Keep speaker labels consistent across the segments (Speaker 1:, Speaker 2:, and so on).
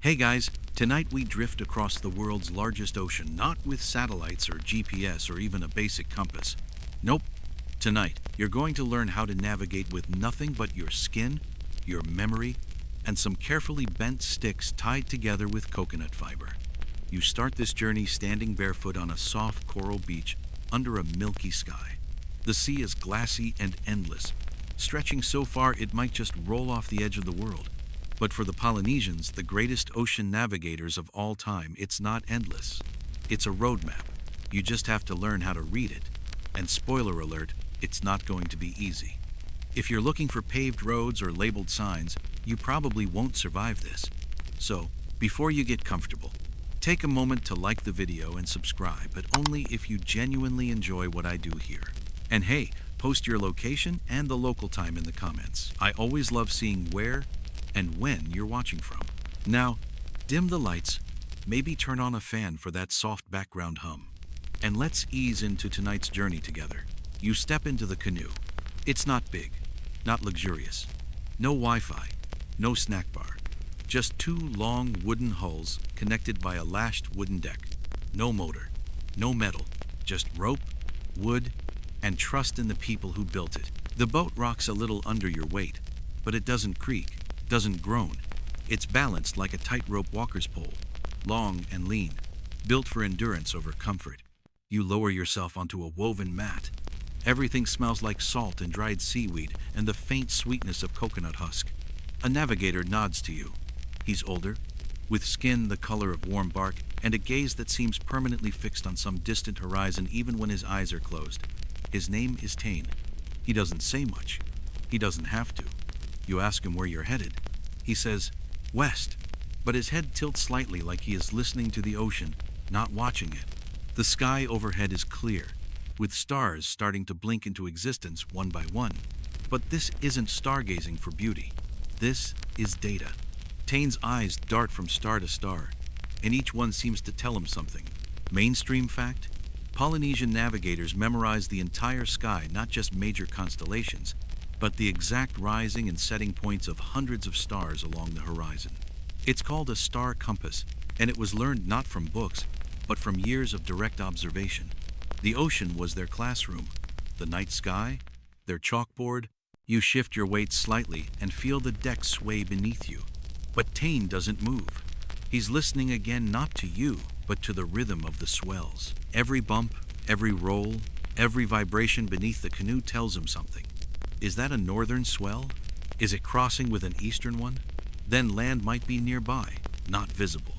Speaker 1: Hey guys, tonight we drift across the world's largest ocean, not with satellites or GPS or even a basic compass. Nope. Tonight, you're going to learn how to navigate with nothing but your skin, your memory, and some carefully bent sticks tied together with coconut fiber. You start this journey standing barefoot on a soft coral beach under a milky sky. The sea is glassy and endless, stretching so far it might just roll off the edge of the world. But for the Polynesians, the greatest ocean navigators of all time, it's not endless. It's a roadmap. You just have to learn how to read it. And spoiler alert, it's not going to be easy. If you're looking for paved roads or labeled signs, you probably won't survive this. So, before you get comfortable, take a moment to like the video and subscribe, but only if you genuinely enjoy what I do here. And hey, post your location and the local time in the comments. I always love seeing where and when you're watching from. Now, dim the lights, maybe turn on a fan for that soft background hum. And let's ease into tonight's journey together. You step into the canoe. It's not big, not luxurious. No Wi-Fi, no snack bar. Just two long wooden hulls connected by a lashed wooden deck. No motor, no metal, just rope, wood, and trust in the people who built it. The boat rocks a little under your weight, but it doesn't creak, doesn't groan. It's balanced like a tightrope walker's pole, long and lean, built for endurance over comfort. You lower yourself onto a woven mat. Everything smells like salt and dried seaweed and the faint sweetness of coconut husk. A navigator nods to you. He's older, with skin the color of warm bark and a gaze that seems permanently fixed on some distant horizon even when his eyes are closed. His name is Tane. He doesn't say much. He doesn't have to. You ask him where you're headed. He says, west, but his head tilts slightly like he is listening to the ocean, not watching it. The sky overhead is clear, with stars starting to blink into existence one by one. But this isn't stargazing for beauty. This is data. Tane's eyes dart from star to star, and each one seems to tell him something. Mainstream fact? Polynesian navigators memorize the entire sky, not just major constellations, but the exact rising and setting points of hundreds of stars along the horizon. It's called a star compass, and it was learned not from books, but from years of direct observation. The ocean was their classroom, the night sky, their chalkboard. You shift your weight slightly and feel the deck sway beneath you. But Tane doesn't move. He's listening again, not to you, but to the rhythm of the swells. Every bump, every roll, every vibration beneath the canoe tells him something. Is that a northern swell? Is it crossing with an eastern one? Then land might be nearby, not visible,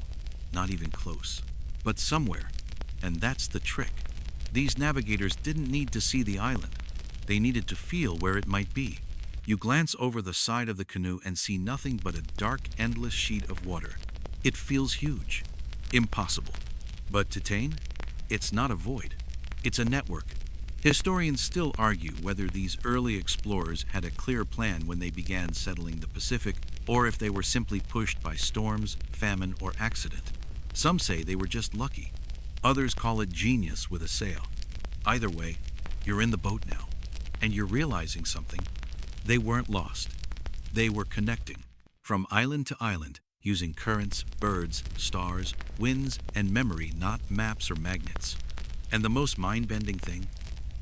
Speaker 1: not even close, but somewhere. And that's the trick. These navigators didn't need to see the island. They needed to feel where it might be. You glance over the side of the canoe and see nothing but a dark, endless sheet of water. It feels huge, impossible. But to Tane, it's not a void. It's a network. Historians still argue whether these early explorers had a clear plan when they began settling the Pacific, or if they were simply pushed by storms, famine, or accident. Some say they were just lucky. Others call it genius with a sail. Either way, you're in the boat now, and you're realizing something. They weren't lost. They were connecting, from island to island, using currents, birds, stars, winds, and memory, not maps or magnets. And the most mind-bending thing,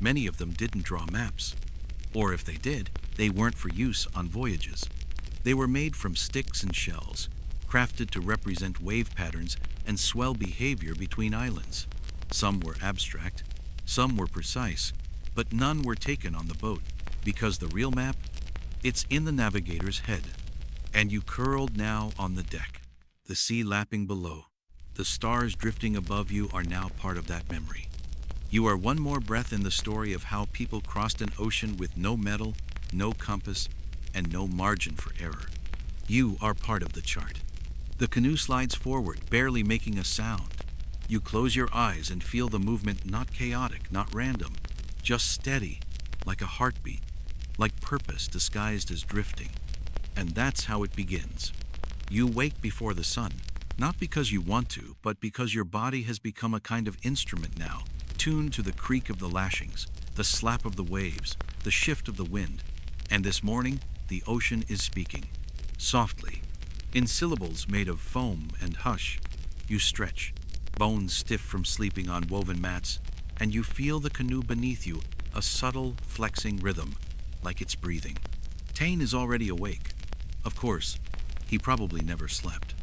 Speaker 1: many of them didn't draw maps. Or if they did, they weren't for use on voyages. They were made from sticks and shells, crafted to represent wave patterns and swell behavior between islands. Some were abstract, some were precise, but none were taken on the boat, because the real map, it's in the navigator's head. And you curled now on the deck, the sea lapping below. The stars drifting above you are now part of that memory. You are one more breath in the story of how people crossed an ocean with no metal, no compass, and no margin for error. You are part of the chart. The canoe slides forward, barely making a sound. You close your eyes and feel the movement, not chaotic, not random, just steady, like a heartbeat, like purpose disguised as drifting. And that's how it begins. You wake before the sun, not because you want to, but because your body has become a kind of instrument now, tuned to the creak of the lashings, the slap of the waves, the shift of the wind. And this morning, the ocean is speaking, softly, In syllables made of foam and hush, you stretch, bones stiff from sleeping on woven mats, and you feel the canoe beneath you, a subtle, flexing rhythm, like it's breathing. Tane is already awake. Of course, he probably never slept.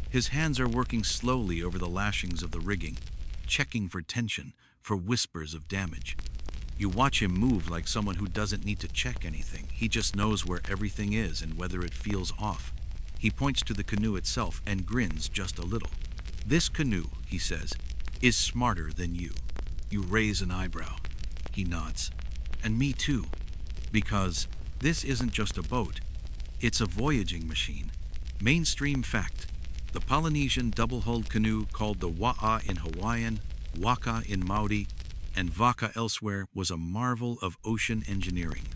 Speaker 1: His hands are working slowly over the lashings of the rigging, checking for tension, for whispers of damage. You watch him move like someone who doesn't need to check anything. He just knows where everything is and whether it feels off. He points to the canoe itself and grins just a little. "This canoe," he says, "is smarter than you." You raise an eyebrow. He nods. "And me too. Because this isn't just a boat. It's a voyaging machine. Mainstream fact. The Polynesian double-hulled canoe called the Wa'a in Hawaiian, Waka in Maori, and Vaka elsewhere was a marvel of ocean engineering.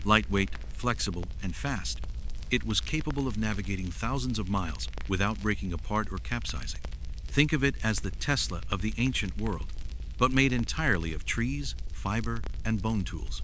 Speaker 1: Lightweight, flexible, and fast. It was capable of navigating thousands of miles without breaking apart or capsizing. Think of it as the Tesla of the ancient world, but made entirely of trees, fiber, and bone tools.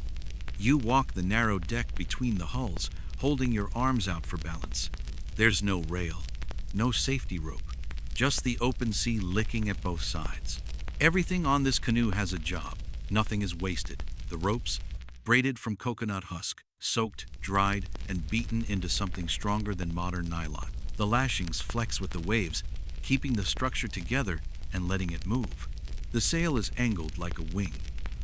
Speaker 1: You walk the narrow deck between the hulls, holding your arms out for balance. There's no rail, no safety rope, just the open sea licking at both sides. Everything on this canoe has a job. Nothing is wasted. The ropes, braided from coconut husk, soaked, dried, and beaten into something stronger than modern nylon. The lashings flex with the waves, keeping the structure together and letting it move. The sail is angled like a wing.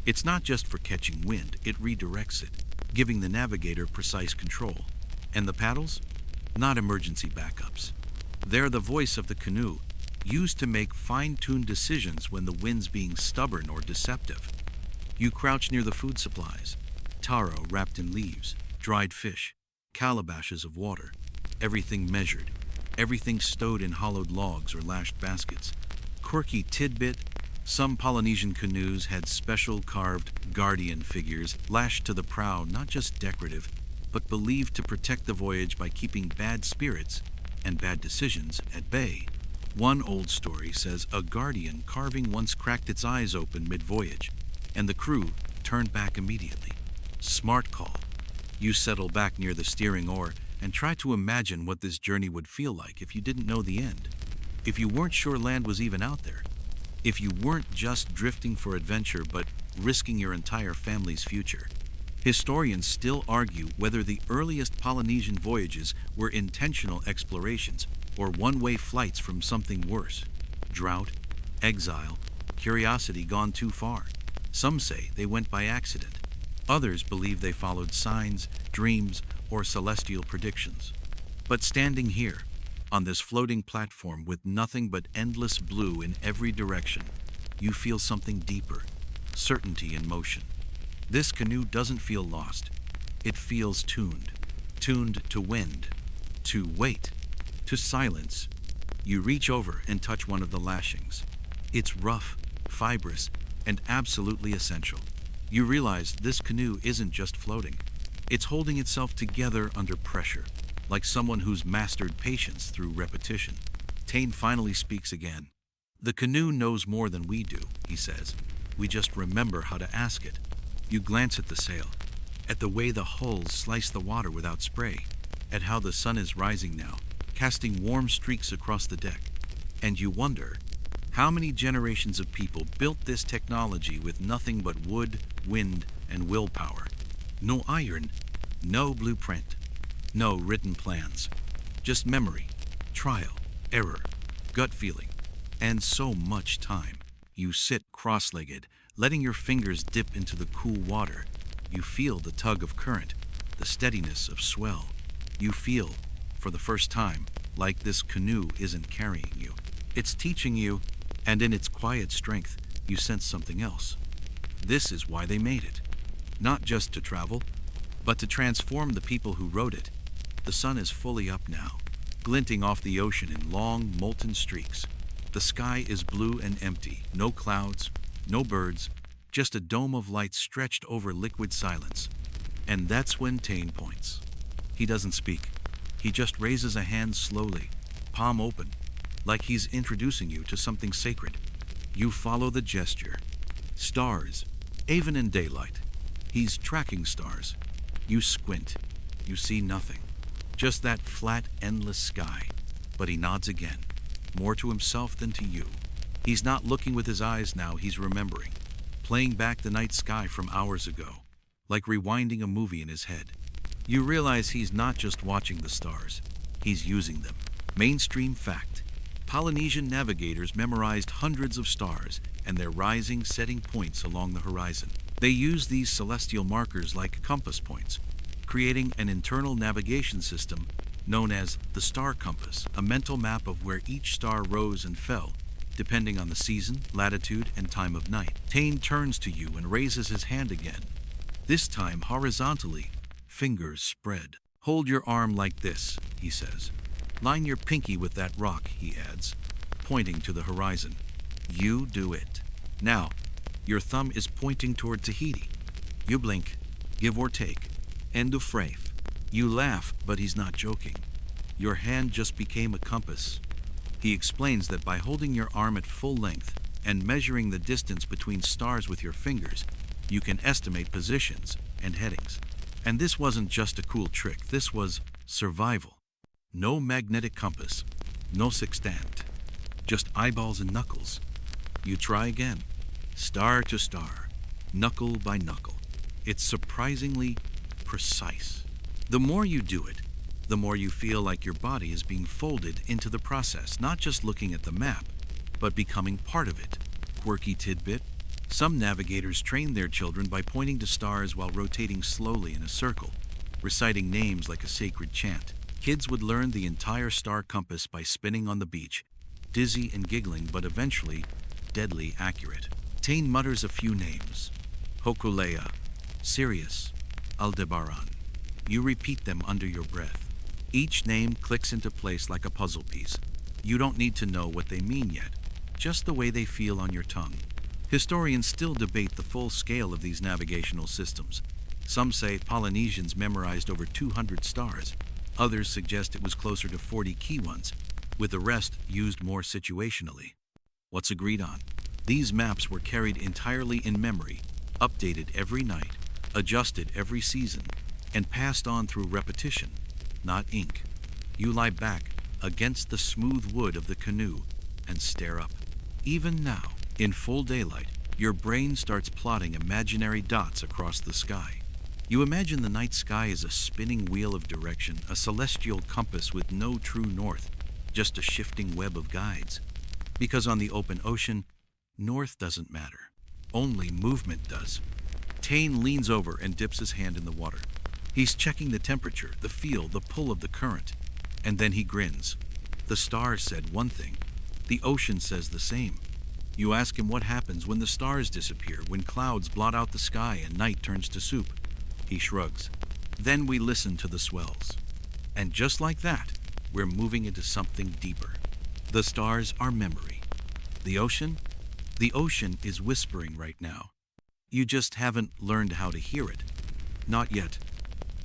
Speaker 1: It's not just for catching wind, it redirects it, giving the navigator precise control. And the paddles? Not emergency backups. They're the voice of the canoe, used to make fine-tuned decisions when the wind's being stubborn or deceptive. You crouch near the food supplies. Taro wrapped in leaves, dried fish, calabashes of water. Everything measured, everything stowed in hollowed logs or lashed baskets. Quirky tidbit, some Polynesian canoes had special carved guardian figures lashed to the prow, not just decorative, but believed to protect the voyage by keeping bad spirits and bad decisions at bay. One old story says a guardian carving once cracked its eyes open mid-voyage, and the crew turned back immediately. Smart call. You settle back near the steering oar and try to imagine what this journey would feel like if you didn't know the end. If you weren't sure land was even out there. If you weren't just drifting for adventure but risking your entire family's future. Historians still argue whether the earliest Polynesian voyages were intentional explorations or one-way flights from something worse. Drought, exile, curiosity gone too far. Some say they went by accident. Others believe they followed signs, dreams, or celestial predictions. But standing here, on this floating platform with nothing but endless blue in every direction, you feel something deeper, certainty in motion. This canoe doesn't feel lost. It feels tuned. Tuned to wind, to weight, to silence. You reach over and touch one of the lashings. It's rough, fibrous, and absolutely essential. You realize this canoe isn't just floating. It's holding itself together under pressure, like someone who's mastered patience through repetition. Tane finally speaks again. "The canoe knows more than we do," he says. "We just remember how to ask it." You glance at the sail, at the way the hulls slice the water without spray, at how the sun is rising now, casting warm streaks across the deck. And you wonder, how many generations of people built this technology with nothing but wood, wind, and willpower? No iron, no blueprint, no written plans. Just memory, trial, error, gut feeling, and so much time. You sit cross-legged, letting your fingers dip into the cool water. You feel the tug of current, the steadiness of swell. You feel, for the first time, like this canoe isn't carrying you. It's teaching you, and in its quiet strength, you sense something else. This is why they made it. Not just to travel, but to transform the people who rode it. The sun is fully up now, glinting off the ocean in long, molten streaks. The sky is blue and empty, no clouds, no birds, just a dome of light stretched over liquid silence. And that's when Tane points. He doesn't speak. He just raises a hand slowly, palm open, like he's introducing you to something sacred. You follow the gesture. Stars, even in daylight. He's tracking stars. You squint. You see nothing. Just that flat, endless sky. But he nods again, more to himself than to you. He's not looking with his eyes now, he's remembering, playing back the night sky from hours ago, like rewinding a movie in his head. You realize he's not just watching the stars, he's using them. Mainstream fact: Polynesian navigators memorized hundreds of stars and their rising, setting points along the horizon. They used these celestial markers like compass points, creating an internal navigation system known as the star compass, a mental map of where each star rose and fell, depending on the season, latitude, and time of night. Tane turns to you and raises his hand again, this time horizontally, fingers spread. Hold your arm like this, he says. Line your pinky with that rock, he adds, pointing to the horizon. You do it. Now, your thumb is pointing toward Tahiti. You blink, give or take. End of phrase. You laugh, but he's not joking. Your hand just became a compass. He explains that by holding your arm at full length and measuring the distance between stars with your fingers, you can estimate positions and headings. And this wasn't just a cool trick, this was survival. No magnetic compass, no sextant, just eyeballs and knuckles. You try again, star to star, knuckle by knuckle. It's surprisingly precise. The more you do it, the more you feel like your body is being folded into the process, not just looking at the map, but becoming part of it. Quirky tidbit: some navigators train their children by pointing to stars while rotating slowly in a circle, reciting names like a sacred chant. Kids would learn the entire star compass by spinning on the beach, dizzy and giggling, but eventually deadly accurate. Tane mutters a few names: Hokulea, Sirius, Aldebaran. You repeat them under your breath. Each name clicks into place like a puzzle piece. You don't need to know what they mean yet, just the way they feel on your tongue. Historians still debate the full scale of these navigational systems. Some say Polynesians memorized over 200 stars. Others suggest it was closer to 40 key ones, with the rest used more situationally. What's agreed on? These maps were carried entirely in memory, updated every night, adjusted every season, and passed on through repetition, not ink. You lie back against the smooth wood of the canoe and stare up. Even now, in full daylight, your brain starts plotting imaginary dots across the sky. You imagine the night sky as a spinning wheel of direction, a celestial compass with no true north, just a shifting web of guides. Because on the open ocean, north doesn't matter. Only movement does. Tane leans over and dips his hand in the water. He's checking the temperature, the feel, the pull of the current. And then he grins. The stars said one thing. The ocean says the same. You ask him what happens when the stars disappear, when clouds blot out the sky and night turns to soup. He shrugs. Then we listen to the swells. And just like that, we're moving into something deeper. The stars are memory. The ocean? The ocean is whispering right now. You just haven't learned how to hear it. Not yet.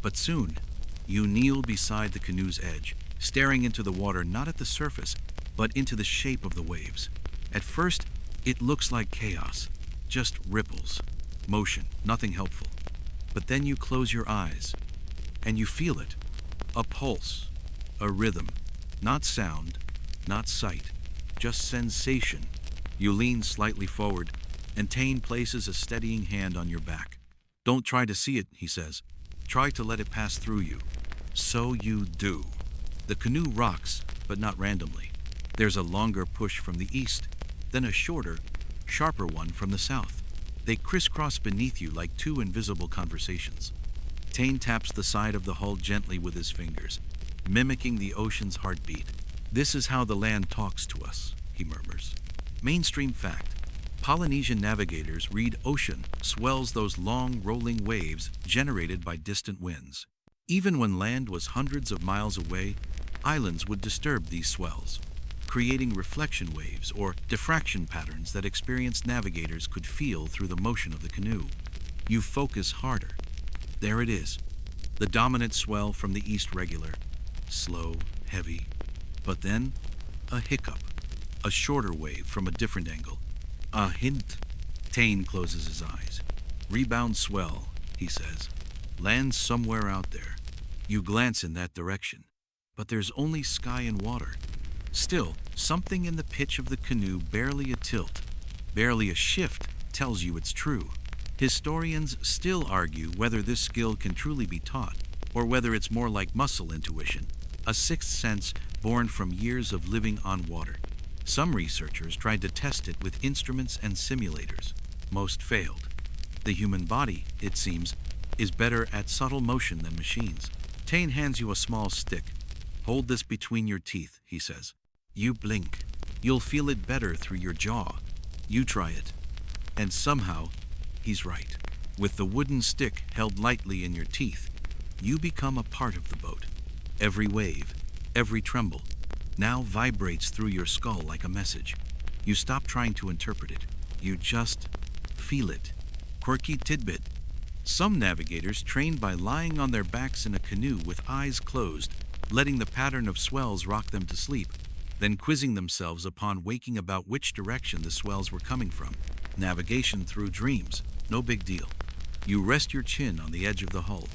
Speaker 1: But soon, you kneel beside the canoe's edge, staring into the water, not at the surface, but into the shape of the waves. At first, it looks like chaos, just ripples, motion, nothing helpful. But then you close your eyes, and you feel it. A pulse, a rhythm, not sound, not sight, just sensation. You lean slightly forward, and Tane places a steadying hand on your back. Don't try to see it, he says. Try to let it pass through you. So you do. The canoe rocks, but not randomly. There's a longer push from the east, then a shorter, sharper one from the south. They crisscross beneath you like two invisible conversations. Tane taps the side of the hull gently with his fingers, mimicking the ocean's heartbeat. This is how the land talks to us, he murmurs. Mainstream fact: Polynesian navigators read ocean swells, those long, rolling waves generated by distant winds. Even when land was hundreds of miles away, islands would disturb these swells, creating reflection waves or diffraction patterns that experienced navigators could feel through the motion of the canoe. You focus harder. There it is, the dominant swell from the east, regular, slow, heavy. But then, a hiccup, a shorter wave from a different angle. A hint. Tane closes his eyes. Rebound swell, he says. Lands somewhere out there. You glance in that direction. But there's only sky and water. Still, something in the pitch of the canoe, barely a tilt, barely a shift, tells you it's true. Historians still argue whether this skill can truly be taught, or whether it's more like muscle intuition, a sixth sense born from years of living on water. Some researchers tried to test it with instruments and simulators. Most failed. The human body, it seems, is better at subtle motion than machines. Tane hands you a small stick. Hold this between your teeth, he says. You blink. You'll feel it better through your jaw. You try it. And somehow, he's right. With the wooden stick held lightly in your teeth, you become a part of the boat. Every wave, every tremble, now vibrates through your skull like a message. You stop trying to interpret it. You just feel it. Quirky tidbit. Some navigators train by lying on their backs in a canoe with eyes closed, letting the pattern of swells rock them to sleep, then quizzing themselves upon waking about which direction the swells were coming from. Navigation through dreams, no big deal. You rest your chin on the edge of the hull,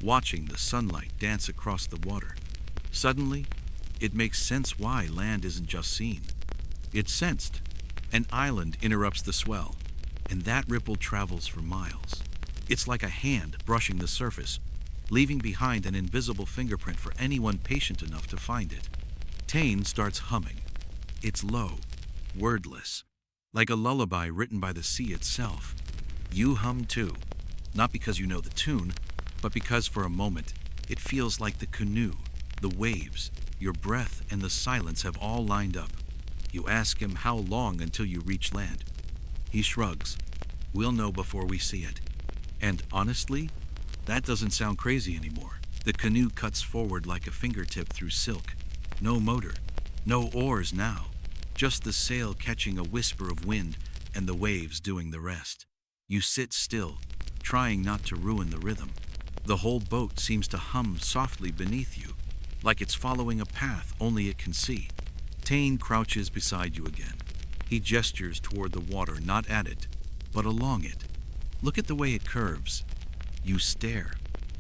Speaker 1: watching the sunlight dance across the water. Suddenly, it makes sense why land isn't just seen. It's sensed. An island interrupts the swell, and that ripple travels for miles. It's like a hand brushing the surface, leaving behind an invisible fingerprint for anyone patient enough to find it. Tane starts humming. It's low, wordless, like a lullaby written by the sea itself. You hum too, not because you know the tune, but because for a moment it feels like the canoe, the waves, your breath, and the silence have all lined up. You ask him how long until you reach land. He shrugs. We'll know before we see it. And honestly, that doesn't sound crazy anymore. The canoe cuts forward like a fingertip through silk. No motor, no oars now, just the sail catching a whisper of wind and the waves doing the rest. You sit still, trying not to ruin the rhythm. The whole boat seems to hum softly beneath you, like it's following a path only it can see. Tane crouches beside you again. He gestures toward the water, not at it, but along it. Look at the way it curves. You stare,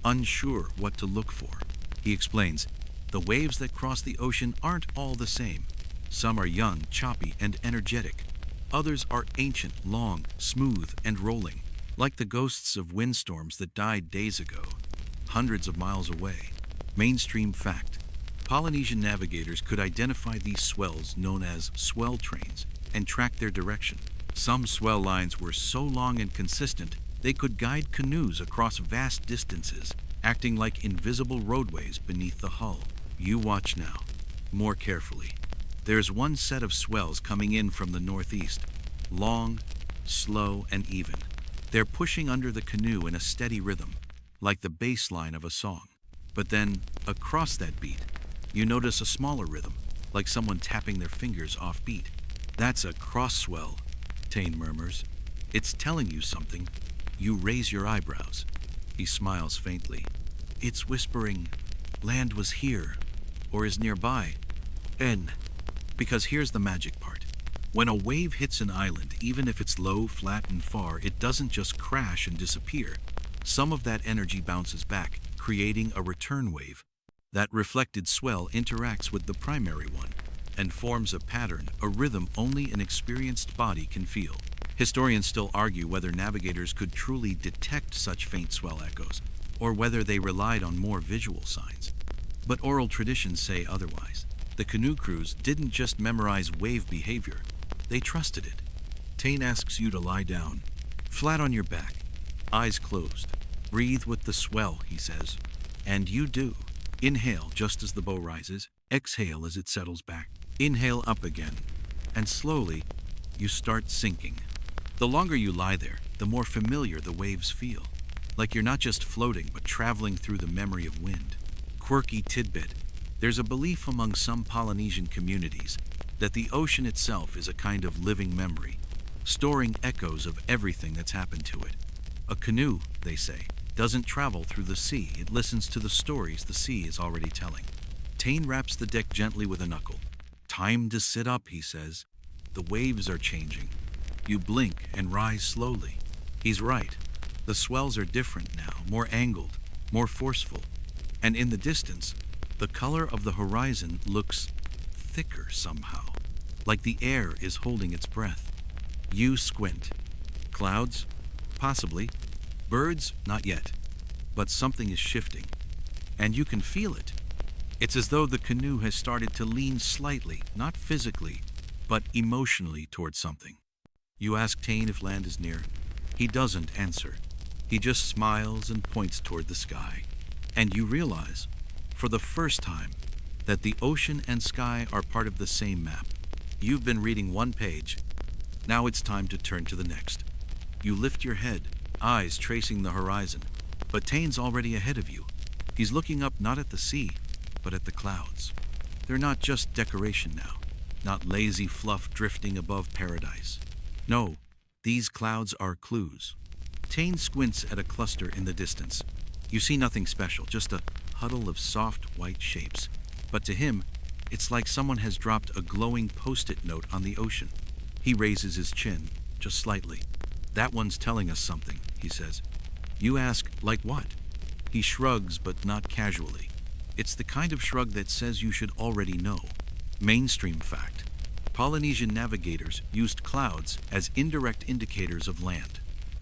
Speaker 1: unsure what to look for. He explains, the waves that cross the ocean aren't all the same. Some are young, choppy, and energetic. Others are ancient, long, smooth, and rolling, like the ghosts of windstorms that died days ago, hundreds of miles away. Mainstream fact. Polynesian navigators could identify these swells, known as swell trains, and track their direction. Some swell lines were so long and consistent, they could guide canoes across vast distances, acting like invisible roadways beneath the hull. You watch now, more carefully. There's one set of swells coming in from the northeast, long, slow, and even. They're pushing under the canoe in a steady rhythm, like the bass line of a song. But then, across that beat, you notice a smaller rhythm, like someone tapping their fingers off beat. That's a cross swell, Tane murmurs. It's telling you something. You raise your eyebrows. He smiles faintly. It's whispering, land was here, or is nearby. Because here's the magic part. When a wave hits an island, even if it's low, flat, and far, it doesn't just crash and disappear. Some of that energy bounces back, creating a return wave. That reflected swell interacts with the primary one and forms a pattern, a rhythm only an experienced body can feel. Historians still argue whether navigators could truly detect such faint swell echoes, or whether they relied on more visual signs. But oral traditions say otherwise. The canoe crews didn't just memorize wave behavior, they trusted it. Tane asks you to lie down, flat on your back, eyes closed. Breathe with the swell, he says. And you do. Inhale just as the bow rises, exhale as it settles back. Inhale up again, and slowly, you start sinking. The longer you lie there, the more familiar the waves feel, like you're not just floating, but traveling through the memory of wind. Quirky tidbit. There's a belief among some Polynesian communities that the ocean itself is a kind of living memory, storing echoes of everything that's happened to it. A canoe, they say, doesn't travel through the sea, it listens to the stories the sea is already telling. Tane raps the deck gently with a knuckle. Time to sit up, he says. The waves are changing. You blink and rise slowly. He's right. The swells are different now, more angled, more forceful. And in the distance, the color of the horizon looks thicker somehow, like the air is holding its breath. You squint. Clouds? Possibly. Birds? Not yet. But something is shifting, and you can feel it. It's as though the canoe has started to lean slightly, not physically, but emotionally towards something. You ask Tane if land is near. He doesn't answer. He just smiles and points toward the sky. And you realize, for the first time, that the ocean and sky are part of the same map. You've been reading one page. Now it's time to turn to the next. You lift your head, eyes tracing the horizon. But Tane's already ahead of you. He's looking up not at the sea, but at the clouds. They're not just decoration now, not lazy fluff drifting above paradise. No, these clouds are clues. Tane squints at a cluster in the distance. You see nothing special, just a huddle of soft white shapes. But to him, it's like someone has dropped a glowing post-it note on the ocean. He raises his chin, just slightly. That one's telling us something, he says. You ask, like what? He shrugs, but not casually. It's the kind of shrug that says you should already know. Mainstream fact. Polynesian navigators used clouds as indirect indicators of land.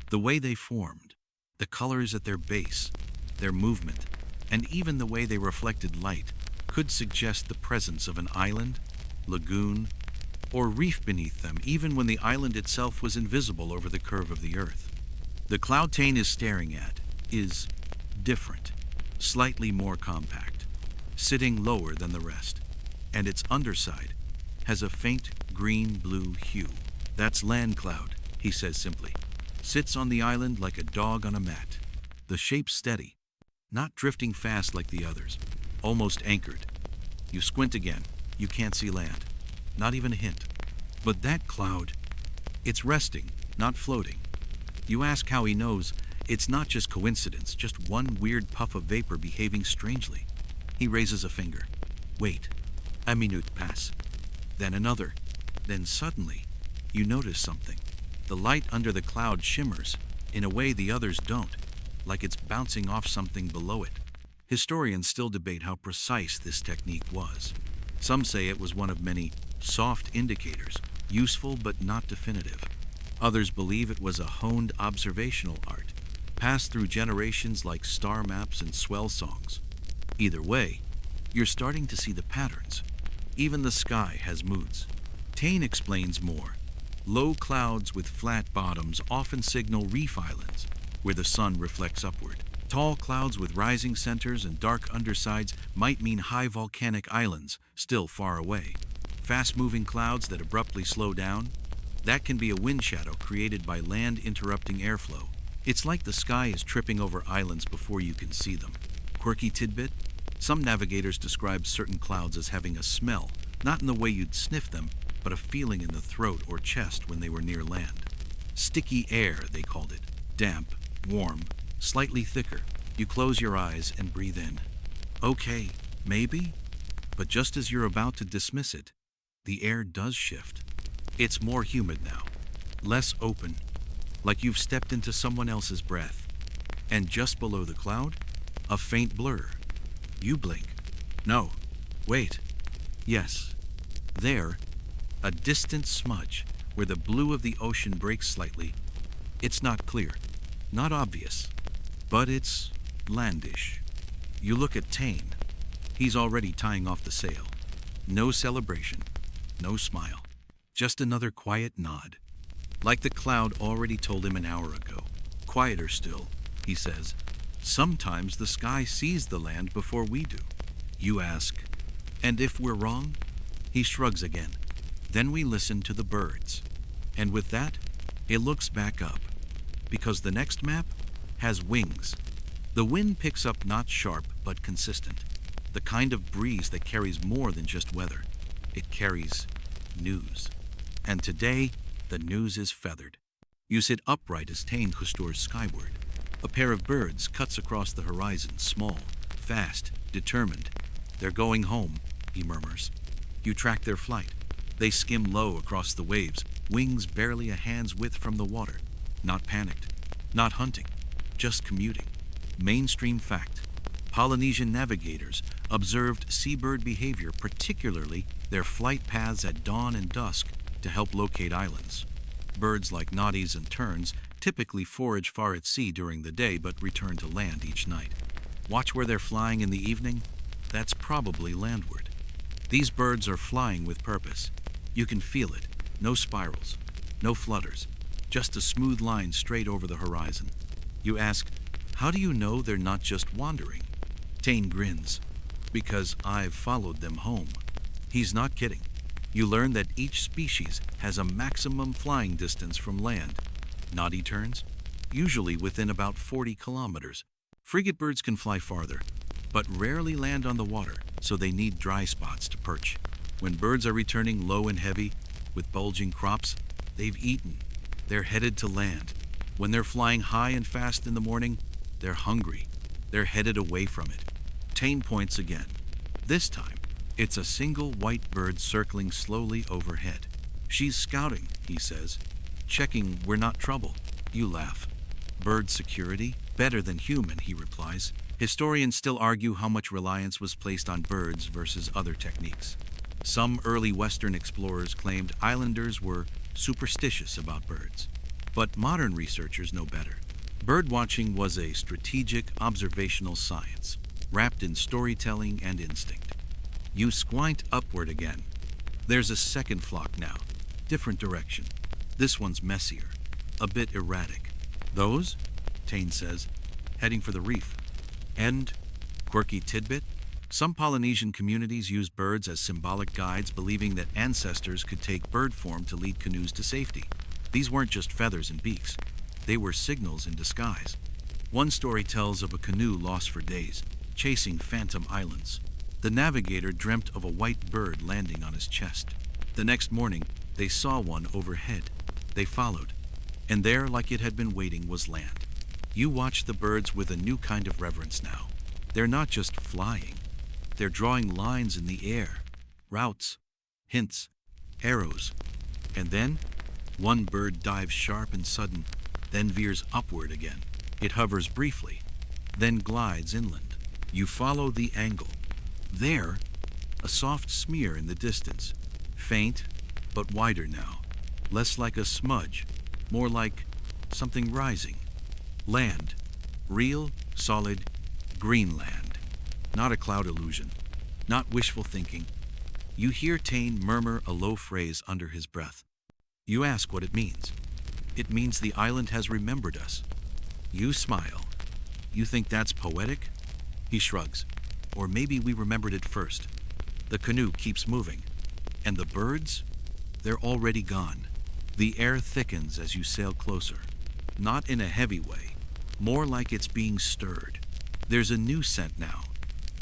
Speaker 1: The way they formed, the colors at their base, their movement, and even the way they reflected light could suggest the presence of an island, lagoon, or reef beneath them, even when the island itself was invisible over the curve of the earth. The cloud Tane is staring at is different, slightly more compact, sitting lower than the rest, and its underside has a faint green-blue hue. That's land cloud, he says simply. Sits on the island like a dog on a mat. The shape's steady, not drifting fast like the others, almost anchored. You squint again. You can't see land, not even a hint. But that cloud, it's resting, not floating. You ask how he knows. It's not just coincidence, just one weird puff of vapor behaving strangely. He raises a finger. Wait. A minute pass. Then another. Then suddenly, you notice something. The light under the cloud shimmers in a way the others don't, like it's bouncing off something below it. Historians still debate how precise this technique was. Some say it was one of many soft indicators, useful but not definitive. Others believe it was a honed observational art, passed through generations like star maps and swell songs. Either way, you're starting to see the patterns. Even the sky has moods. Tane explains more. Low clouds with flat bottoms often signal reef islands, where the sun reflects upward. Tall clouds with rising centers and dark undersides might mean high volcanic islands, still far away. Fast-moving clouds that abruptly slow down, that can be a wind shadow created by land interrupting airflow. It's like the sky is tripping over islands before you can see them. Quirky tidbit? Some navigators describe certain clouds as having a smell, not in the way you'd sniff them, but a feeling in the throat or chest when they were near land. Sticky air, they called it. Damp, warm, slightly thicker. You close your eyes and breathe in. Okay, maybe? But just as you're about to dismiss it, the air does shift. It's more humid now, less open, like you've stepped into someone else's breath. And just below the cloud, a faint blur. You blink. No, wait. Yes. There, a distant smudge where the blue of the ocean breaks slightly. It's not clear, not obvious, but it's landish. You look at Tane. He's already tying off the sail. No celebration, no smile, just another quiet nod. Like the cloud already told him an hour ago. Quieter still, he says. Sometimes the sky sees the land before we do. You ask, and if we're wrong? He shrugs again. Then we listen to the birds. And with that, it looks back up. Because the next map has wings. The wind picks up not sharp, but consistent. The kind of breeze that carries more than just weather. It carries news. And today, the news is feathered. You sit upright as Tane stores skyward. A pair of birds cuts across the horizon, small, fast, determined. They're going home, he murmurs. You track their flight. They skim low across the waves, wings barely a hand's width from the water. Not panicked, not hunting, just commuting. Mainstream fact. Polynesian navigators observed seabird behavior, particularly their flight paths at dawn and dusk, to help locate islands. Birds like noddies and terns typically forage far at sea during the day but return to land each night. Watch where they're flying in the evening? That's probably landward. These birds are flying with purpose. You can feel it. No spirals, no flutters, just a smooth line straight over the horizon. You ask, how do you know they're not just wandering? Tane grins. Because I've followed them home. He's not kidding. You learn that each species has a maximum flying distance from land. Noddy terns? Usually within about 40 kilometers. Frigate birds can fly farther, but rarely land on the water, so they need dry spots to perch. When birds are returning low and heavy, with bulging crops, they've eaten. They're headed to land. When they're flying high and fast in the morning, they're hungry. They're headed away from it. Tane points again. This time, it's a single white bird circling slowly overhead. She's scouting, he says, checking we're not trouble. You laugh. Bird security? Better than human, he replies. Historians still argue how much reliance was placed on birds versus other techniques. Some early Western explorers claimed islanders were superstitious about birds. But modern researchers know better. Birdwatching was a strategic observational science, wrapped in storytelling and instinct. You squint upward again. There's a second flock now, different direction. This one's messier, a bit erratic. Those? Tane says, heading for the reef. And, quirky tidbit, some Polynesian communities use birds as symbolic guides, believing that ancestors could take bird form to lead canoes to safety. These weren't just feathers and beaks. They were signals in disguise. One story tells of a canoe lost for days, chasing phantom islands. The navigator dreamt of a white bird landing on his chest. The next morning, they saw one overhead. They followed, and there, like it had been waiting, was land. You watch the birds with a new kind of reverence now. They're not just flying. They're drawing lines in the air, routes, hints, arrows. And then, one bird dives sharp and sudden, then veers upward again. It hovers briefly, then glides inland. You follow the angle. There, a soft smear in the distance, faint, but wider now. Less like a smudge, more like something rising. Land. Real, solid, green land. Not a cloud illusion. Not wishful thinking. You hear Tane murmur a low phrase under his breath. You ask what it means. It means the island has remembered us. You smile. You think that's poetic? He shrugs. Or maybe we remembered it first. The canoe keeps moving. And the birds? They're already gone. The air thickens as you sail closer. Not in a heavy way. More like it's being stirred. There's a new scent now.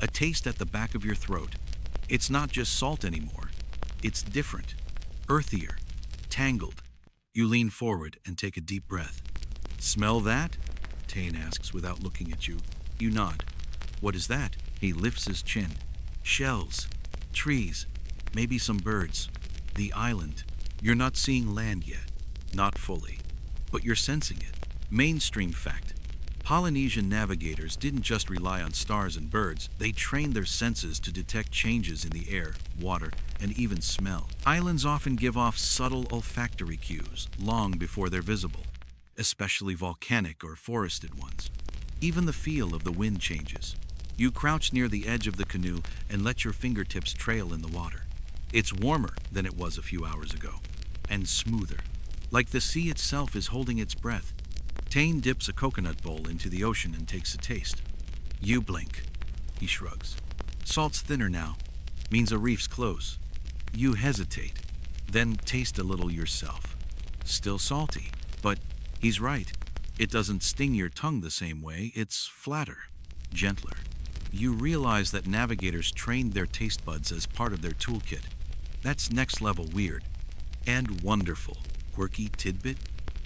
Speaker 1: A taste at the back of your throat. It's not just salt anymore. It's different. Earthier. Tangled. You lean forward and take a deep breath. Smell that? Tane asks without looking at you. You nod. What is that? He lifts his chin. Shells. Trees. Maybe some birds. The island. You're not seeing land yet. Not fully. But you're sensing it. Mainstream fact. Polynesian navigators didn't just rely on stars and birds. They trained their senses to detect changes in the air, water, and even smell. Islands often give off subtle olfactory cues long before they're visible, especially volcanic or forested ones. Even the feel of the wind changes. You crouch near the edge of the canoe and let your fingertips trail in the water. It's warmer than it was a few hours ago, and smoother, like the sea itself is holding its breath. Tane dips a coconut bowl into the ocean and takes a taste. You blink. He shrugs. Salt's thinner now. Means a reef's close. You hesitate, then taste a little yourself. Still salty, but he's right. It doesn't sting your tongue the same way. It's flatter, gentler. You realize that navigators trained their taste buds as part of their toolkit. That's next level weird. And wonderful. Quirky tidbit?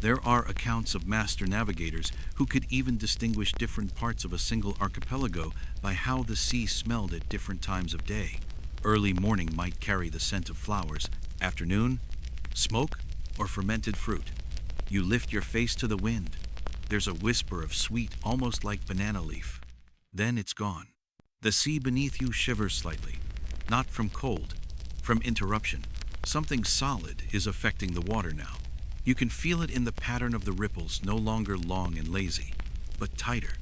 Speaker 1: There are accounts of master navigators who could even distinguish different parts of a single archipelago by how the sea smelled at different times of day. Early morning might carry the scent of flowers. Afternoon, smoke or fermented fruit. You lift your face to the wind. There's a whisper of sweet, almost like banana leaf. Then it's gone. The sea beneath you shivers slightly, not from cold, from interruption. Something solid is affecting the water now. You can feel it in the pattern of the ripples, no longer long and lazy, but tighter,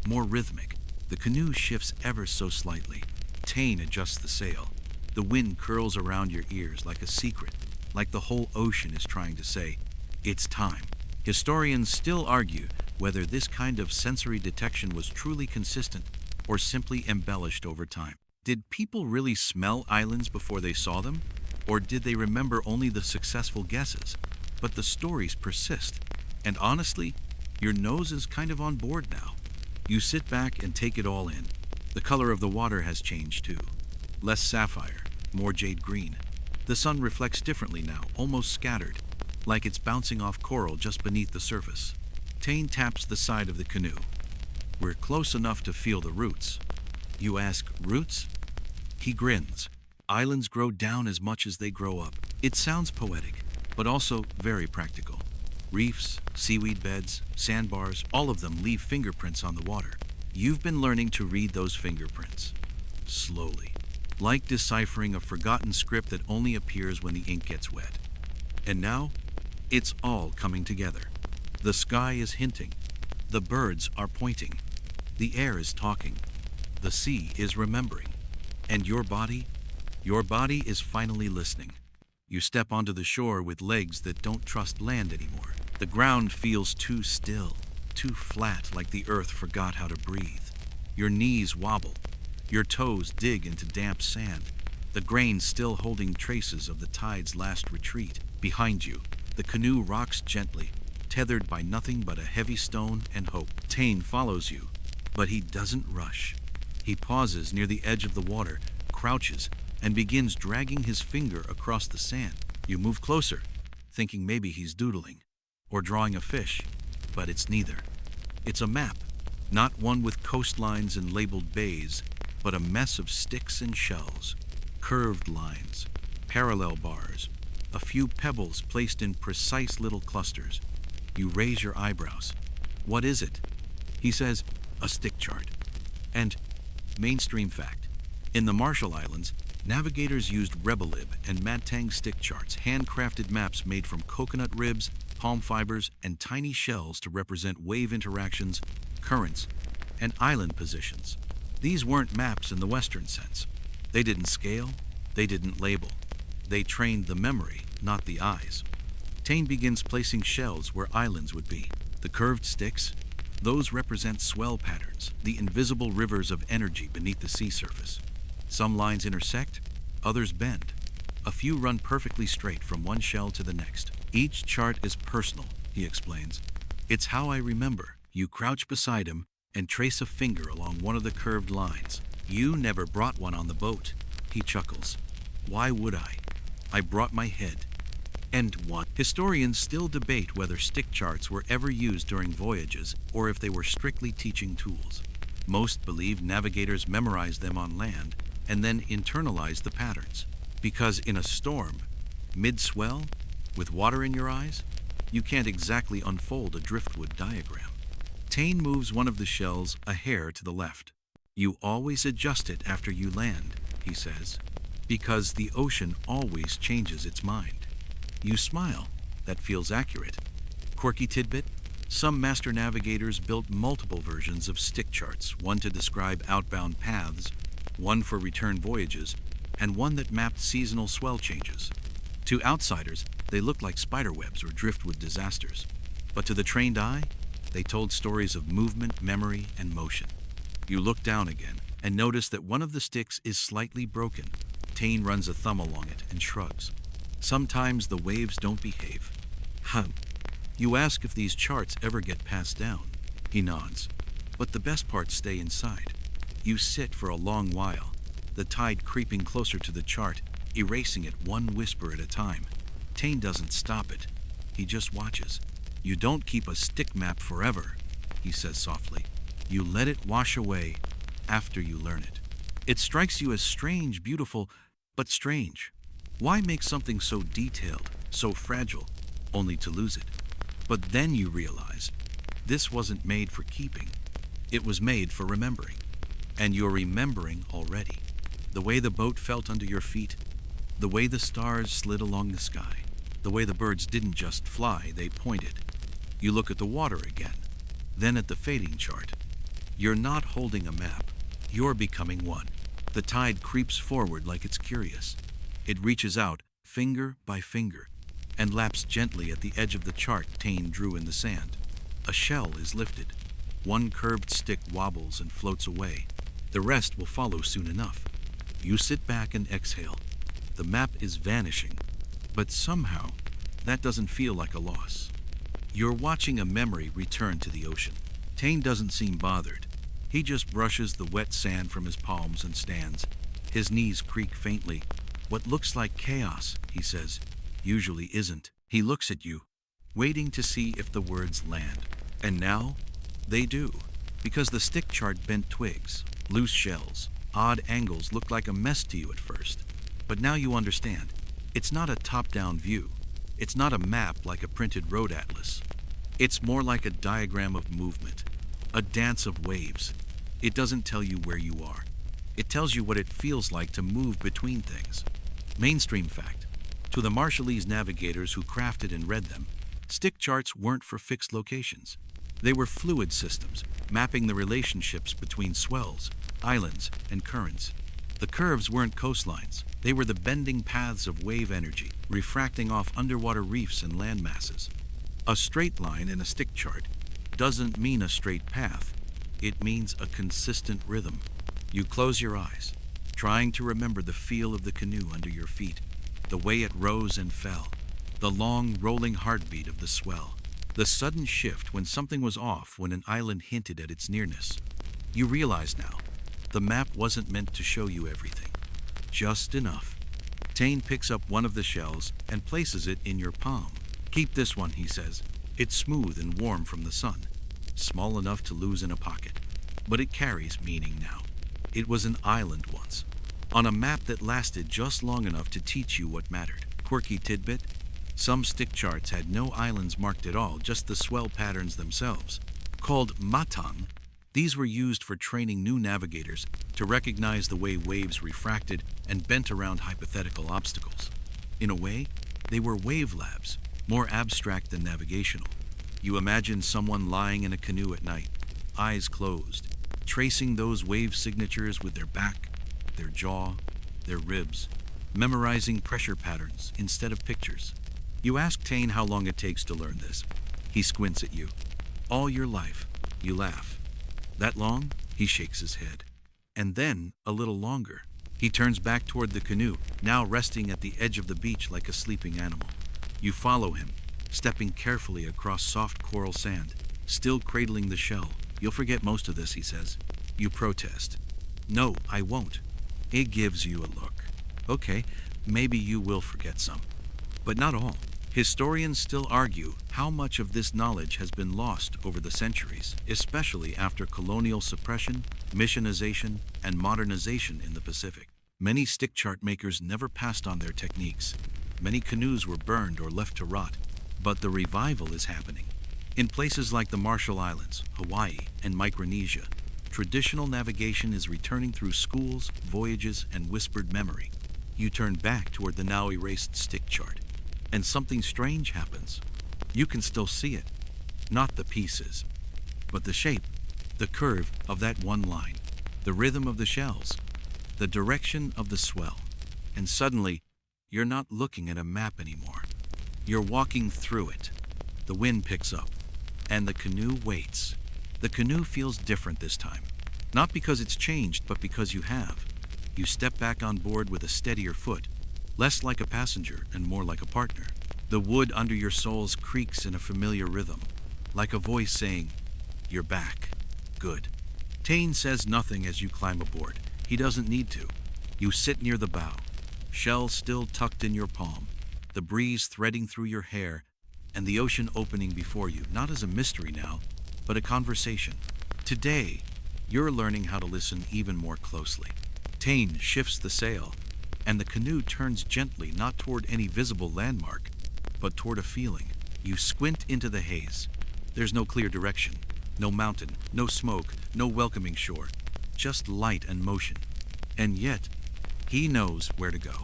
Speaker 1: more rhythmic. The canoe shifts ever so slightly. Tane adjusts the sail. The wind curls around your ears like a secret, like the whole ocean is trying to say, it's time. Historians still argue whether this kind of sensory detection was truly consistent or simply embellished over time. Did people really smell islands before they saw them? Or did they remember only the successful guesses? But the stories persist. And honestly, your nose is kind of on board now. You sit back and take it all in. The color of the water has changed too. Less sapphire, more jade green. The sun reflects differently now, almost scattered, like it's bouncing off coral just beneath the surface. Tane taps the side of the canoe. We're close enough to feel the roots. You ask, roots? He grins. Islands grow down as much as they grow up. It sounds poetic, but also very practical. Reefs, seaweed beds, sandbars, all of them leave fingerprints on the water. You've been learning to read those fingerprints. Slowly. Like deciphering a forgotten script that only appears when the ink gets wet. And now, it's all coming together. The sky is hinting. The birds are pointing. The air is talking. The sea is remembering. And your body is finally listening. You step onto the shore with legs that don't trust land anymore. The ground feels too still, too flat, like the earth forgot how to breathe. Your knees wobble. Your toes dig into damp sand, the grain still holding traces of the tide's last retreat. Behind you, the canoe rocks gently, tethered by nothing but a heavy stone and hope. Tane follows you, but he doesn't rush. He pauses near the edge of the water, crouches, and begins dragging his finger across the sand. You move closer, thinking maybe he's doodling or drawing a fish, but it's neither. It's a map, not one with coastlines and labeled bays, but a mess of sticks and shells, curved lines, parallel bars, a few pebbles placed in precise little clusters. You raise your eyebrows. What is it? He says, a stick chart. And mainstream fact, in the Marshall Islands, navigators used Rebelib and Matang stick charts, handcrafted maps made from coconut ribs, palm fibers, and tiny shells to represent wave interactions, currents, and island positions. These weren't maps in the Western sense. They didn't scale, they didn't label. They trained the memory, not the eyes. Tane begins placing shells where islands would be. The curved sticks, those represent swell patterns, the invisible rivers of energy beneath the sea surface. Some lines intersect, others bend. A few run perfectly straight from one shell to the next. Each chart is personal, he explains. It's how I remember. You crouch beside him and trace a finger along one of the curved lines. You never brought one on the boat, he chuckles. Why would I? I brought my head. And what? Historians still debate whether stick charts were ever used during voyages or if they were strictly teaching tools. Most believe navigators memorized them on land and then internalized the patterns. Because in a storm, mid-swell, with water in your eyes, you can't exactly unfold a driftwood diagram. Tane moves one of the shells a hair to the left. You always adjust it after you land, he says, because the ocean always changes its mind. You smile. That feels accurate. Quirky tidbit? Some master navigators built multiple versions of stick charts, one to describe outbound paths, one for return voyages, and one that mapped seasonal swell changes. To outsiders, they looked like spiderwebs or driftwood disasters. But to the trained eye, they told stories of movement, memory, and motion. You look down again and notice that one of the sticks is slightly broken. Tane runs a thumb along it and shrugs. Sometimes the waves don't behave. You ask if these charts ever get passed down. He nods. But the best parts stay inside. You sit for a long while, the tide creeping closer to the chart, erasing it one whisper at a time. Tane doesn't stop it. He just watches. You don't keep a stick map forever, he says softly. You let it wash away after you learn it. It strikes you as strange, beautiful, but strange. Why make something so detailed, so fragile, only to lose it? But then you realize, this wasn't made for keeping. It was made for remembering. And you're remembering already. The way the boat felt under your feet, the way the stars slid along the sky, the way the birds didn't just fly, they pointed. You look at the water again, then at the fading chart. You're not holding a map, you're becoming one. The tide creeps forward like it's curious. It reaches out, finger by finger, and laps gently at the edge of the chart Tane drew in the sand. A shell is lifted. One curved stick wobbles and floats away. The rest will follow soon enough. You sit back and exhale. The map is vanishing, but somehow that doesn't feel like a loss. You're watching a memory return to the ocean. Tane doesn't seem bothered. He just brushes the wet sand from his palms and stands. His knees creak faintly. What looks like chaos, he says, usually isn't. He looks at you, waiting to see if the words land. And now, they do. Because the stick chart bent twigs, loose shells, odd angles looked like a mess to you at first. But now you understand. It's not a top-down view. It's not a map like a printed road atlas. It's more like a diagram of movement, a dance of waves. It doesn't tell you where you are. It tells you what it feels like to move between things. Mainstream fact. To the Marshallese navigators who crafted and read them, stick charts weren't for fixed locations. They were fluid systems, mapping the relationships between swells, islands, and currents. The curves weren't coastlines. They were the bending paths of wave energy, refracting off underwater reefs and land masses. A straight line in a stick chart doesn't mean a straight path. It means a consistent rhythm. You close your eyes, trying to remember the feel of the canoe under your feet, the way it rose and fell, the long, rolling heartbeat of the swell, the sudden shift when something was off when an island hinted at its nearness. You realize now, the map wasn't meant to show you everything, just enough. Tane picks up one of the shells and places it in your palm. Keep this one, he says. It's smooth and warm from the sun, small enough to lose in a pocket, but it carries meaning now. It was an island once, on a map that lasted just long enough to teach you what mattered. Quirky tidbit: some stick charts had no islands marked at all, just the swell patterns themselves. Called matang, these were used for training new navigators to recognize the way waves refracted and bent around hypothetical obstacles. In a way, they were wave labs, more abstract than navigational. You imagine someone lying in a canoe at night, eyes closed, tracing those wave signatures with their back, their jaw, their ribs, memorizing pressure patterns instead of pictures. You ask Tane how long it takes to learn this. He squints at you. All your life. You laugh. That long? He shakes his head. And then, a little longer. He turns back toward the canoe, now resting at the edge of the beach like a sleeping animal. You follow him, stepping carefully across soft coral sand, still cradling the shell. You'll forget most of this, he says. You protest. No, I won't. It gives you a look. Okay, maybe you will forget some. But not all. Historians still argue how much of this knowledge has been lost over the centuries, especially after colonial suppression, missionization, and modernization in the Pacific. Many stick chart makers never passed on their techniques. Many canoes were burned or left to rot. But the revival is happening. In places like the Marshall Islands, Hawaii, and Micronesia, traditional navigation is returning through schools, voyages, and whispered memory. You turn back toward the now erased stick chart, and something strange happens. You can still see it, not the pieces, but the shape, the curve of that one line, the rhythm of the shells, the direction of the swell. And suddenly, you're not looking at a map anymore. You're walking through it. The wind picks up, and the canoe waits. The canoe feels different this time, not because it's changed, but because you have. You step back on board with a steadier foot, less like a passenger and more like a partner. The wood under your soles creaks in a familiar rhythm, like a voice saying, "You're back. Good." Tane says nothing as you climb aboard. He doesn't need to. You sit near the bow, shell still tucked in your palm, the breeze threading through your hair, and the ocean opening before you, not as a mystery now, but a conversation. Today, you're learning how to listen even more closely. Tane shifts the sail, and the canoe turns gently, not toward any visible landmark, but toward a feeling. You squint into the haze. There's no clear direction, no mountain, no smoke, no welcoming shore. just light and motion. And yet, he knows where to go.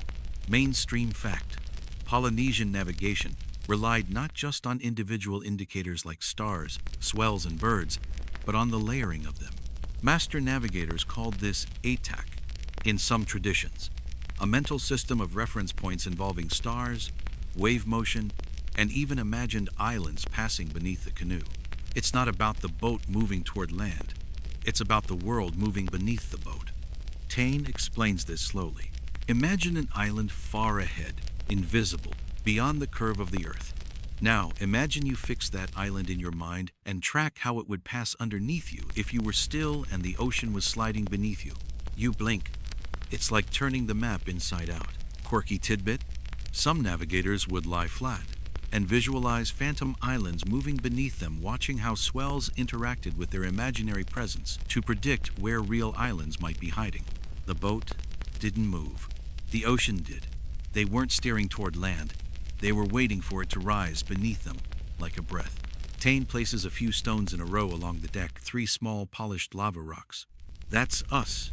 Speaker 1: Mainstream fact: Polynesian navigation relied not just on individual indicators like stars, swells, and birds, but on the layering of them. Master navigators called this ATAC in some traditions, a mental system of reference points involving stars, wave motion, and even imagined islands passing beneath the canoe. It's not about the boat moving toward land. It's about the world moving beneath the boat. Taine explains this slowly. Imagine an island far ahead, invisible, beyond the curve of the earth. Now, imagine you fix that island in your mind and track how it would pass underneath you if you were still and the ocean was sliding beneath you. You blink. It's like turning the map inside out. Quirky tidbit: some navigators would lie flat and visualize phantom islands moving beneath them, watching how swells interacted with their imaginary presence to predict where real islands might be hiding. The boat didn't move. The ocean did. They weren't steering toward land. They were waiting for it to rise beneath them like a breath. Taine places a few stones in a row along the deck, 3 small polished lava rocks. "That's us,"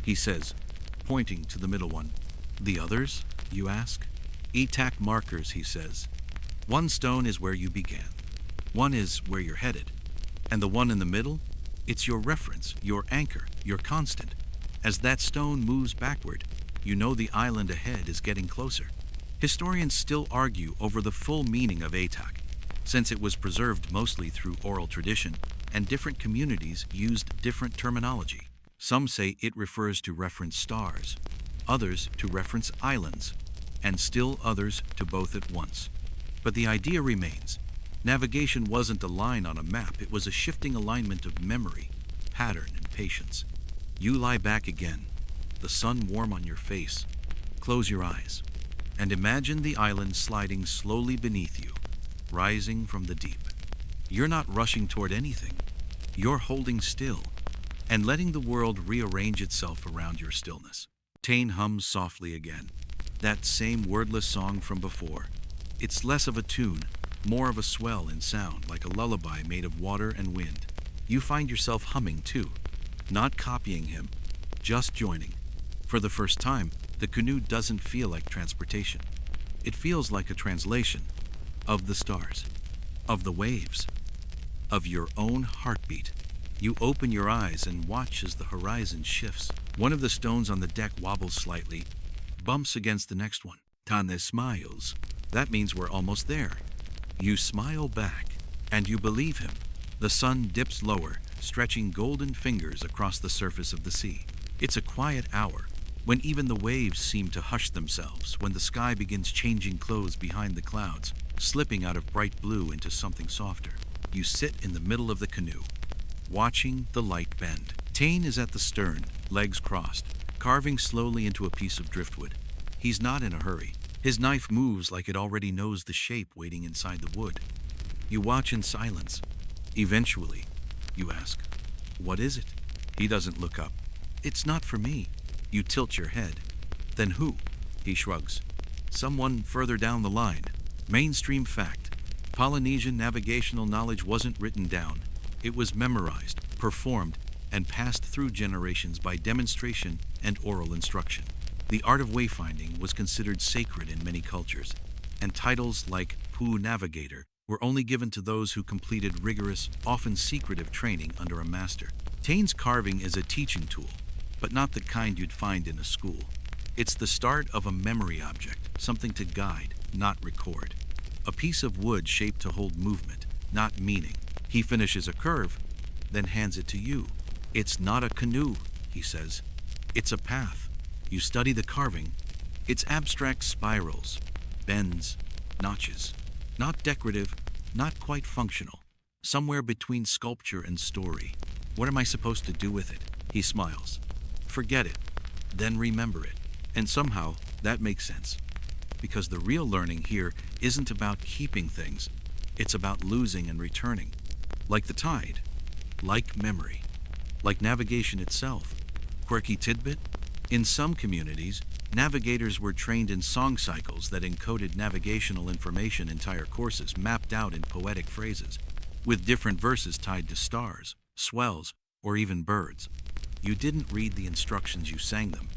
Speaker 1: he says, pointing to the middle one. "The others?" you ask. "ETAC markers," he says. "One stone is where you began. One is where you're headed. And the one in the middle? It's your reference, your anchor, your constant. As that stone moves backward, you know the island ahead is getting closer." Historians still argue over the full meaning of ATAC, since it was preserved mostly through oral tradition, and different communities used different terminology. Some say it refers to reference stars, others to reference islands, and still others to both at once. But the idea remains. Navigation wasn't a line on a map, it was a shifting alignment of memory, pattern, and patience. You lie back again, the sun warm on your face. Close your eyes, and imagine the island sliding slowly beneath you, rising from the deep. You're not rushing toward anything. You're holding still, and letting the world rearrange itself around your stillness. Taine hums softly again, that same wordless song from before. It's less of a tune, more of a swell in sound, like a lullaby made of water and wind. You find yourself humming too, not copying him, just joining. For the first time, the canoe doesn't feel like transportation. It feels like a translation of the stars, of the waves, of your own heartbeat. You open your eyes and watch as the horizon shifts. One of the stones on the deck wobbles slightly, bumps against the next one. Tane smiles. That means we're almost there. You smile back, and you believe him. The sun dips lower, stretching golden fingers across the surface of the sea. It's a quiet hour, when even the waves seem to hush themselves, when the sky begins changing clothes behind the clouds, slipping out of bright blue into something softer. You sit in the middle of the canoe, watching the light bend. Taine is at the stern, legs crossed, carving slowly into a piece of driftwood. He's not in a hurry. His knife moves like it already knows the shape waiting inside the wood. You watch in silence. Eventually, you ask, "What is it?" He doesn't look up. "It's not for me." You tilt your head. "Then who?" He shrugs. "Someone further down the line." Mainstream fact: Polynesian navigational knowledge wasn't written down. It was memorized, performed, and passed through generations by demonstration and oral instruction. The art of wayfinding was considered sacred in many cultures, and titles like Pu Navigator were only given to those who completed rigorous, often secretive training under a master. Taine's carving is a teaching tool, but not the kind you'd find in a school. It's the start of a memory object, something to guide, not record. A piece of wood shaped to hold movement, not meaning. He finishes a curve, then hands it to you. "It's not a canoe," he says. "It's a path." You study the carving. It's abstract spirals, bends, notches. Not decorative, not quite functional. Somewhere between sculpture and story. "What am I supposed to do with it?" He smiles. "Forget it, then remember it." And somehow, that makes sense. Because the real learning here isn't about keeping things. It's about losing and returning. Like the tide. Like memory. Like navigation itself. Quirky tidbit? In some communities, navigators were trained in song cycles that encoded navigational information, entire courses mapped out in poetic phrases, with different verses tied to stars, swells, or even birds. You didn't read the instructions, you sang them.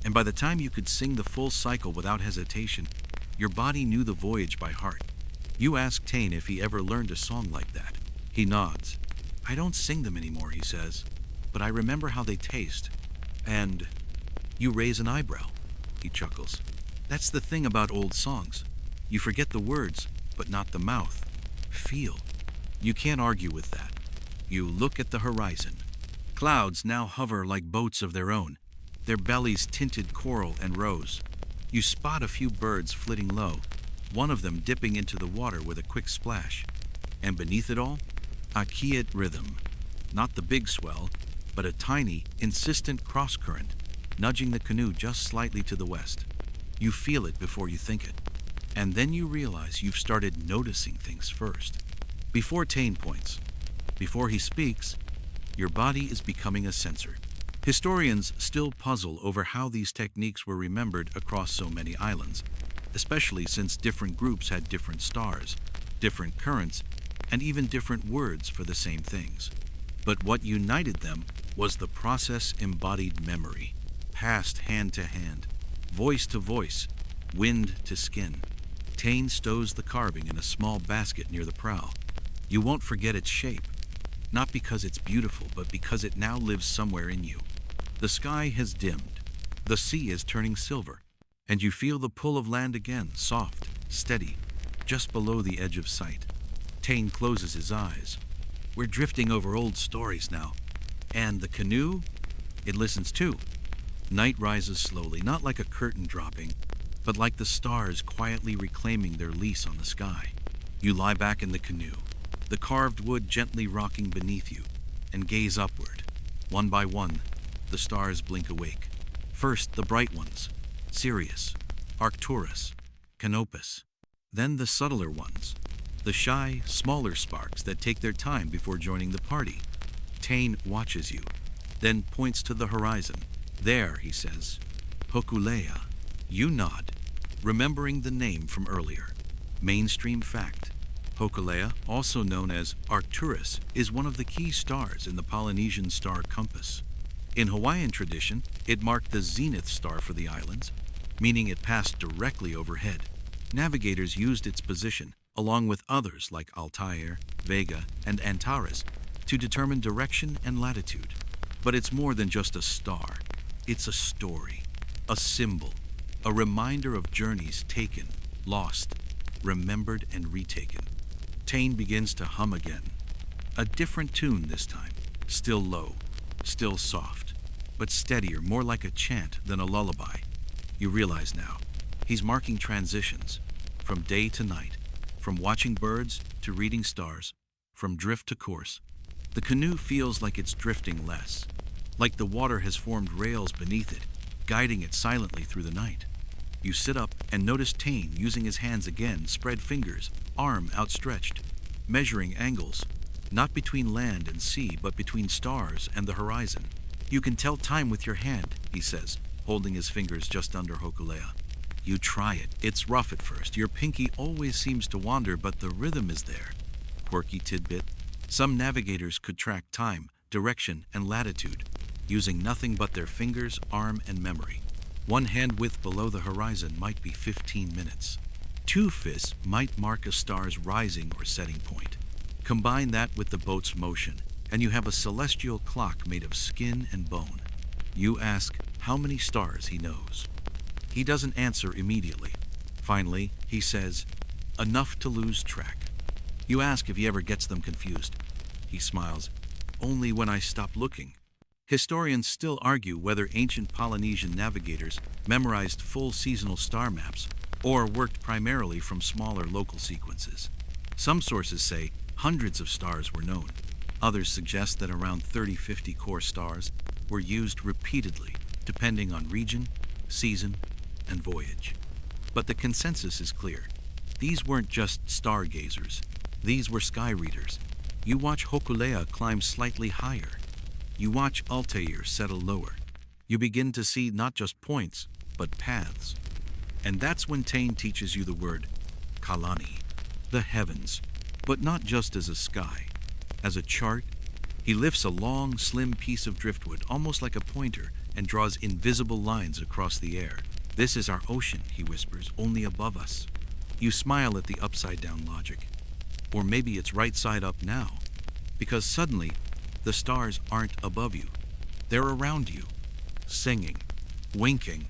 Speaker 1: And by the time you could sing the full cycle without hesitation, your body knew the voyage by heart. You ask Tane if he ever learned a song like that. He nods. I don't sing them anymore, he says, but I remember how they taste. And you raise an eyebrow. He chuckles. That's the thing about old songs. You forget the words, but not the mouth. Feel. You can't argue with that. You look at the horizon. Clouds now hover like boats of their own, their bellies tinted coral and rose. You spot a few birds flitting low, one of them dipping into the water with a quick splash. And beneath it all, a quiet rhythm. Not the big swell, but a tiny, insistent cross-current, nudging the canoe just slightly to the west. You feel it before you think it. And then you realize you've started noticing things first. Before Tane points, before he speaks, your body is becoming a sensor. Historians still puzzle over how these techniques were remembered across so many islands, especially since different groups had different stars, different currents, and even different words for the same things. But what united them was the process-embodied memory, passed hand to hand, voice to voice, wind to skin. Tane stows the carving in a small basket near the prow. You won't forget its shape, not because it's beautiful, but because it now lives somewhere in you. The sky has dimmed, the sea is turning silver, and you feel the pull of land again, soft, steady, just below the edge of sight. Tane closes his eyes. We're drifting over old stories now. And the canoe? It listens too. Night rises slowly, not like a curtain dropping, but like the stars quietly reclaiming their lease on the sky. You lie back in the canoe, the carved wood gently rocking beneath you, and gaze upward. One by one, the stars blink awake. First, the bright ones, Sirius, Arcturus, Canopus. Then the subtler ones, the shy, smaller sparks that take their time before joining the party. Tane watches you, then points to the horizon. There, he says, Hokulea. You nod, remembering the name from earlier. Mainstream fact. Hokulea, also known as Arcturus, is one of the key stars in the Polynesian star compass. In Hawaiian tradition, it marked the zenith star for the islands, meaning it passed directly overhead. Navigators used its position, along with others like Altair, Vega, and Antares, to determine direction and latitude. But it's more than just a star. It's a story, a symbol, a reminder of journeys taken, lost, remembered, and retaken. Tane begins to hum again. A different tune this time, still low, still soft, but steadier, more like a chant than a lullaby. You realize now, he's marking transitions, from day to night, from watching birds to reading stars, from drift to course. The canoe feels like it's drifting less, like the water has formed rails beneath it, guiding it silently through the night. You sit up and notice Tane using his hands again, spread fingers, arm outstretched, measuring angles, not between land and sea, but between stars and the horizon. You can tell time with your hand, he says, holding his fingers just under Hokulea. You try it. It's rough at first. Your pinky always seems to wander, but the rhythm is there. Quirky tidbit. Some navigators could track time, direction, and latitude, using nothing but their fingers, arm, and memory. One hand width below the horizon might be 15 minutes. Two fists might mark a star's rising or setting point. Combine that with the boat's motion, and you have a celestial clock made of skin and bone. You ask how many stars he knows. He doesn't answer immediately. Finally, he says, enough to lose track. You ask if he ever gets them confused. He smiles, only when I stop looking. Historians still argue whether ancient Polynesian navigators memorized full seasonal star maps or worked primarily from smaller local sequences. Some sources say hundreds of stars were known. Others suggest that around 30-50 core stars were used repeatedly, depending on region, season, and voyage. But the consensus is clear. These weren't just stargazers. These were sky readers. You watch Hokulea climb slightly higher. You watch Altair settle lower. You begin to see not just points, but paths. And that's when Tane teaches you the word Kalani, the heavens, but not just as a sky, as a chart, He lifts a long, slim piece of driftwood, almost like a pointer, and draws invisible lines across the air. "This is our ocean," he whispers, "only above us." You smile at the upside-down logic. Or maybe it's right side up now, because suddenly, the stars aren't above you. They're around you, singing, winking,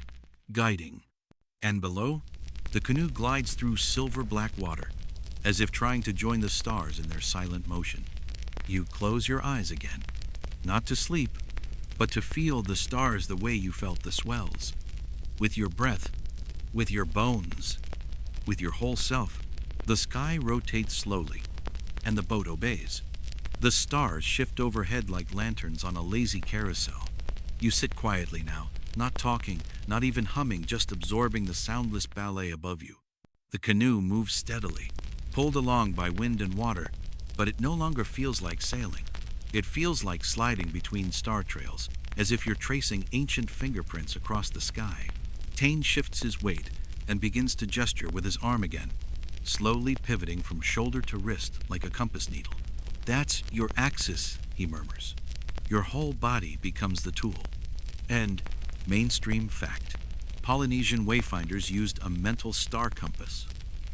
Speaker 1: guiding. And below, the canoe glides through silver-black water, as if trying to join the stars in their silent motion. You close your eyes again, not to sleep, but to feel the stars the way you felt the swells. With your breath, with your bones, with your whole self, the sky rotates slowly, and the boat obeys. The stars shift overhead like lanterns on a lazy carousel. You sit quietly now, not talking, not even humming, just absorbing the soundless ballet above you. The canoe moves steadily, pulled along by wind and water, but it no longer feels like sailing. It feels like sliding between star trails, as if you're tracing ancient fingerprints across the sky. Tane shifts his weight and begins to gesture with his arm again, slowly pivoting from shoulder to wrist like a compass needle. "That's your axis," he murmurs. Your whole body becomes the tool. And, mainstream fact, Polynesian wayfinders used a mental star compass,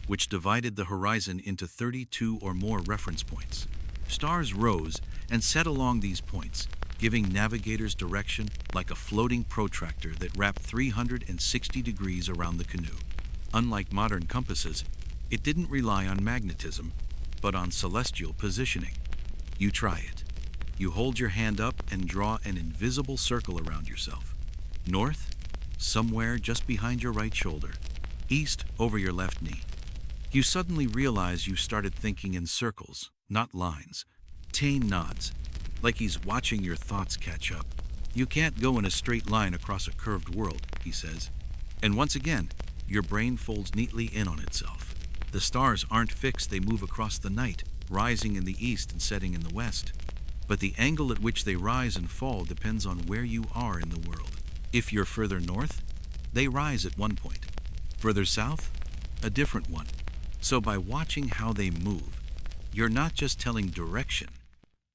Speaker 1: which divided the horizon into 32 or more reference points. Stars rose and set along these points, giving navigators direction like a floating protractor that wrapped 360 degrees around the canoe. Unlike modern compasses, it didn't rely on magnetism, but on celestial positioning. You try it. You hold your hand up and draw an invisible circle around yourself. North, somewhere just behind your right shoulder. East, over your left knee. You suddenly realize you started thinking in circles, not lines. Tane nods, like he's watching your thoughts catch up. "You can't go in a straight line across a curved world," he says. And once again, your brain folds neatly in on itself. The stars aren't fixed, they move across the night, rising in the east and setting in the west. But the angle at which they rise and fall depends on where you are in the world. If you're further north, they rise at one point. Further south, a different one. So by watching how they move, you're not just telling direction,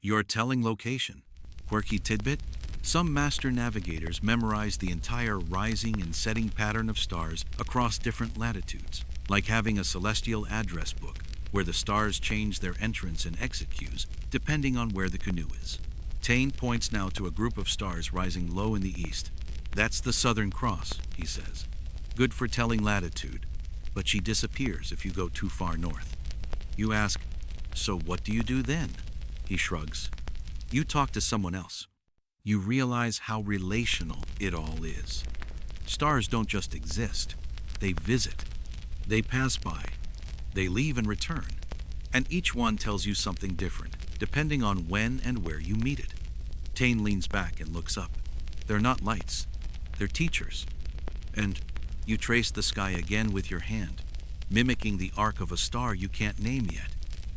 Speaker 1: you're telling location. Quirky tidbit: some master navigators memorize the entire rising and setting pattern of stars across different latitudes, like having a celestial address book, where the stars change their entrance and exit cues depending on where the canoe is. Tane points now to a group of stars rising low in the east. "That's the Southern Cross," he says. "Good for telling latitude, but she disappears if you go too far north." You ask, "So what do you do then?" He shrugs. "You talk to someone else." You realize how relational it all is. Stars don't just exist, they visit. They pass by. They leave and return. And each one tells you something different, depending on when and where you meet it. Tane leans back and looks up. They're not lights. They're teachers. And you trace the sky again with your hand, mimicking the arc of a star you can't name yet.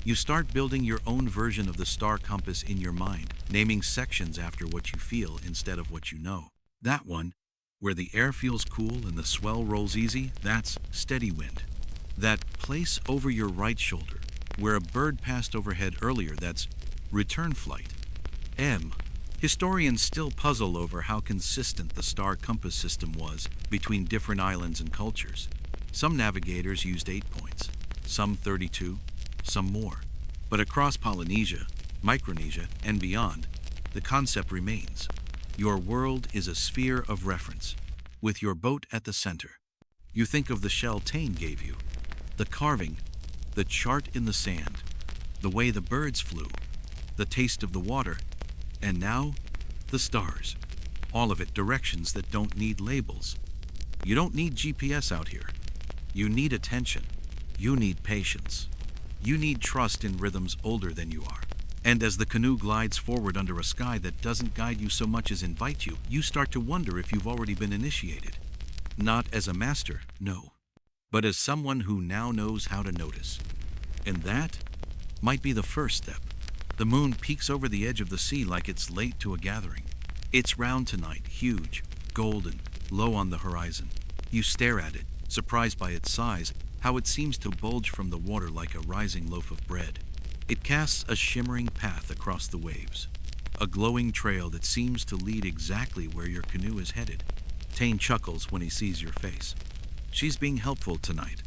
Speaker 1: You start building your own version of the star compass in your mind, naming sections after what you feel instead of what you know. That one, where the air feels cool and the swell rolls easy, that's steady wind. That place over your right shoulder, where a bird passed overhead earlier, that's return flight. M. Historians still puzzle over how consistent the star compass system was between different islands and cultures. Some navigators used 8 points, some 32, some more. But across Polynesia, Micronesia, and beyond, the concept remains. Your world is a sphere of reference, with your boat at the center. You think of the shell Tane gave you, the carving, the chart in the sand, the way the birds flew, the taste of the water, and now, the stars. All of it directions that don't need labels. You don't need GPS out here. You need attention. You need patience. You need trust in rhythms older than you are. And as the canoe glides forward under a sky that doesn't guide you so much as invite you, you start to wonder if you've already been initiated. Not as a master, no, but as someone who now knows how to notice. And that might be the first step. The moon peeks over the edge of the sea like it's late to a gathering. It's round tonight, huge, golden, low on the horizon. You stare at it, surprised by its size, how it seems to bulge from the water like a rising loaf of bread. It casts a shimmering path across the waves. a glowing trail that seems to lead exactly where your canoe is headed. Tane chuckles when he sees your face. She's being helpful tonight.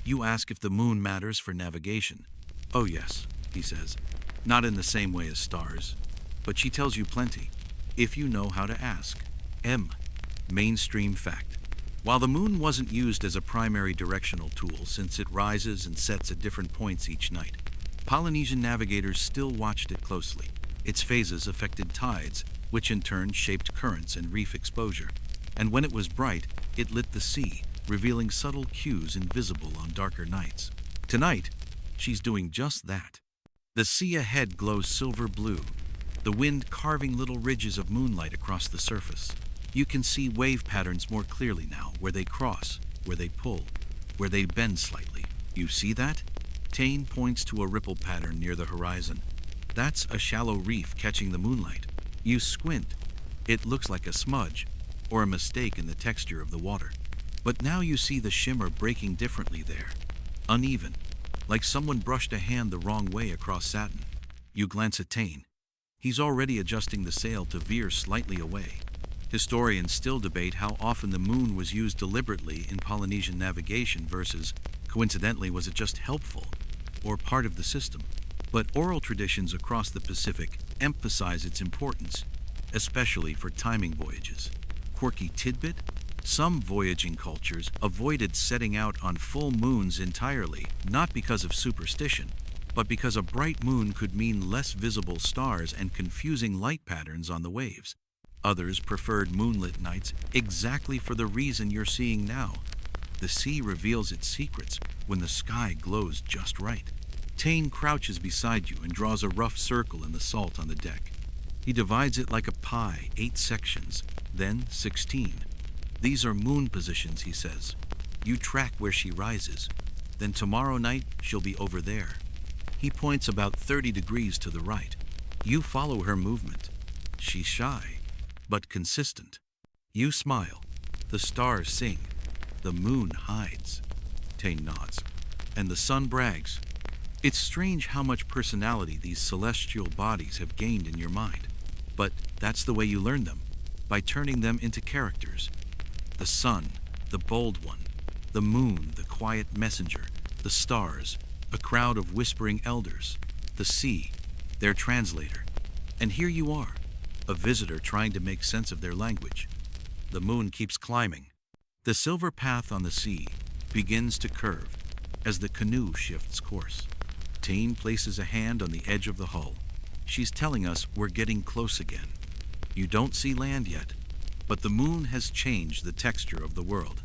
Speaker 1: You ask if the moon matters for navigation. Oh yes, he says, not in the same way as stars, but she tells you plenty, if you know how to ask. Mainstream fact. While the moon wasn't used as a primary directional tool since it rises and sets at different points each night, Polynesian navigators still watched it closely. Its phases affected tides, which in turn shaped currents and reef exposure. And when it was bright, it lit the sea, revealing subtle cues invisible on darker nights. Tonight, she's doing just that. The sea ahead glows silver blue, the wind carving little ridges of moonlight across the surface. You can see wave patterns more clearly now, where they cross, where they pull, where they bend slightly. You see that? Tane points to a ripple pattern near the horizon. That's a shallow reef catching the moonlight. You squint. It looks like a smudge, or a mistake in the texture of the water. But now you see the shimmer breaking differently there. Uneven, like someone brushed a hand the wrong way across satin. You glance at Tane. He's already adjusting the sail to veer slightly away. Historians still debate how often the moon was used deliberately in Polynesian navigation versus, coincidentally, was it just helpful or part of the system? But oral traditions across the Pacific emphasize its importance, especially for timing voyages. Quirky tidbit? Some voyaging cultures avoided setting out on full moons entirely, not because of superstition, but because a bright moon could mean less visible stars and confusing light patterns on the waves. Others preferred moonlit nights exactly for the reason you're seeing now. The sea reveals its secrets when the sky glows just right. Tane crouches beside you and draws a rough circle in the salt on the deck. He divides it like a pie, 8 sections, then 16. These are moon positions, he says. You track where she rises. Then tomorrow night, she'll be over there. He points about 30 degrees to the right. You follow her movement. She's shy, but consistent. You smile. The stars sing. The moon hides. Tane nods. And the sun brags. It's strange how much personality these celestial bodies have gained in your mind. But that's the way you learn them, by turning them into characters. The sun, the bold one. The moon, the quiet messenger. The stars, a crowd of whispering elders. The sea, their translator. And here you are, a visitor trying to make sense of their language. The moon keeps climbing. The silver path on the sea begins to curve as the canoe shifts course. Tane places a hand on the edge of the hull. She's telling us we're getting close again. You don't see land yet, but the moon has changed the texture of the world.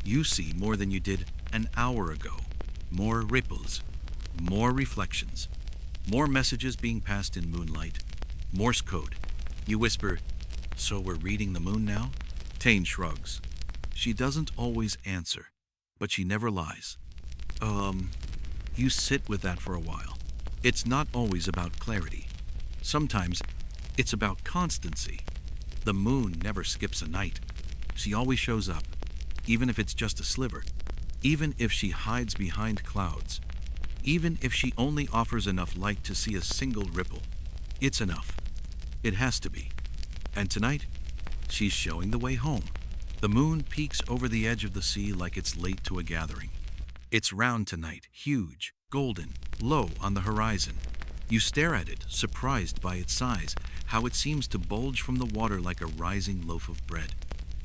Speaker 1: You see more than you did an hour ago. More ripples, more reflections, more messages being passed in moonlight. Morse code. You whisper, "So we're reading the moon now?" Tane shrugs. She doesn't always answer, but she never lies. You sit with that for a while. It's not always about clarity. Sometimes it's about constancy. The moon never skips a night. She always shows up, even if it's just a sliver, even if she hides behind clouds, even if she only offers enough light to see a single ripple. It's enough. It has to be. And tonight, she's showing the way home. The moon peeks over the edge of the sea like it's late to a gathering. It's round tonight, huge, golden, low on the horizon. You stare at it, surprised by its size, how it seems to bulge from the water like a rising loaf of bread.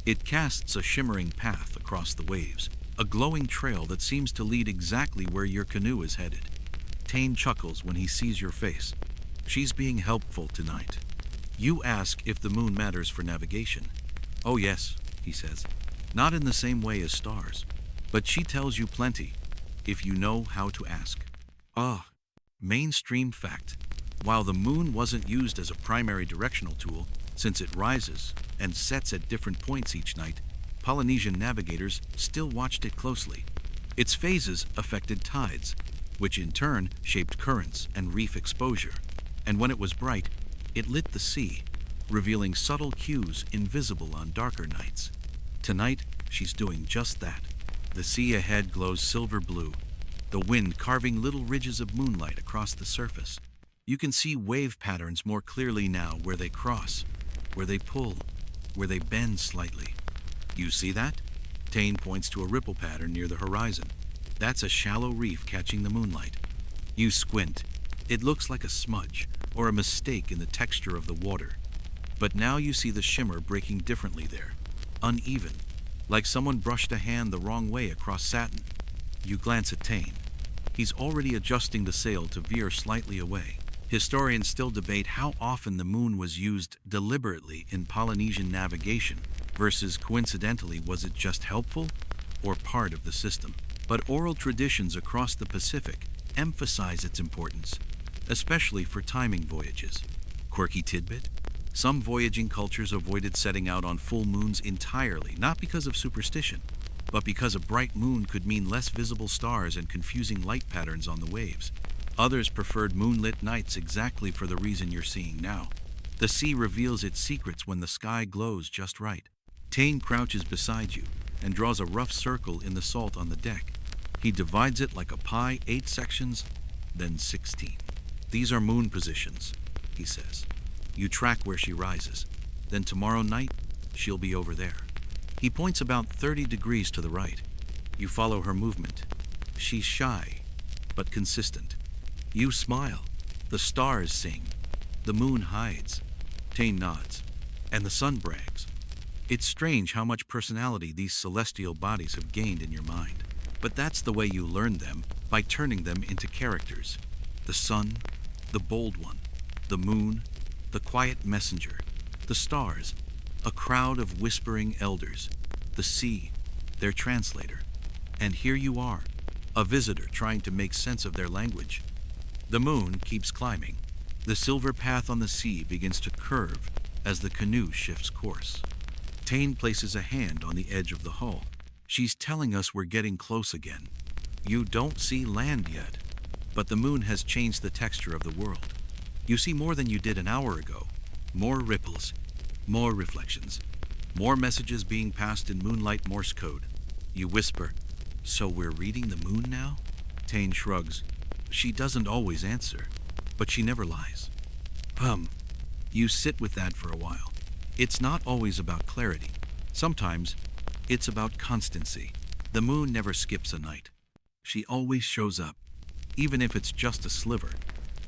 Speaker 1: It casts a shimmering path across the waves, a glowing trail that seems to lead exactly where your canoe is headed. Tane chuckles when he sees your face. She's being helpful tonight. You ask if the moon matters for navigation. Oh yes, he says, not in the same way as stars, but she tells you plenty, if you know how to ask. Mainstream fact. While the moon wasn't used as a primary directional tool, since it rises and sets at different points each night, Polynesian navigators still watched it closely. Its phases affected tides, which in turn shaped currents and reef exposure. And when it was bright, it lit the sea, revealing subtle cues invisible on darker nights. Tonight, she's doing just that. The sea ahead glows silver blue, the wind carving little ridges of moonlight across the surface. You can see wave patterns more clearly now, where they cross, where they pull, where they bend slightly. You see that? Tane points to a ripple pattern near the horizon. That's a shallow reef catching the moonlight. You squint. It looks like a smudge or a mistake in the texture of the water. But now you see the shimmer breaking differently there, uneven, like someone brushed a hand the wrong way across satin. You glance at Tane. He's already adjusting the sail to veer slightly away. Historians still debate how often the moon was used deliberately in Polynesian navigation versus coincidentally, was it just helpful or part of the system? But oral traditions across the Pacific emphasize its importance, especially for timing voyages. Quirky tidbit: some voyaging cultures avoided setting out on full moons entirely, not because of superstition, but because a bright moon could mean less visible stars and confusing light patterns on the waves. Others preferred moonlit nights exactly for the reason you're seeing now. The sea reveals its secrets when the sky glows just right. Tane crouches beside you and draws a rough circle in the salt on the deck. He divides it like a pie, 8 sections, then 16. These are moon positions, he says. You track where she rises. Then tomorrow night, she'll be over there. He points about 30 degrees to the right. You follow her movement. She's shy, but consistent. You smile. The stars sing. The moon hides. Tane nods. And the sun brags. It's strange how much personality these celestial bodies have gained in your mind. But that's the way you learn them, by turning them into characters. The sun, the bold one. The moon, the quiet messenger. The stars, a crowd of whispering elders. The sea, their translator. And here you are, a visitor trying to make sense of their language. The moon keeps climbing. The silver path on the sea begins to curve as the canoe shifts course. Tane places a hand on the edge of the hull. She's telling us we're getting close again. You don't see land yet, but the moon has changed the texture of the world. You see more than you did an hour ago. More ripples, more reflections, more messages being passed in moonlight Morse code. You whisper, "So we're reading the moon now?" Tane shrugs. She doesn't always answer, but she never lies. You sit with that for a while. It's not always about clarity. Sometimes it's about constancy. The moon never skips a night. She always shows up, even if it's just a sliver,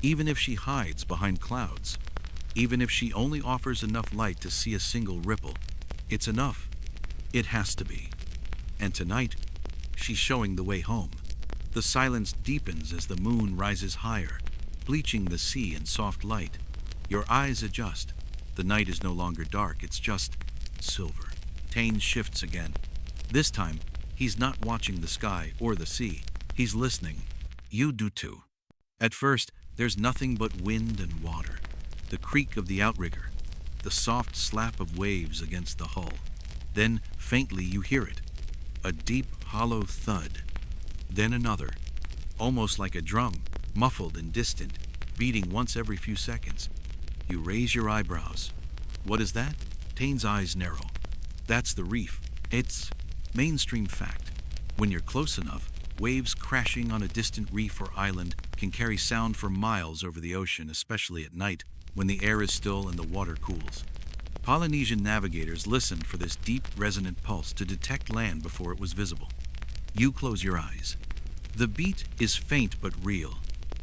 Speaker 1: even if she hides behind clouds, even if she only offers enough light to see a single ripple. It's enough. It has to be. And tonight, she's showing the way home. The silence deepens as the moon rises higher, bleaching the sea in soft light. Your eyes adjust. The night is no longer dark, it's just silver. Tane shifts again. This time, he's not watching the sky or the sea. He's listening. You do too. At first, there's nothing but wind and water. The creak of the outrigger. The soft slap of waves against the hull. Then, faintly, you hear it. A deep, hollow thud. Then another, almost like a drum, muffled and distant, beating once every few seconds. You raise your eyebrows. What is that? Tane's eyes narrow. That's the reef. It's mainstream fact. When you're close enough, waves crashing on a distant reef or island can carry sound for miles over the ocean, especially at night, when the air is still and the water cools. Polynesian navigators listened for this deep, resonant pulse to detect land before it was visible. You close your eyes. The beat is faint but real,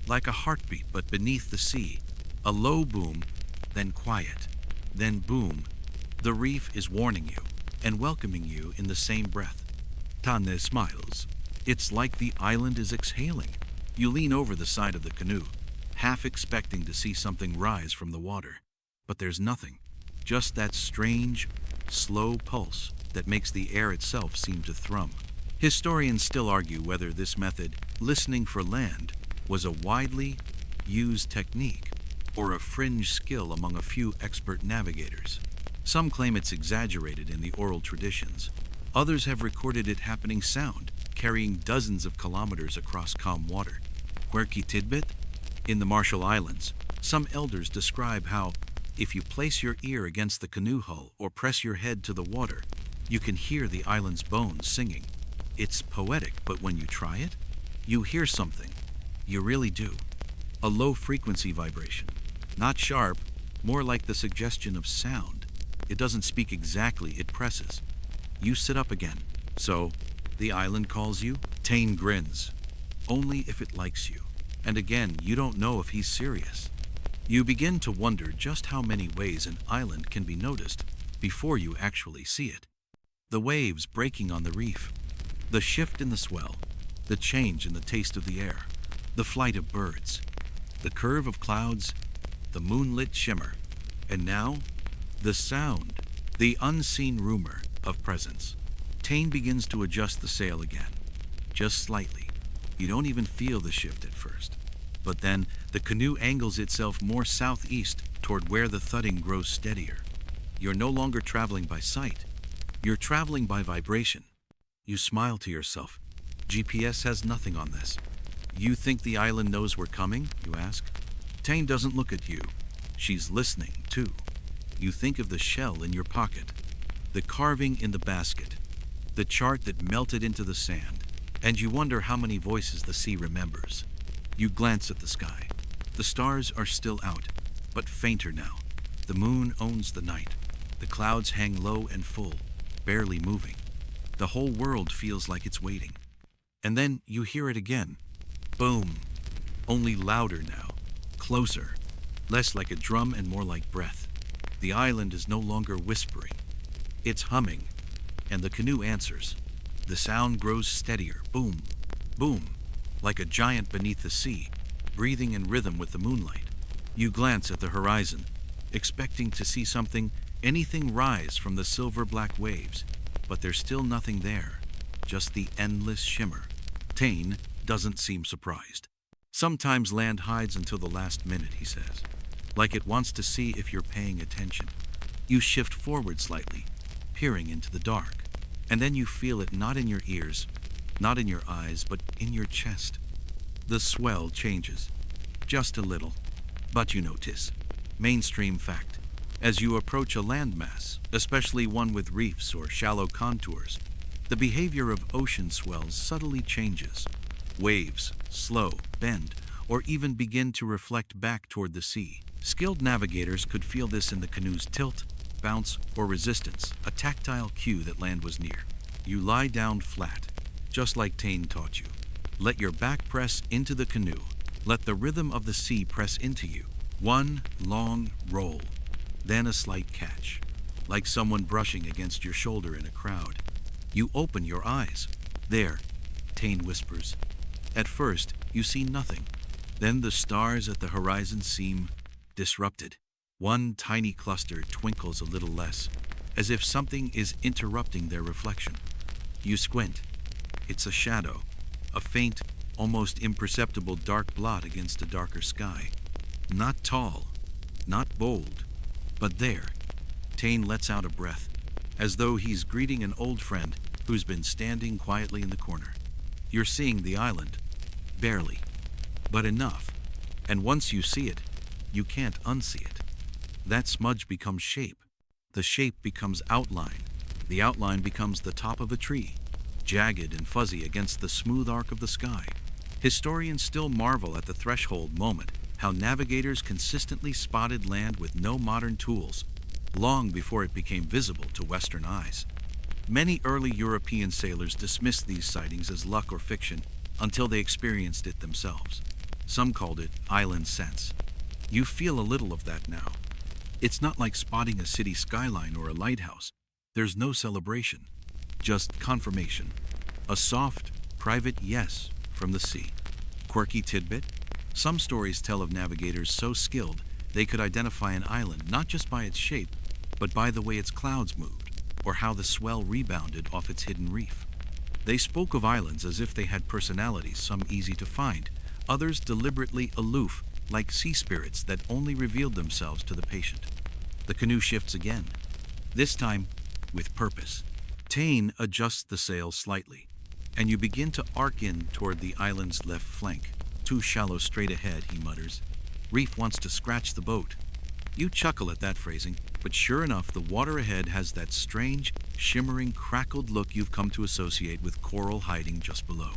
Speaker 1: like a heartbeat but beneath the sea. A low boom, then quiet, then boom. The reef is warning you and welcoming you in the same breath. Tane smiles. It's like the island is exhaling. You lean over the side of the canoe, half expecting to see something rise from the water. But there's nothing, just that strange, slow pulse that makes the air itself seem to thrum. Historians still argue whether this method, listening for land, was a widely used technique or a fringe skill among a few expert navigators. Some claim it's exaggerated in the oral traditions. Others have recorded it happening sound, carrying dozens of kilometers across calm water. Quirky tidbit? In the Marshall Islands, some elders describe how, if you place your ear against the canoe hull or press your head to the water, you can hear the island's bones singing. It's poetic, but when you try it, you hear something. You really do. A low-frequency vibration. Not sharp, more like the suggestion of sound. It doesn't speak exactly, it presses. You sit up again. So, the island calls you? Tane grins. Only if it likes you. And again, you don't know if he's serious. You begin to wonder just how many ways an island can be noticed before you actually see it. The waves breaking on the reef, the shift in the swell, the change in the taste of the air, the flight of birds, the curve of clouds, the moonlit shimmer, and now, the sound, the unseen rumor of presence. Tane begins to adjust the sail again, just slightly. You don't even feel the shift at first. But then, the canoe angles itself more southeast toward where the thudding grows steadier. You're no longer traveling by sight. You're traveling by vibration. You smile to yourself. GPS has nothing on this. You think the island knows we're coming? You ask. Tane doesn't look at you. She's listening, too. You think of the shell in your pocket, the carving in the basket, the chart that melted into the sand, and you wonder how many voices the sea remembers. You glance at the sky. The stars are still out, but fainter now. The moon owns the night. The clouds hang low and full, barely moving. The whole world feels like it's waiting. And then you hear it again. Boom. Only louder now. Closer. Less like a drum and more like breath. The island is no longer whispering. It's humming. And the canoe answers. The sound grows steadier. Boom. Boom. Like a giant beneath the sea, breathing in rhythm with the moonlight. You glance at the horizon, expecting to see anything rise from the silver-black waves, but there's still nothing there, just the endless shimmer. Tane doesn't seem surprised. Sometimes land hides until the last minute, he says, like it wants to see if you're paying attention. You shift forward slightly, peering into the dark, and then you feel it not in your ears, not in your eyes, but in your chest. The swell changes, just a little, but you notice. Mainstream fact. As you approach a landmass, especially one with reefs or shallow contours, the behavior of ocean swells subtly changes. Waves slow, bend, or even begin to reflect back toward the sea. Skilled navigators could feel this in the canoe's tilt, bounce, or resistance, a tactile cue that land was near. You lie down flat, just like Tane taught you. Let your back press into the canoe. Let the rhythm of the sea press into you. One long roll, then a slight catch, like someone brushing against your shoulder in a crowd. You open your eyes. There, Tane whispers. At first, you see nothing. Then the stars at the horizon seem disrupted. One tiny cluster twinkles a little less, as if something is interrupting their reflection. You squint. It's a shadow, a faint, almost imperceptible dark blot against a darker sky. Not tall, not bold, but there. Tane lets out a breath, as though he's greeting an old friend who's been standing quietly in the corner. You're seeing the island, barely, but enough. And once you see it, you can't unsee it. That smudge becomes shape. The shape becomes outline. The outline becomes the top of a tree, jagged and fuzzy against the smooth arc of the sky. Historians still marvel at the threshold moment, how navigators consistently spotted land with no modern tools, long before it became visible to Western eyes. Many early European sailors dismissed these sightings as luck or fiction until they experienced it themselves. Some called it island sense. You feel a little of that now. It's not like spotting a city skyline or a lighthouse. There's no celebration, just confirmation. A soft, private yes from the sea. Quirky tidbit? Some stories tell of navigators so skilled they could identify an island not just by its shape, but by the way its clouds moved, or how the swell rebounded off its hidden reef. They spoke of islands as if they had personalities, some easy to find, others deliberately aloof, like sea spirits that only revealed themselves to the patient. The canoe shifts again, this time with purpose. Tane adjusts the sail slightly, and you begin to arc in toward the island's left flank. Too shallow straight ahead, he mutters. Reef wants to scratch the boat. You chuckle at that phrasing, but sure enough, the water ahead has that strange, shimmering, crackled look you've come to associate with coral hiding just below.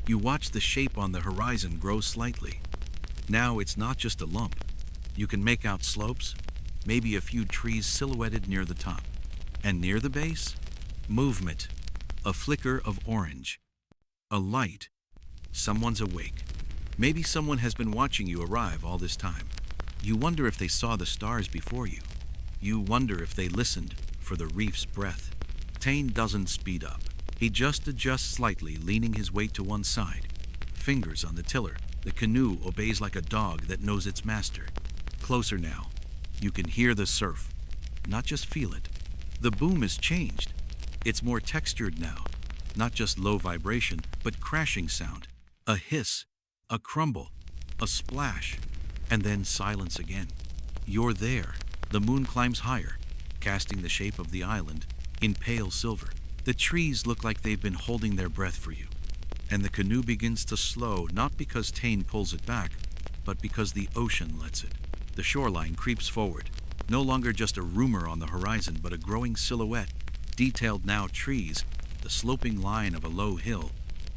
Speaker 1: You watch the shape on the horizon grow slightly. Now it's not just a lump. You can make out slopes, maybe a few trees silhouetted near the top. And near the base, movement, a flicker of orange, a light. Someone's awake. Maybe someone has been watching you arrive all this time. You wonder if they saw the stars before you. You wonder if they listened for the reef's breath. Tane doesn't speed up. He just adjusts slightly, leaning his weight to one side. Fingers on the tiller. The canoe obeys like a dog that knows its master. Closer now. You can hear the surf, not just feel it. The boom has changed. It's more textured now. Not just low vibration, but crashing sound. A hiss, a crumble, a splash, and then silence again. You're there. The moon climbs higher, casting the shape of the island in pale silver. The trees look like they've been holding their breath for you. And the canoe begins to slow, not because Tane pulls it back, but because the ocean lets it. The shoreline creeps forward, no longer just a rumor on the horizon, but a growing silhouette. Detailed now trees, the sloping line of a low hill,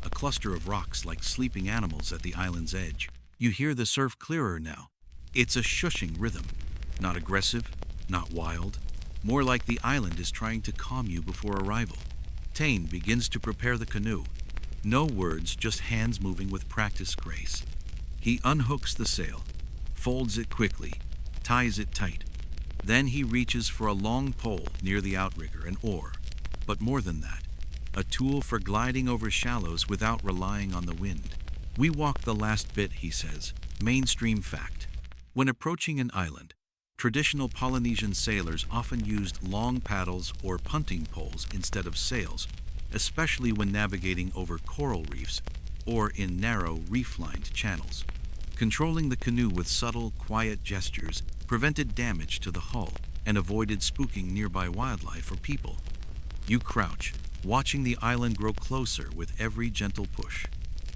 Speaker 1: a cluster of rocks like sleeping animals at the island's edge. You hear the surf clearer now. It's a shushing rhythm, not aggressive, not wild, more like the island is trying to calm you before arrival. Tane begins to prepare the canoe. No words, just hands moving with practiced grace. He unhooks the sail, folds it quickly, ties it tight. Then he reaches for a long pole near the outrigger, an oar. But more than that, a tool for gliding over shallows without relying on the wind. We walk the last bit, he says. Mainstream fact. When approaching an island, traditional Polynesian sailors often used long paddles or punting poles instead of sails, especially when navigating over coral reefs or in narrow reef-lined channels. Controlling the canoe with subtle, quiet gestures prevented damage to the hull and avoided spooking nearby wildlife or people. You crouch, watching the island grow closer with every gentle push.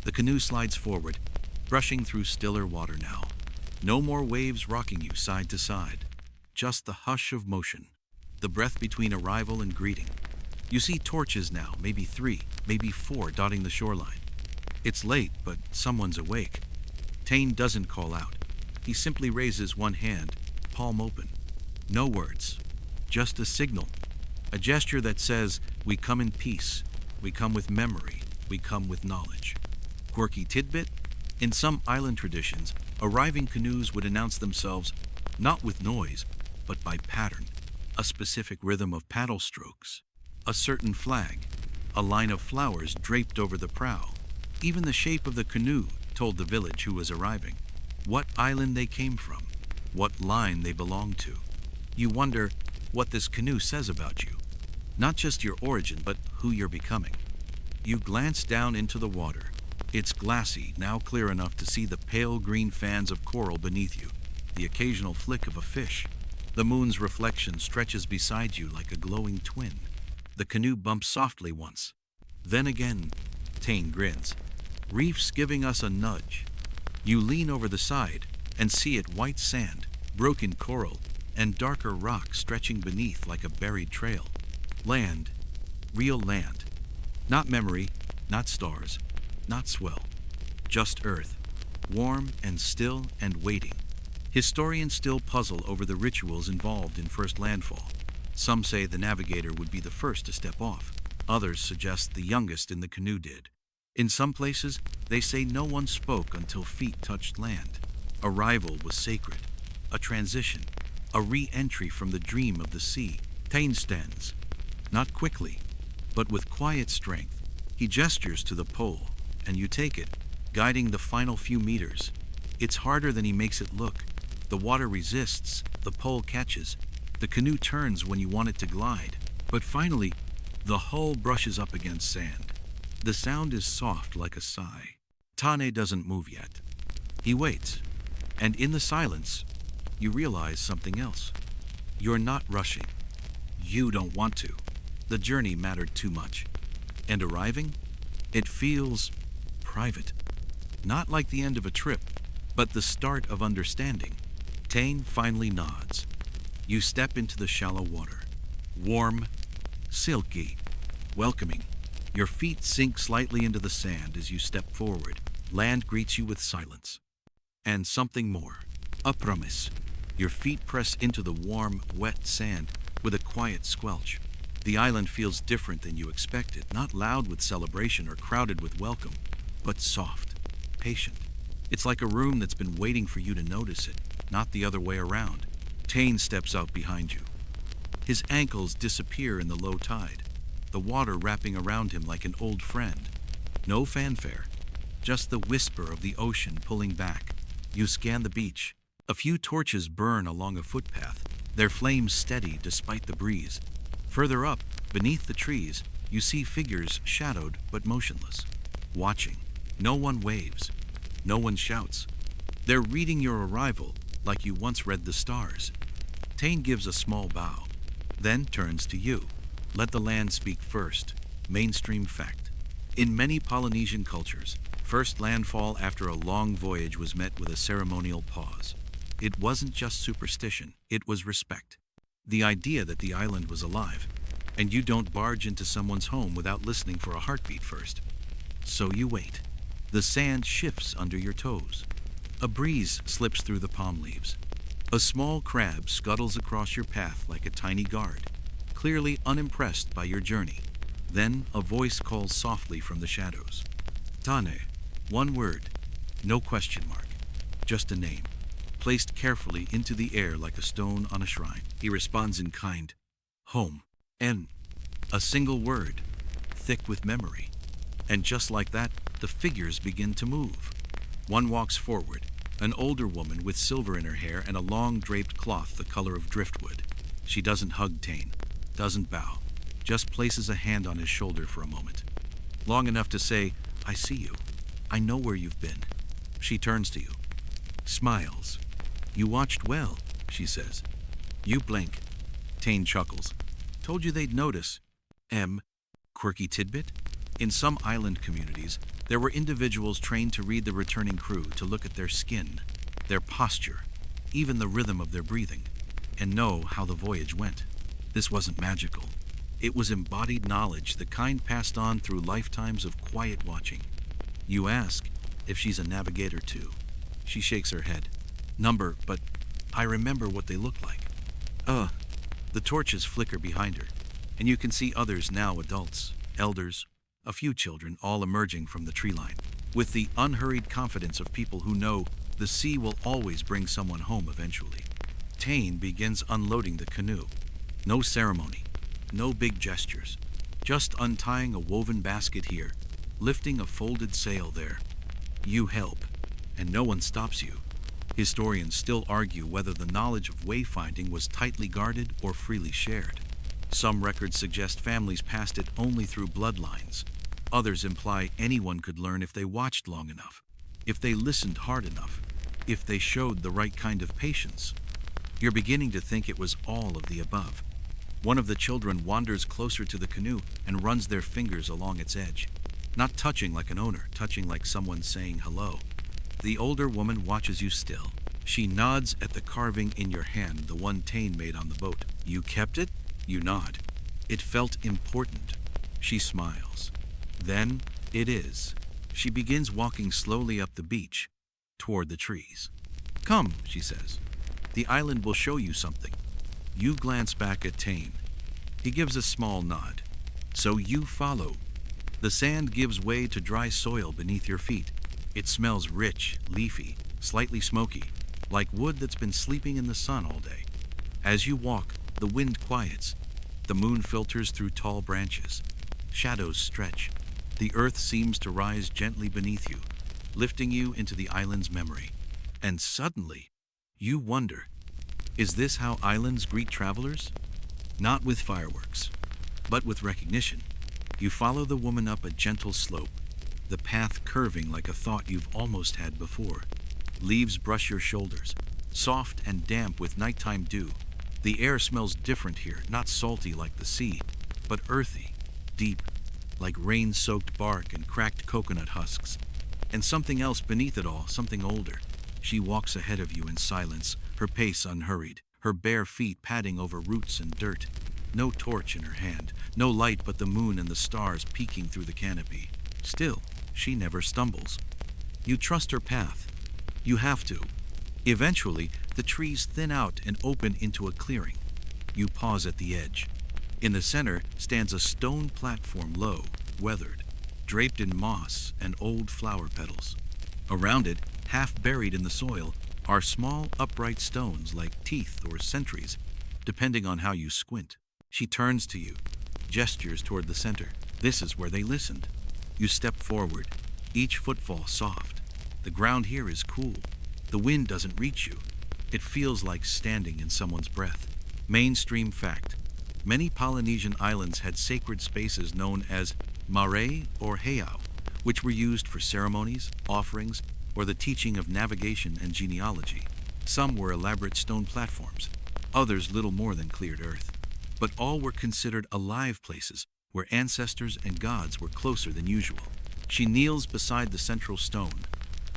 Speaker 1: The canoe slides forward, brushing through stiller water now. No more waves rocking you side to side, just the hush of motion, the breath between arrival and greeting. You see torches now, maybe 3, maybe 4 dotting the shoreline. It's late, but someone's awake. Tane doesn't call out. He simply raises one hand, palm open. No words, just a signal. A gesture that says, we come in peace, we come with memory, we come with knowledge. Quirky tidbit? In some island traditions, arriving canoes would announce themselves not with noise, but by pattern, a specific rhythm of paddle strokes, a certain flag, a line of flowers draped over the prow. Even the shape of the canoe told the village who was arriving, what island they came from, what line they belonged to. You wonder what this canoe says about you, not just your origin, but who you're becoming. You glance down into the water. It's glassy, now clear enough to see the pale green fans of coral beneath you, the occasional flick of a fish. The moon's reflection stretches beside you like a glowing twin. The canoe bumps softly once. Then again, Tane grins. Reef's giving us a nudge. You lean over the side and see it white sand, broken coral, and darker rock stretching beneath like a buried trail. Land, real land. Not memory, not stars, not swell. Just earth, warm and still and waiting. Historians still puzzle over the rituals involved in first landfall. Some say the navigator would be the first to step off. Others suggest the youngest in the canoe did. In some places, they say no one spoke until feet touched land. Arrival was sacred, a transition, a re-entry from the dream of the sea. Tane stands, not quickly, but with quiet strength. He gestures to the pole, and you take it, guiding the final few meters. It's harder than he makes it look. The water resists, the pole catches, the canoe turns when you want it to glide. But finally, the hull brushes up against sand. The sound is soft like a sigh. Tane doesn't move yet. He waits, and in the silence, you realize something else. You're not rushing. You don't want to. The journey mattered too much. And arriving? It feels private. Not like the end of a trip, but the start of understanding. Tane finally nods. You step into the shallow water. Warm, silky, welcoming. Your feet sink slightly into the sand as you step forward. Land greets you with silence. And something more. A promise. Your feet press into the warm, wet sand with a quiet squelch. The island feels different than you expected, not loud with celebration or crowded with welcome, but soft, patient. It's like a room that's been waiting for you to notice it, not the other way around. Tane steps out behind you. His ankles disappear in the low tide, the water wrapping around him like an old friend. No fanfare, just the whisper of the ocean pulling back. You scan the beach. A few torches burn along a footpath, their flames steady despite the breeze. Further up, beneath the trees, you see figures shadowed but motionless, watching. No one waves. No one shouts. They're reading your arrival like you once read the stars. Tane gives a small bow, then turns to you. Let the land speak first. Mainstream fact. In many Polynesian cultures, first landfall after a long voyage was met with a ceremonial pause. It wasn't just superstition, it was respect. The idea that the island was alive, and you don't barge into someone's home without listening for a heartbeat first. So you wait. The sand shifts under your toes. A breeze slips through the palm leaves. A small crab scuttles across your path like a tiny guard, clearly unimpressed by your journey. Then a voice calls softly from the shadows. Tane, one word, no question mark, just a name, placed carefully into the air like a stone on a shrine. He responds in kind, home, and a single word, thick with memory. And just like that, the figures begin to move. One walks forward, an older woman with silver in her hair and a long draped cloth the color of driftwood. She doesn't hug Tane, doesn't bow, just places a hand on his shoulder for a moment. Long enough to say, I see you. I know where you've been. She turns to you, smiles. You watched well, she says. You blink. Tane chuckles. Told you they'd notice. Quirky tidbit? In some island communities, there were individuals trained to read the returning crew, to look at their skin, their posture, even the rhythm of their breathing, and know how the voyage went. This wasn't magical. It was embodied knowledge, the kind passed on through lifetimes of quiet watching. You ask if she's a navigator too. She shakes her head. Number, but I remember what they look like. The torches flicker behind her, and you can see others now, adults, elders, a few children, all emerging from the tree line, with the unhurried confidence of people who know the sea will always bring someone home eventually. Tane begins unloading the canoe. No ceremony, no big gestures, just untying a woven basket here, lifting a folded sail there. You help, and no one stops you. Historians still argue whether the knowledge of wayfinding was tightly guarded or freely shared. Some records suggest families passed it only through bloodlines. Others imply anyone could learn if they watched long enough, if they listened hard enough, if they showed the right kind of patience. You're beginning to think it was all of the above. One of the children wanders closer to the canoe and runs their fingers along its edge. Not touching like an owner, touching like someone saying hello. The older woman watches you still. She nods at the carving in your hand, the one Tane made on the boat. You kept it? You nod. It felt important. She smiles. Then it is. She begins walking slowly up the beach, toward the trees. Come, she says. The island will show you something. You glance back at Tane. He gives a small nod. So you follow. The sand gives way to dry soil beneath your feet. It smells rich, leafy, slightly smoky, like wood that's been sleeping in the sun all day. As you walk, the wind quiets. The moon filters through tall branches. Shadows stretch. The earth seems to rise gently beneath you, lifting you into the island's memory. And suddenly, you wonder, is this how islands greet travelers? Not with fireworks, but with recognition. You follow the woman up a gentle slope, the path curving like a thought you've almost had before. Leaves brush your shoulders, soft and damp with nighttime dew. The air smells different here, not salty like the sea, but earthy, deep, like rain-soaked bark and cracked coconut husks. And something else beneath it all, something older. She walks ahead of you in silence, her pace unhurried, her bare feet padding over roots and dirt. No torch in her hand, no light but the moon and the stars peeking through the canopy. Still, she never stumbles. You trust her path. You have to. Eventually, the trees thin out and open into a clearing. You pause at the edge. In the center stands a stone platform, low, weathered, draped in moss and old flower petals. Around it, half buried in the soil, are small upright stones like teeth or sentries, depending on how you squint. She turns to you, gestures toward the center. This is where they listened. You step forward, each footfall soft. The ground here is cool. The wind doesn't reach you. It feels like standing in someone's breath. Mainstream fact: many Polynesian islands had sacred spaces known as marae or heiau, which were used for ceremonies, offerings, or the teaching of navigation and genealogy. Some were elaborate stone platforms, others little more than cleared earth. But all were considered alive places where ancestors and gods were closer than usual. She kneels beside the central stone,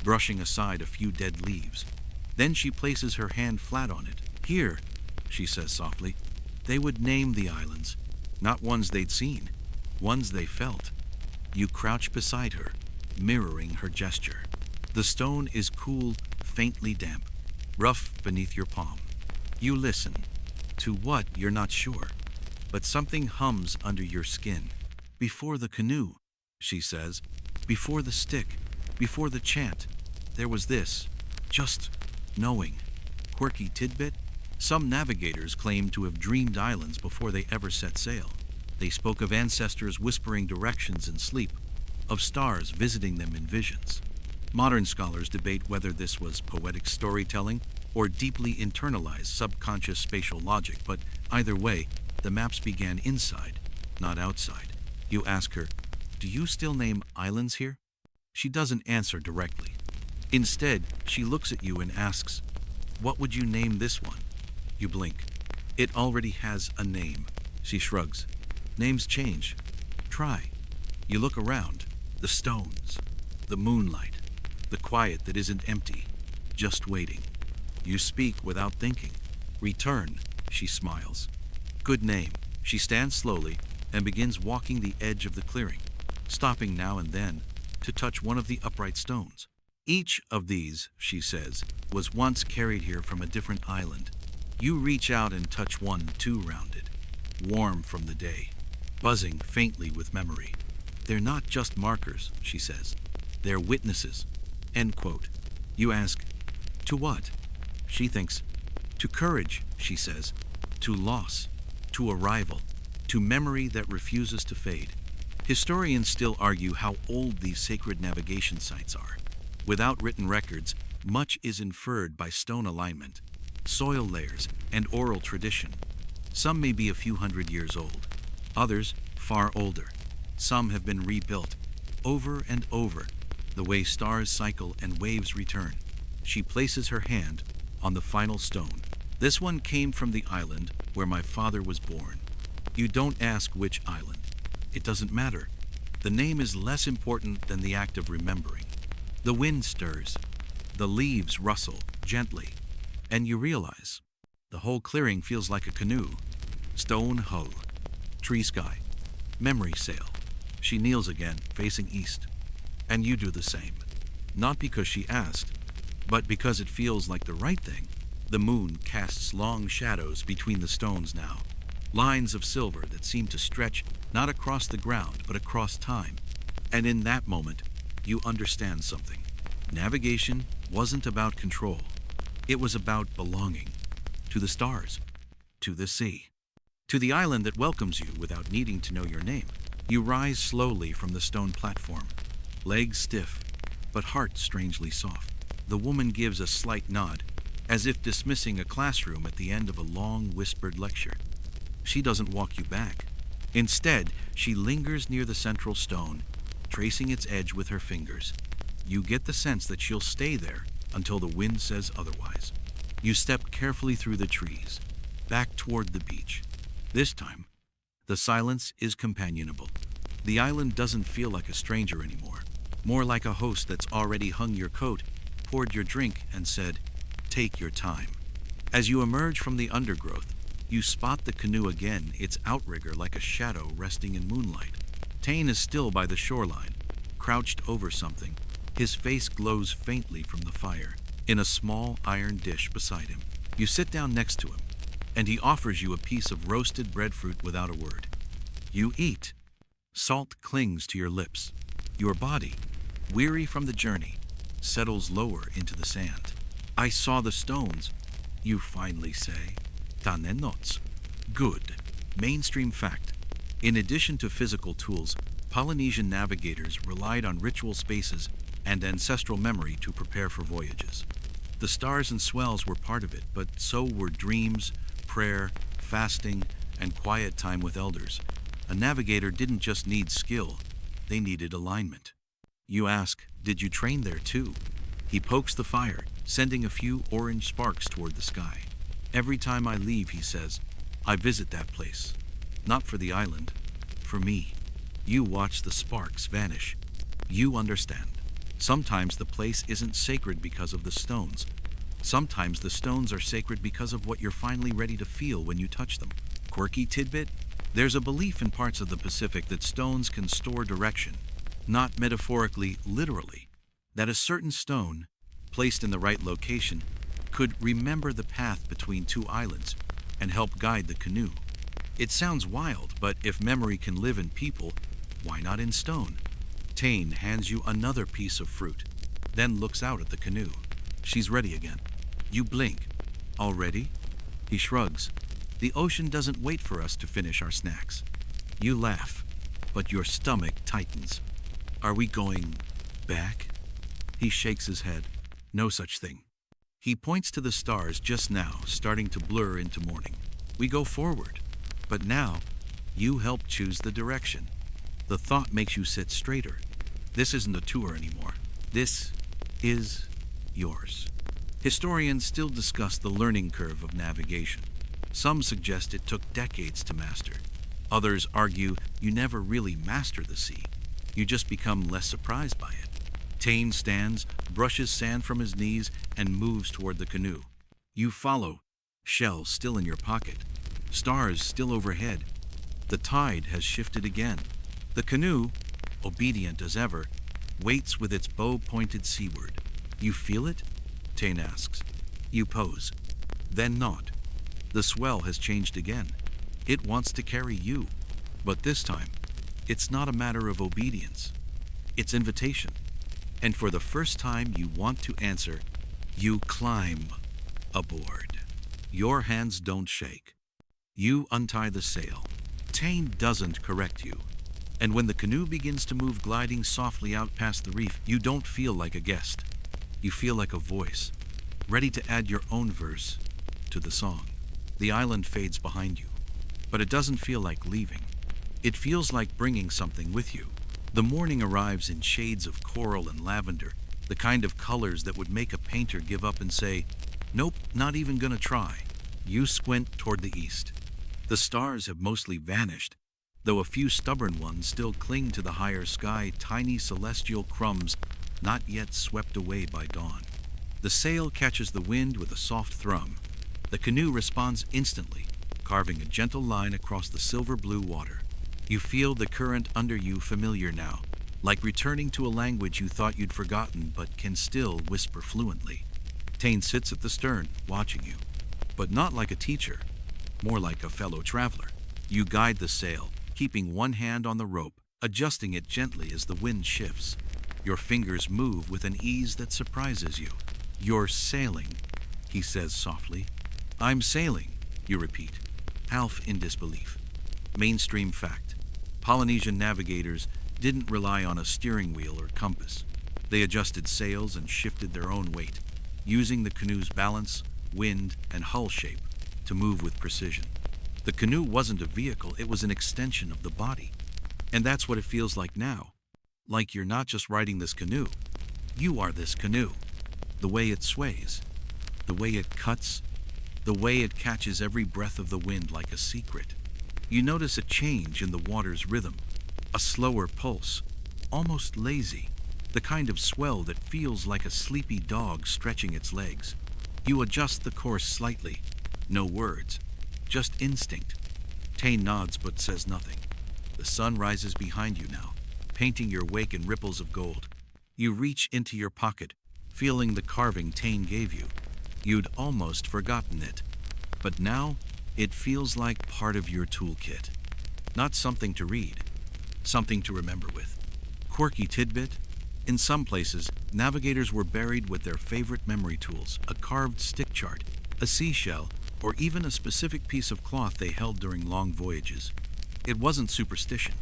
Speaker 1: brushing aside a few dead leaves. Then she places her hand flat on it. Here, she says softly, they would name the islands, not ones they'd seen, ones they felt. You crouch beside her, mirroring her gesture. The stone is cool, faintly damp, rough beneath your palm. You listen. To what, you're not sure, but something hums under your skin. Before the canoe, she says, before the stick, before the chant, there was this, just knowing. Quirky tidbit: some navigators claim to have dreamed islands before they ever set sail. They spoke of ancestors whispering directions in sleep, of stars visiting them in visions. Modern scholars debate whether this was poetic storytelling or deeply internalized subconscious spatial logic, but either way, the maps began inside, not outside. You ask her, "Do you still name islands here?" She doesn't answer directly. Instead, she looks at you and asks, "What would you name this one?" You blink. "It already has a name." She shrugs. "Names change. Try." You look around. The stones, the moonlight, the quiet that isn't empty, just waiting. You speak without thinking. "Return," she smiles. "Good name." She stands slowly and begins walking the edge of the clearing, stopping now and then to touch one of the upright stones. "Each of these," she says, "was once carried here from a different island." You reach out and touch one too rounded, warm from the day, buzzing faintly with memory. "They're not just markers," she says. "They're witnesses." End quote. You ask, "To what?" She thinks, "To courage," she says, "to loss, to arrival, to memory that refuses to fade." Historians still argue how old these sacred navigation sites are. Without written records, much is inferred by stone alignment, soil layers, and oral tradition. Some may be a few hundred years old, others far older. Some have been rebuilt, over and over, the way stars cycle and waves return. She places her hand on the final stone. "This one came from the island where my father was born." You don't ask which island. It doesn't matter. The name is less important than the act of remembering. The wind stirs. The leaves rustle gently. And you realize the whole clearing feels like a canoe. Stone hull, tree sky, memory sail. She kneels again, facing east. And you do the same. Not because she asked, but because it feels like the right thing. The moon casts long shadows between the stones now, lines of silver that seem to stretch not across the ground, but across time. And in that moment, you understand something. Navigation wasn't about control. It was about belonging to the stars, to the sea, to the island that welcomes you without needing to know your name. You rise slowly from the stone platform, legs stiff, but heart strangely soft. The woman gives a slight nod, as if dismissing a classroom at the end of a long, whispered lecture. She doesn't walk you back. Instead, she lingers near the central stone, tracing its edge with her fingers. You get the sense that she'll stay there until the wind says otherwise. You step carefully through the trees, back toward the beach. This time, the silence is companionable. The island doesn't feel like a stranger anymore, more like a host that's already hung your coat, poured your drink, and said, "Take your time." As you emerge from the undergrowth, you spot the canoe again, its outrigger like a shadow resting in moonlight. Tane is still by the shoreline, crouched over something. His face glows faintly from the fire. in a small iron dish beside him. You sit down next to him, and he offers you a piece of roasted breadfruit without a word. You eat. Salt clings to your lips. Your body, weary from the journey, settles lower into the sand. I saw the stones, you finally say. Tanen notes. Good. Mainstream fact. In addition to physical tools, Polynesian navigators relied on ritual spaces and ancestral memory to prepare for voyages. The stars and swells were part of it, but so were dreams, prayer, fasting, and quiet time with elders. A navigator didn't just need skill, they needed alignment. You ask, did you train there too? He pokes the fire, sending a few orange sparks toward the sky. Every time I leave, he says, I visit that place. Not for the island, for me. You watch the sparks vanish. You understand. Sometimes the place isn't sacred because of the stones. Sometimes the stones are sacred because of what you're finally ready to feel when you touch them. Quirky tidbit? There's a belief in parts of the Pacific that stones can store direction, not metaphorically, literally. That a certain stone, placed in the right location, could remember the path between two islands and help guide the canoe. It sounds wild, but if memory can live in people, why not in stone? Tane hands you another piece of fruit, then looks out at the canoe. She's ready again. You blink. Already? He shrugs. The ocean doesn't wait for us to finish our snacks. You laugh, but your stomach tightens. Are we going back? He shakes his head. No such thing. He points to the stars just now, starting to blur into morning. We go forward, but now you help choose the direction. The thought makes you sit straighter. This isn't a tour anymore. This is yours. Historians still discuss the learning curve of navigation. Some suggest it took decades to master. Others argue you never really master the sea. You just become less surprised by it. Tane stands, brushes sand from his knees, and moves toward the canoe. You follow, shell still in your pocket, stars still overhead. The tide has shifted again. The canoe, obedient as ever, waits with its bow-pointed seaward. You feel it? Tane asks. You pose, then nod. The swell has changed again. It wants to carry you. But this time, it's not a matter of obedience. It's invitation. And for the first time you want to answer, you climb aboard. Your hands don't shake. You untie the sail. Tane doesn't correct you. And when the canoe begins to move gliding softly out past the reef, you don't feel like a guest. You feel like a voice, ready to add your own verse to the song. The island fades behind you, but it doesn't feel like leaving. It feels like bringing something with you. The morning arrives in shades of coral and lavender, the kind of colors that would make a painter give up and say, nope, not even gonna try. You squint toward the east. The stars have mostly vanished, though a few stubborn ones still cling to the higher sky, tiny celestial crumbs not yet swept away by dawn. The sail catches the wind with a soft thrum. The canoe responds instantly, carving a gentle line across the silver-blue water. You feel the current under you familiar now, like returning to a language you thought you'd forgotten but can still whisper fluently. Tane sits at the stern, watching you, but not like a teacher, more like a fellow traveler. You guide the sail, keeping one hand on the rope, adjusting it gently as the wind shifts. Your fingers move with an ease that surprises you. You're sailing, he says softly. I'm sailing, you repeat, half in disbelief. Mainstream fact. Polynesian navigators didn't rely on a steering wheel or compass. They adjusted sails and shifted their own weight, using the canoe's balance, wind, and hull shape to move with precision. The canoe wasn't a vehicle, it was an extension of the body. And that's what it feels like now. Like you're not just riding this canoe, you are this canoe. The way it sways, the way it cuts, the way it catches every breath of the wind like a secret. You notice a change in the water's rhythm, a slower pulse, almost lazy, the kind of swell that feels like a sleepy dog stretching its legs. You adjust the course slightly, no words, just instinct. Tane nods but says nothing. The sun rises behind you now, painting your wake in ripples of gold. You reach into your pocket, feeling the carving Tane gave you. You'd almost forgotten it. But now, it feels like part of your toolkit. Not something to read, something to remember with. Quirky tidbit: in some places, navigators were buried with their favorite memory tools, a carved stick chart, a seashell, or even a specific piece of cloth they held during long voyages. It wasn't superstition,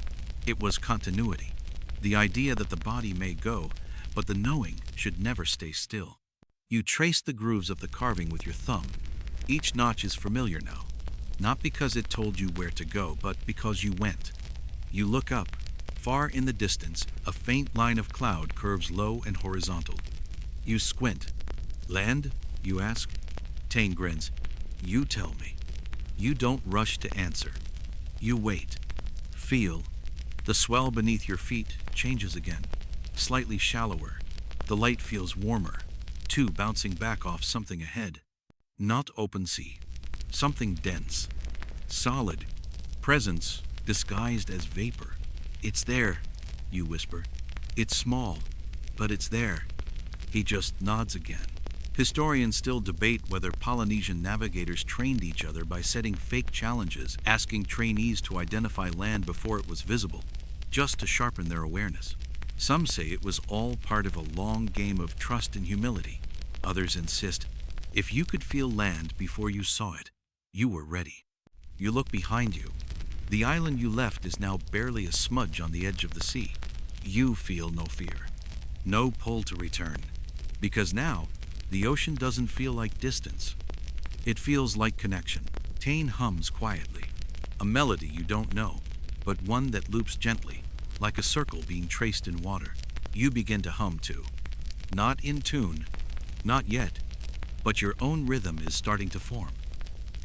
Speaker 1: it was continuity. The idea that the body may go, but the knowing should never stay still. You trace the grooves of the carving with your thumb. Each notch is familiar now, not because it told you where to go, but because you went. You look up. Far in the distance, a faint line of cloud curves low and horizontal. You squint. Land? You ask. Tane grins. You tell me. You don't rush to answer. You wait. Feel. The swell beneath your feet changes again, slightly shallower. The light feels warmer, two bouncing back off something ahead. Not open sea. Something dense. Solid. Presence disguised as vapor. It's there, you whisper. It's small, but it's there. He just nods again. Historians still debate whether Polynesian navigators trained each other by setting fake challenges, asking trainees to identify land before it was visible, just to sharpen their awareness. Some say it was all part of a long game of trust and humility. Others insist, if you could feel land before you saw it, you were ready. You look behind you. The island you left is now barely a smudge on the edge of the sea. You feel no fear, no pull to return, because now the ocean doesn't feel like distance. It feels like connection. Tane hums quietly, a melody you don't know, but one that loops gently, like a circle being traced in water. You begin to hum too. Not in tune, not yet, but your own rhythm is starting to form.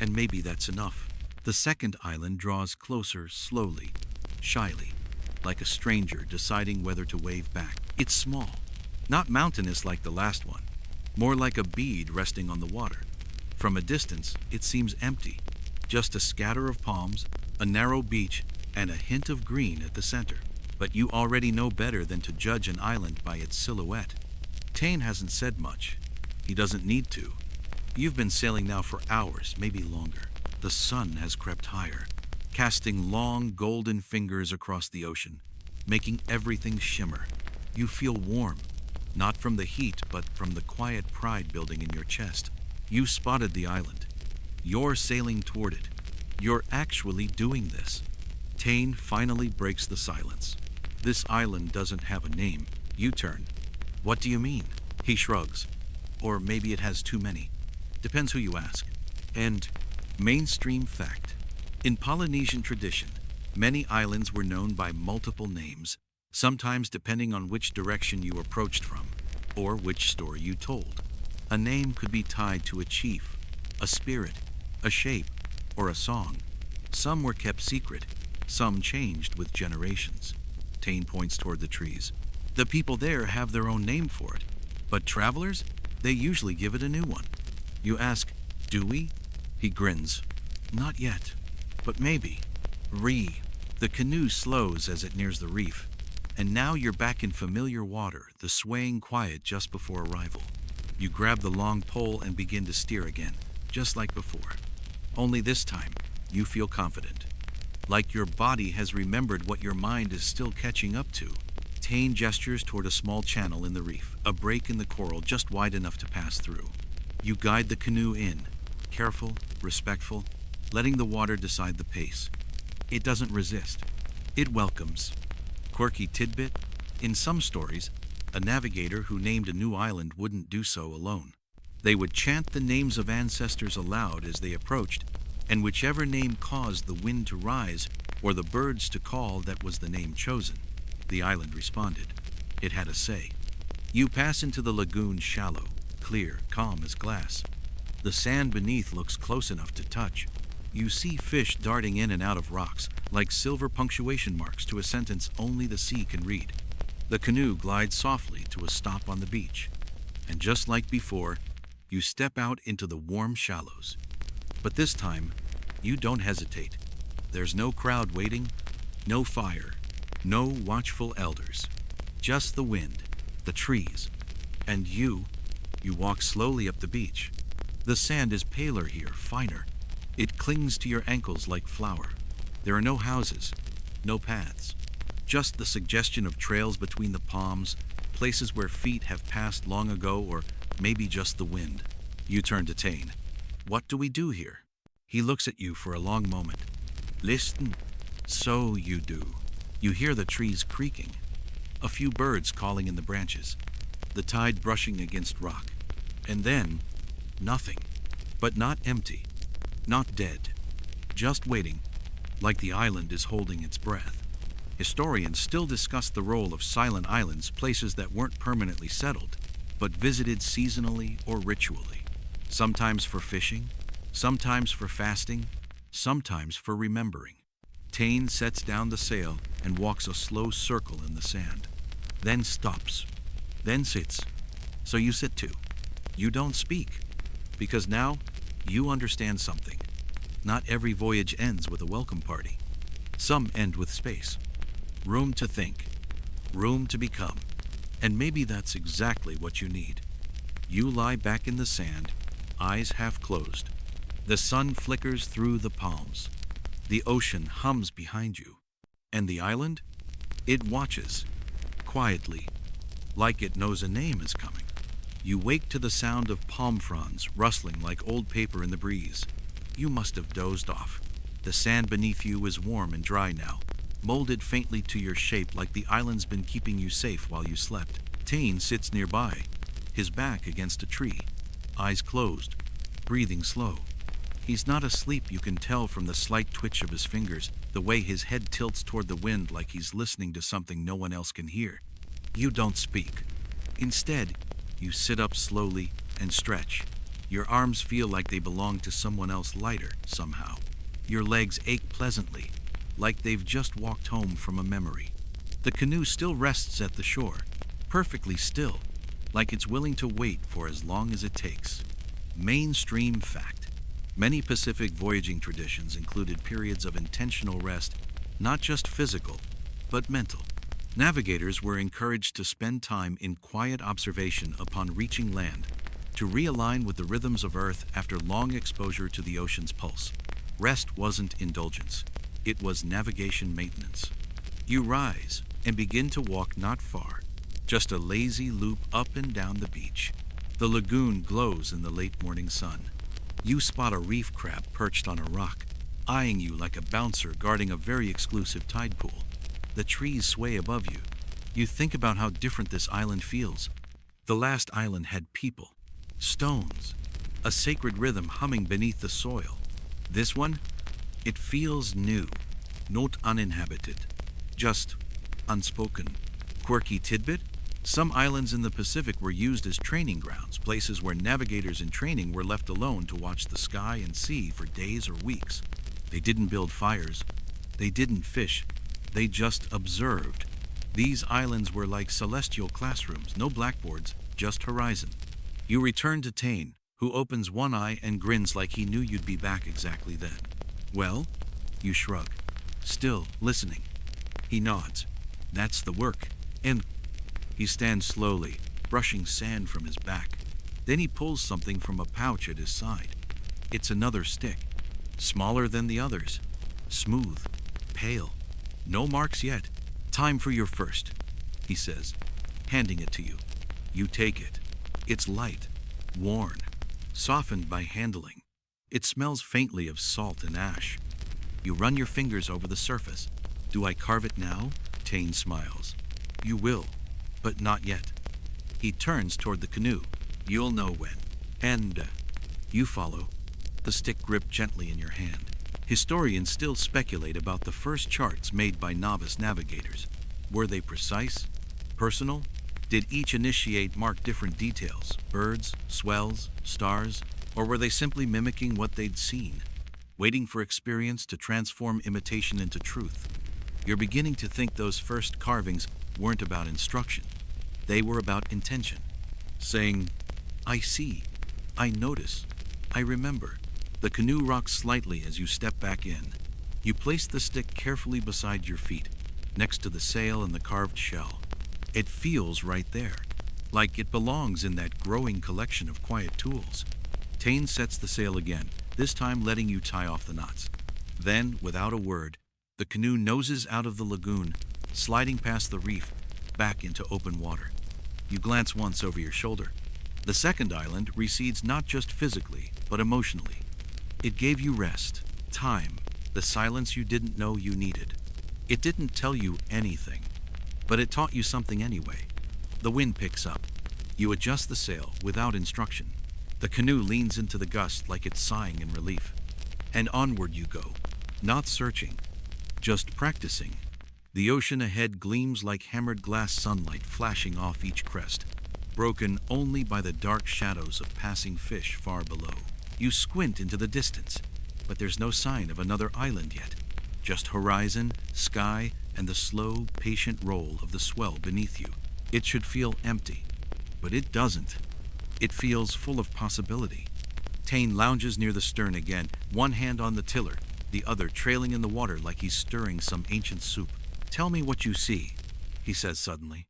Speaker 1: And maybe that's enough. The second island draws closer slowly, shyly, like a stranger deciding whether to wave back. It's small, not mountainous like the last one, more like a bead resting on the water. From a distance, it seems empty, just a scatter of palms, a narrow beach, and a hint of green at the center. But you already know better than to judge an island by its silhouette. Tane hasn't said much. He doesn't need to. You've been sailing now for hours, maybe longer. The sun has crept higher, casting long golden fingers across the ocean, making everything shimmer. You feel warm, not from the heat, but from the quiet pride building in your chest. You spotted the island. You're sailing toward it. You're actually doing this. Tane finally breaks the silence. This island doesn't have a name. You turn. What do you mean? He shrugs. Or maybe it has too many. Depends who you ask. And mainstream fact. In Polynesian tradition, many islands were known by multiple names, sometimes depending on which direction you approached from, or which story you told. A name could be tied to a chief, a spirit, a shape, or a song. Some were kept secret, some changed with generations. Tane points toward the trees. The people there have their own name for it, but travelers, they usually give it a new one. You ask, do we? He grins. Not yet, but maybe. The canoe slows as it nears the reef, and now you're back in familiar water, the swaying quiet just before arrival. You grab the long pole and begin to steer again, just like before. Only this time, you feel confident. Like your body has remembered what your mind is still catching up to. Tane gestures toward a small channel in the reef, a break in the coral just wide enough to pass through. You guide the canoe in, careful, respectful, letting the water decide the pace. It doesn't resist. It welcomes. Quirky tidbit: in some stories, a navigator who named a new island wouldn't do so alone. They would chant the names of ancestors aloud as they approached, and whichever name caused the wind to rise or the birds to call, that was the name chosen. The island responded. It had a say. You pass into the lagoon shallow, clear, calm as glass. The sand beneath looks close enough to touch. You see fish darting in and out of rocks, like silver punctuation marks to a sentence only the sea can read. The canoe glides softly to a stop on the beach. And just like before, you step out into the warm shallows. But this time, you don't hesitate. There's no crowd waiting, no fire, no watchful elders. Just the wind, the trees, And you walk slowly up the beach. The sand is paler here, finer. It clings to your ankles like flour. There are no houses, no paths, just the suggestion of trails between the palms, places where feet have passed long ago, or maybe just the wind. You turn to Tane. What do we do here? He looks at you for a long moment. Listen. So you do. You hear the trees creaking, a few birds calling in the branches, the tide brushing against rock, and then nothing. But not empty, not dead, just waiting, like the island is holding its breath. Historians still discuss the role of silent islands, places that weren't permanently settled, but visited seasonally or ritually, sometimes for fishing, sometimes for fasting, sometimes for remembering. Tane sets down the sail and walks a slow circle in the sand, then stops, then sits. So you sit too. You don't speak, because now you understand something. Not every voyage ends with a welcome party. Some end with space. Room to think, room to become, and maybe that's exactly what you need. You lie back in the sand, eyes half closed. The sun flickers through the palms. The ocean hums behind you. And the island? It watches, quietly, like it knows a name is coming. You wake to the sound of palm fronds rustling like old paper in the breeze. You must have dozed off. The sand beneath you is warm and dry now, molded faintly to your shape like the island's been keeping you safe while you slept. Tane sits nearby, his back against a tree, eyes closed, breathing slow. He's not asleep, you can tell from the slight twitch of his fingers, the way his head tilts toward the wind like he's listening to something no one else can hear. You don't speak. Instead, you sit up slowly and stretch. Your arms feel like they belong to someone else, lighter somehow. Your legs ache pleasantly, like they've just walked home from a memory. The canoe still rests at the shore, perfectly still, like it's willing to wait for as long as it takes. Mainstream fact. Many Pacific voyaging traditions included periods of intentional rest, not just physical, but mental. Navigators were encouraged to spend time in quiet observation upon reaching land, to realign with the rhythms of Earth after long exposure to the ocean's pulse. Rest wasn't indulgence, it was navigation maintenance. You rise and begin to walk not far, just a lazy loop up and down the beach. The lagoon glows in the late morning sun. You spot a reef crab perched on a rock, eyeing you like a bouncer guarding a very exclusive tide pool. The trees sway above you. You think about how different this island feels. The last island had people, stones, a sacred rhythm humming beneath the soil. This one, it feels new, not uninhabited, just unspoken. Quirky tidbit? Some islands in the Pacific were used as training grounds, places where navigators in training were left alone to watch the sky and sea for days or weeks. They didn't build fires. They didn't fish. They just observed. These islands were like celestial classrooms, no blackboards, just horizon. You return to Tane, who opens one eye and grins like he knew you'd be back exactly then. Well? You shrug, still listening. He nods. That's the work. And he stands slowly, brushing sand from his back. Then he pulls something from a pouch at his side. It's another stick, smaller than the others, smooth, pale. No marks yet. Time for your first, he says, handing it to you. You take it. It's light, worn, softened by handling. It smells faintly of salt and ash. You run your fingers over the surface. Do I carve it now? Tane smiles. You will, but not yet. He turns toward the canoe. You'll know when. And you follow, the stick gripped gently in your hand. Historians still speculate about the first charts made by novice navigators. Were they precise? Personal? Did each initiate mark different details? Birds, swells, stars? Or were they simply mimicking what they'd seen, waiting for experience to transform imitation into truth? You're beginning to think those first carvings weren't about instruction. They were about intention. Saying, I see, I notice, I remember. The canoe rocks slightly as you step back in. You place the stick carefully beside your feet, next to the sail and the carved shell. It feels right there, like it belongs in that growing collection of quiet tools. Tane sets the sail again, this time letting you tie off the knots. Then, without a word, the canoe noses out of the lagoon, sliding past the reef, back into open water. You glance once over your shoulder. The second island recedes not just physically, but emotionally. It gave you rest, time, the silence you didn't know you needed. It didn't tell you anything, but it taught you something anyway. The wind picks up. You adjust the sail without instruction. The canoe leans into the gust like it's sighing in relief. And onward you go, not searching, just practicing. The ocean ahead gleams like hammered glass sunlight flashing off each crest, broken only by the dark shadows of passing fish far below. You squint into the distance, but there's no sign of another island yet. Just horizon, sky, and the slow, patient roll of the swell beneath you. It should feel empty, but it doesn't. It feels full of possibility. Tane lounges near the stern again, one hand on the tiller, the other trailing in the water like he's stirring some ancient soup. "Tell me what you see," he says suddenly.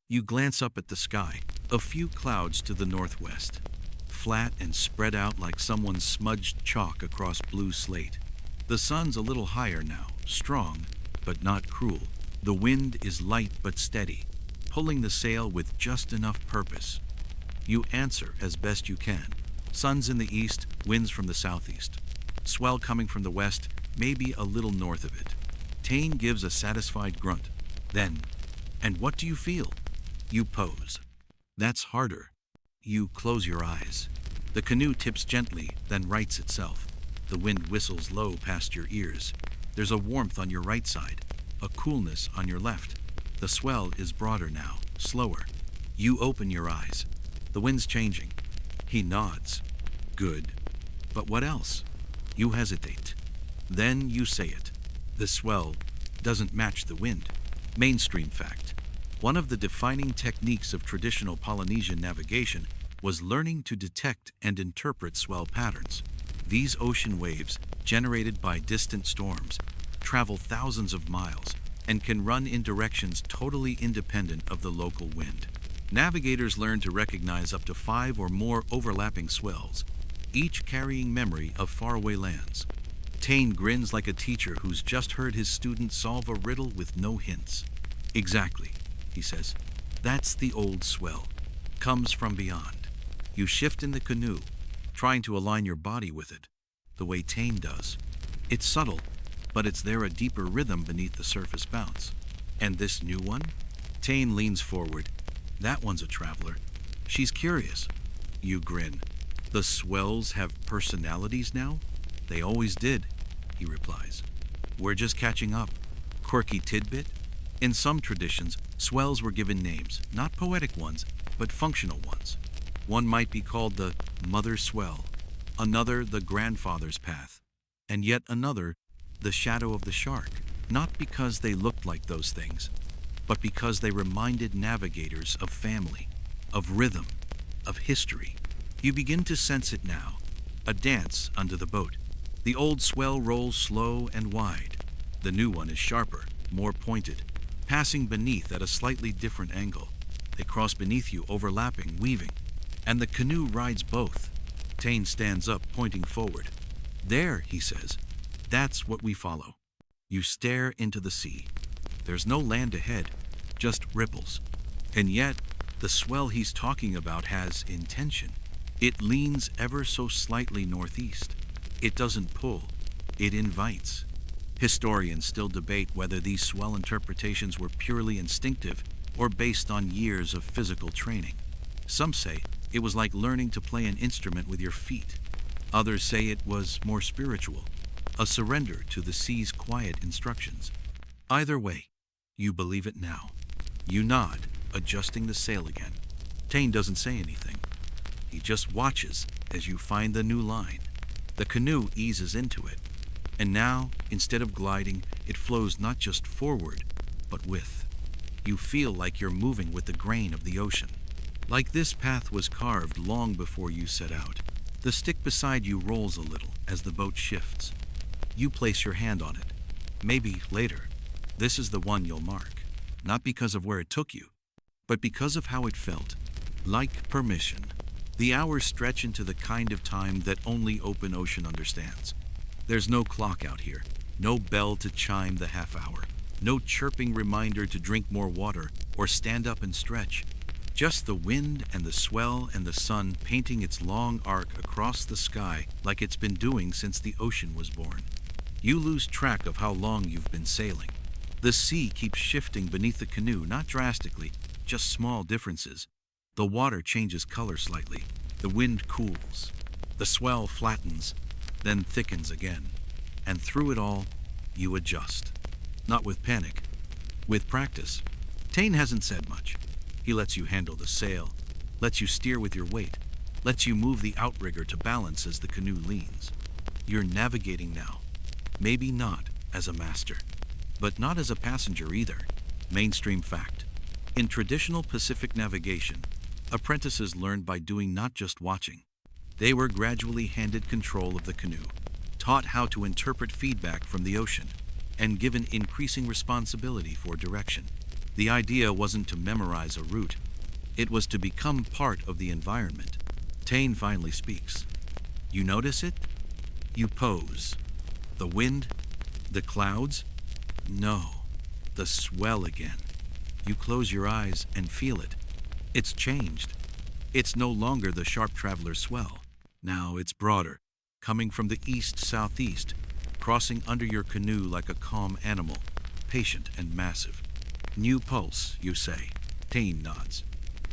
Speaker 1: You glance up at the sky, a few clouds to the northwest, flat and spread out like someone smudged chalk across blue slate. The sun's a little higher now, strong, but not cruel. The wind is light but steady, pulling the sail with just enough purpose. You answer as best you can. Sun's in the east, winds from the southeast. Swell coming from the west, maybe a little north of it. Tane gives a satisfied grunt. Then, "And what do you feel?" You pose. That's harder. You close your eyes. The canoe tips gently, then rights itself. The wind whistles low past your ears. There's a warmth on your right side, a coolness on your left. The swell is broader now, slower. You open your eyes. The wind's changing. He nods. Good. But what else? You hesitate. Then you say it. The swell doesn't match the wind. Mainstream fact. One of the defining techniques of traditional Polynesian navigation was learning to detect and interpret swell patterns. These ocean waves, generated by distant storms, travel thousands of miles and can run in directions totally independent of the local wind. Navigators learn to recognize up to 5 or more overlapping swells, each carrying memory of faraway lands. Tane grins like a teacher who's just heard his student solve a riddle with no hints. "Exactly," he says. "That's the old swell. Comes from beyond." You shift in the canoe, trying to align your body with it, the way Tane does. It's subtle, but it's there a deeper rhythm beneath the surface bounce. "And this new one?" Tane leans forward. "That one's a traveler. She's curious." You grin. "The swells have personalities now?" "They always did," he replies. "We're just catching up." Quirky tidbit? In some traditions, swells were given names, not poetic ones, but functional ones. One might be called the mother swell, another the grandfather's path, and yet another the shadow of the shark, not because they looked like those things, but because they reminded navigators of family, of rhythm, of history. You begin to sense it now, a dance under the boat. The old swell rolls slow and wide. The new one is sharper, more pointed, passing beneath at a slightly different angle. They cross beneath you, overlapping, weaving, and the canoe rides both. Tane stands up, pointing forward. "There," he says. "That's what we follow." You stare into the sea. There's no land ahead, just ripples. And yet, the swell he's talking about has intention. It leans ever so slightly northeast. It doesn't pull, it invites. Historians still debate whether these swell interpretations were purely instinctive or based on years of physical training. Some say it was like learning to play an instrument with your feet. Others say it was more spiritual, a surrender to the sea's quiet instructions. Either way, you believe it now. You nod, adjusting the sail again. Tane doesn't say anything. He just watches as you find the new line. The canoe eases into it, and now, instead of gliding, it flows not just forward, but with. You feel like you're moving with the grain of the ocean. Like this path was carved long before you set out. The stick beside you rolls a little as the boat shifts. You place your hand on it. Maybe later, this is the one you'll mark, not because of where it took you, but because of how it felt. Like permission. The hours stretch into the kind of time that only open ocean understands. There's no clock out here, no bell to chime the half hour, no chirping reminder to drink more water or stand up and stretch. Just the wind and the swell and the sun painting its long arc across the sky like it's been doing since the ocean was born. You lose track of how long you've been sailing. The sea keeps shifting beneath the canoe, not drastically, just small differences. The water changes color slightly, the wind cools, the swell flattens, then thickens again. And through it all, you adjust. Not with panic, with practice. Tane hasn't said much. He lets you handle the sail, lets you steer with your weight, lets you move the outrigger to balance as the canoe leans. You're navigating now. Maybe not as a master, but not as a passenger either. Mainstream fact. In traditional Pacific navigation, apprentices learned by doing, not just watching. They were gradually handed control of the canoe, taught how to interpret feedback from the ocean, and given increasing responsibility for direction. The idea wasn't to memorize a route. It was to become part of the environment. Tane finally speaks. You notice it? You pose. The wind? The clouds? No. The swell again. You close your eyes and feel it. It's changed. It's no longer the sharp traveler's swell. Now it's broader, coming from the east-southeast, crossing under your canoe like a calm animal, patient and massive. New pulse, you say. Tane nods.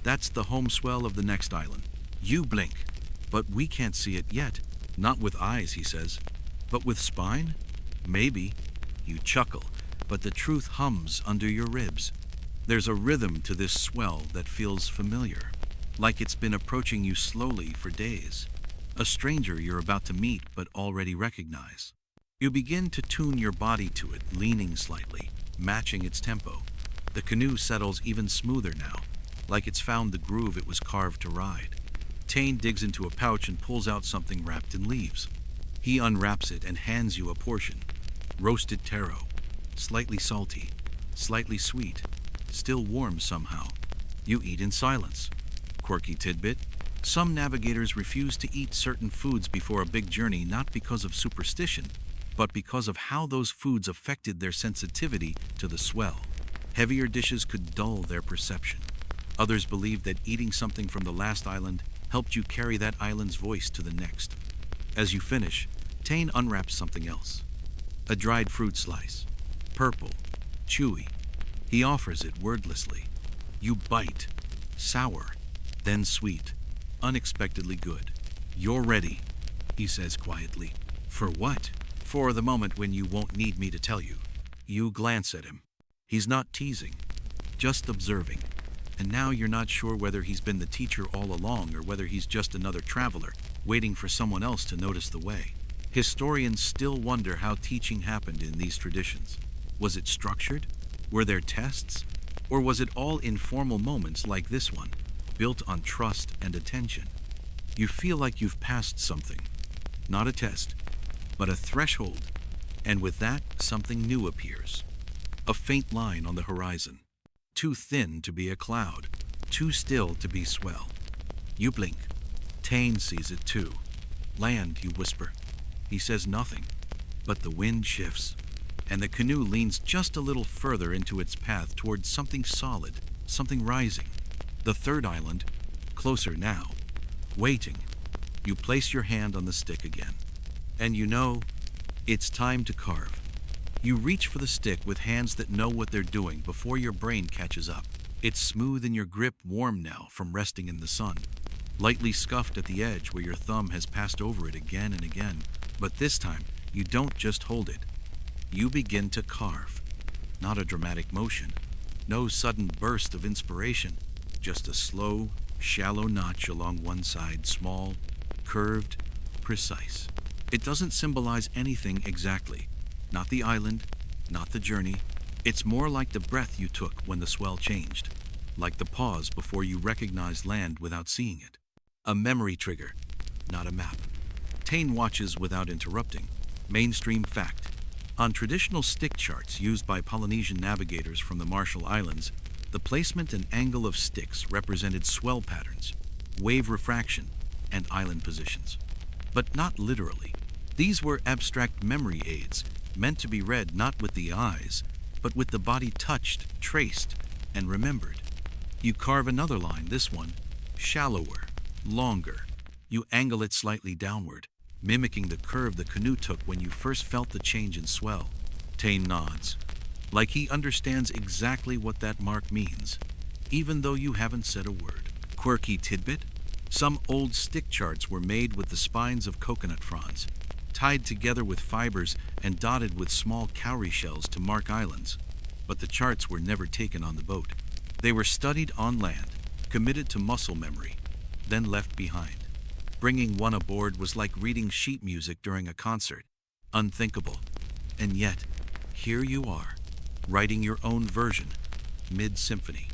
Speaker 1: That's the home swell of the next island. You blink, but we can't see it yet. Not with eyes, he says. But with spine? Maybe. You chuckle, but the truth hums under your ribs. There's a rhythm to this swell that feels familiar, like it's been approaching you slowly for days. A stranger you're about to meet but already recognize. You begin to tune your body to it, leaning slightly, matching its tempo. The canoe settles even smoother now, like it's found the groove it was carved to ride. Tane digs into a pouch and pulls out something wrapped in leaves. He unwraps it and hands you a portion. Roasted taro, slightly salty, slightly sweet, still warm somehow. You eat in silence. Quirky tidbit. Some navigators refuse to eat certain foods before a big journey, not because of superstition, but because of how those foods affected their sensitivity to the swell. Heavier dishes could dull their perception. Others believed that eating something from the last island helped you carry that island's voice to the next. As you finish, Tane unwraps something else. A dried fruit slice. Purple. Chewy. He offers it wordlessly. You bite. Sour. Then sweet. Unexpectedly good. You're ready, he says quietly. For what? For the moment when you won't need me to tell you. You glance at him. He's not teasing, just observing. And now you're not sure whether he's been the teacher all along or whether he's just another traveler, waiting for someone else to notice the way. Historians still wonder how teaching happened in these traditions. Was it structured? Were there tests? Or was it all informal moments like this one, built on trust and attention? You feel like you've passed something. Not a test, but a threshold. And with that, something new appears. A faint line on the horizon. Too thin to be a cloud. Too still to be swell. You blink. Tane sees it too. Land, you whisper. He says nothing, but the wind shifts, and the canoe leans just a little further into its path towards something solid, something rising. The third island, closer now, waiting. You place your hand on the stick again, and you know it's time to carve. You reach for the stick with hands that know what they're doing before your brain catches up. It's smooth in your grip, warm now from resting in the sun, lightly scuffed at the edge where your thumb has passed over it again and again. But this time, you don't just hold it. You begin to carve. Not a dramatic motion, no sudden burst of inspiration, just a slow, shallow notch along one side, small, curved, precise. It doesn't symbolize anything exactly. Not the island, not the journey. It's more like the breath you took when the swell changed, like the pause before you recognized land without seeing it. A memory trigger, not a map. Tane watches without interrupting. Mainstream fact. On traditional stick charts used by Polynesian navigators from the Marshall Islands, The placement and angle of sticks represented swell patterns, wave refraction, and island positions. But not literally. These were abstract memory aids, meant to be read not with the eyes, but with the body touched, traced, and remembered. You carve another line, this one, shallower, longer. You angle it slightly downward, mimicking the curve the canoe took when you first felt the change in swell. Tane nods, like he understands exactly what that mark means, even though you haven't said a word. Quirky tidbit? Some old stick charts were made with the spines of coconut fronds, tied together with fibers and dotted with small cowrie shells to mark islands. But the charts were never taken on the boat. They were studied on land, committed to muscle memory, then left behind. Bringing one aboard was like reading sheet music during a concert. Unthinkable. And yet, here you are, writing your own version, mid-symphony.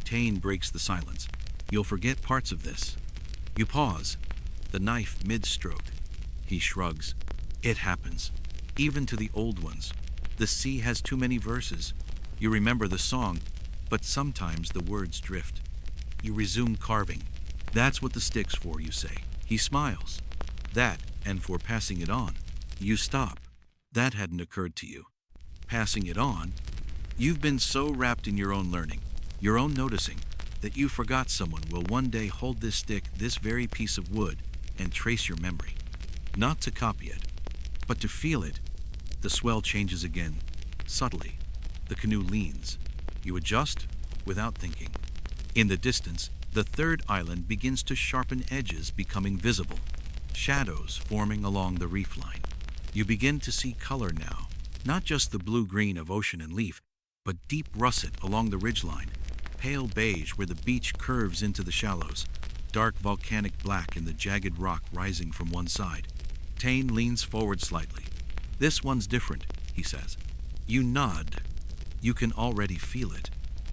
Speaker 1: Tane breaks the silence. You'll forget parts of this. You pause, the knife mid-stroke. He shrugs. It happens, even to the old ones. The sea has too many verses. You remember the song, but sometimes the words drift. You resume carving. That's what the stick's for, you say. He smiles. That, and for passing it on. You stop. That hadn't occurred to you. Passing it on? You've been so wrapped in your own learning, your own noticing, that you forgot someone will one day hold this stick, this very piece of wood, and trace your memory. Not to copy it, but to feel it. The swell changes again, subtly. The canoe leans. You adjust without thinking. In the distance, the third island begins to sharpen edges, becoming visible. Shadows forming along the reef line. You begin to see color now, not just the blue-green of ocean and leaf, but deep russet along the ridgeline, pale beige where the beach curves into the shallows, dark volcanic black in the jagged rock rising from one side. Tane leans forward slightly. This one's different, he says. You nod. You can already feel it.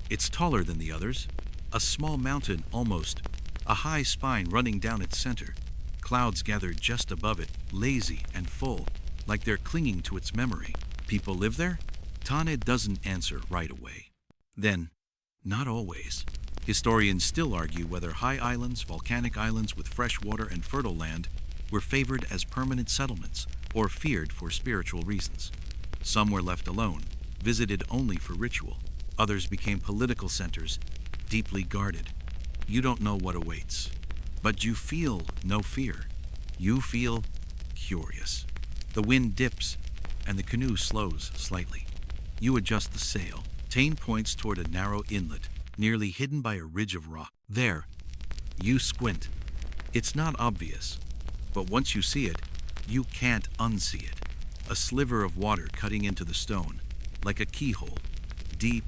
Speaker 1: It's taller than the others. A small mountain almost, a high spine running down its center. Clouds gathered just above it, lazy and full, like they're clinging to its memory. People live there? Tane doesn't answer right away. Then, not always. Historians still argue whether high islands, volcanic islands with fresh water and fertile land, were favored as permanent settlements or feared for spiritual reasons. Some were left alone, visited only for ritual. Others became political centers, deeply guarded. You don't know what awaits, but you feel no fear. You feel curious. The wind dips, and the canoe slows slightly. You adjust the sail. Tane points toward a narrow inlet, nearly hidden by a ridge of rock. There, you squint. It's not obvious, but once you see it, you can't unsee it. A sliver of water cutting into the stone, like a keyhole. Deep,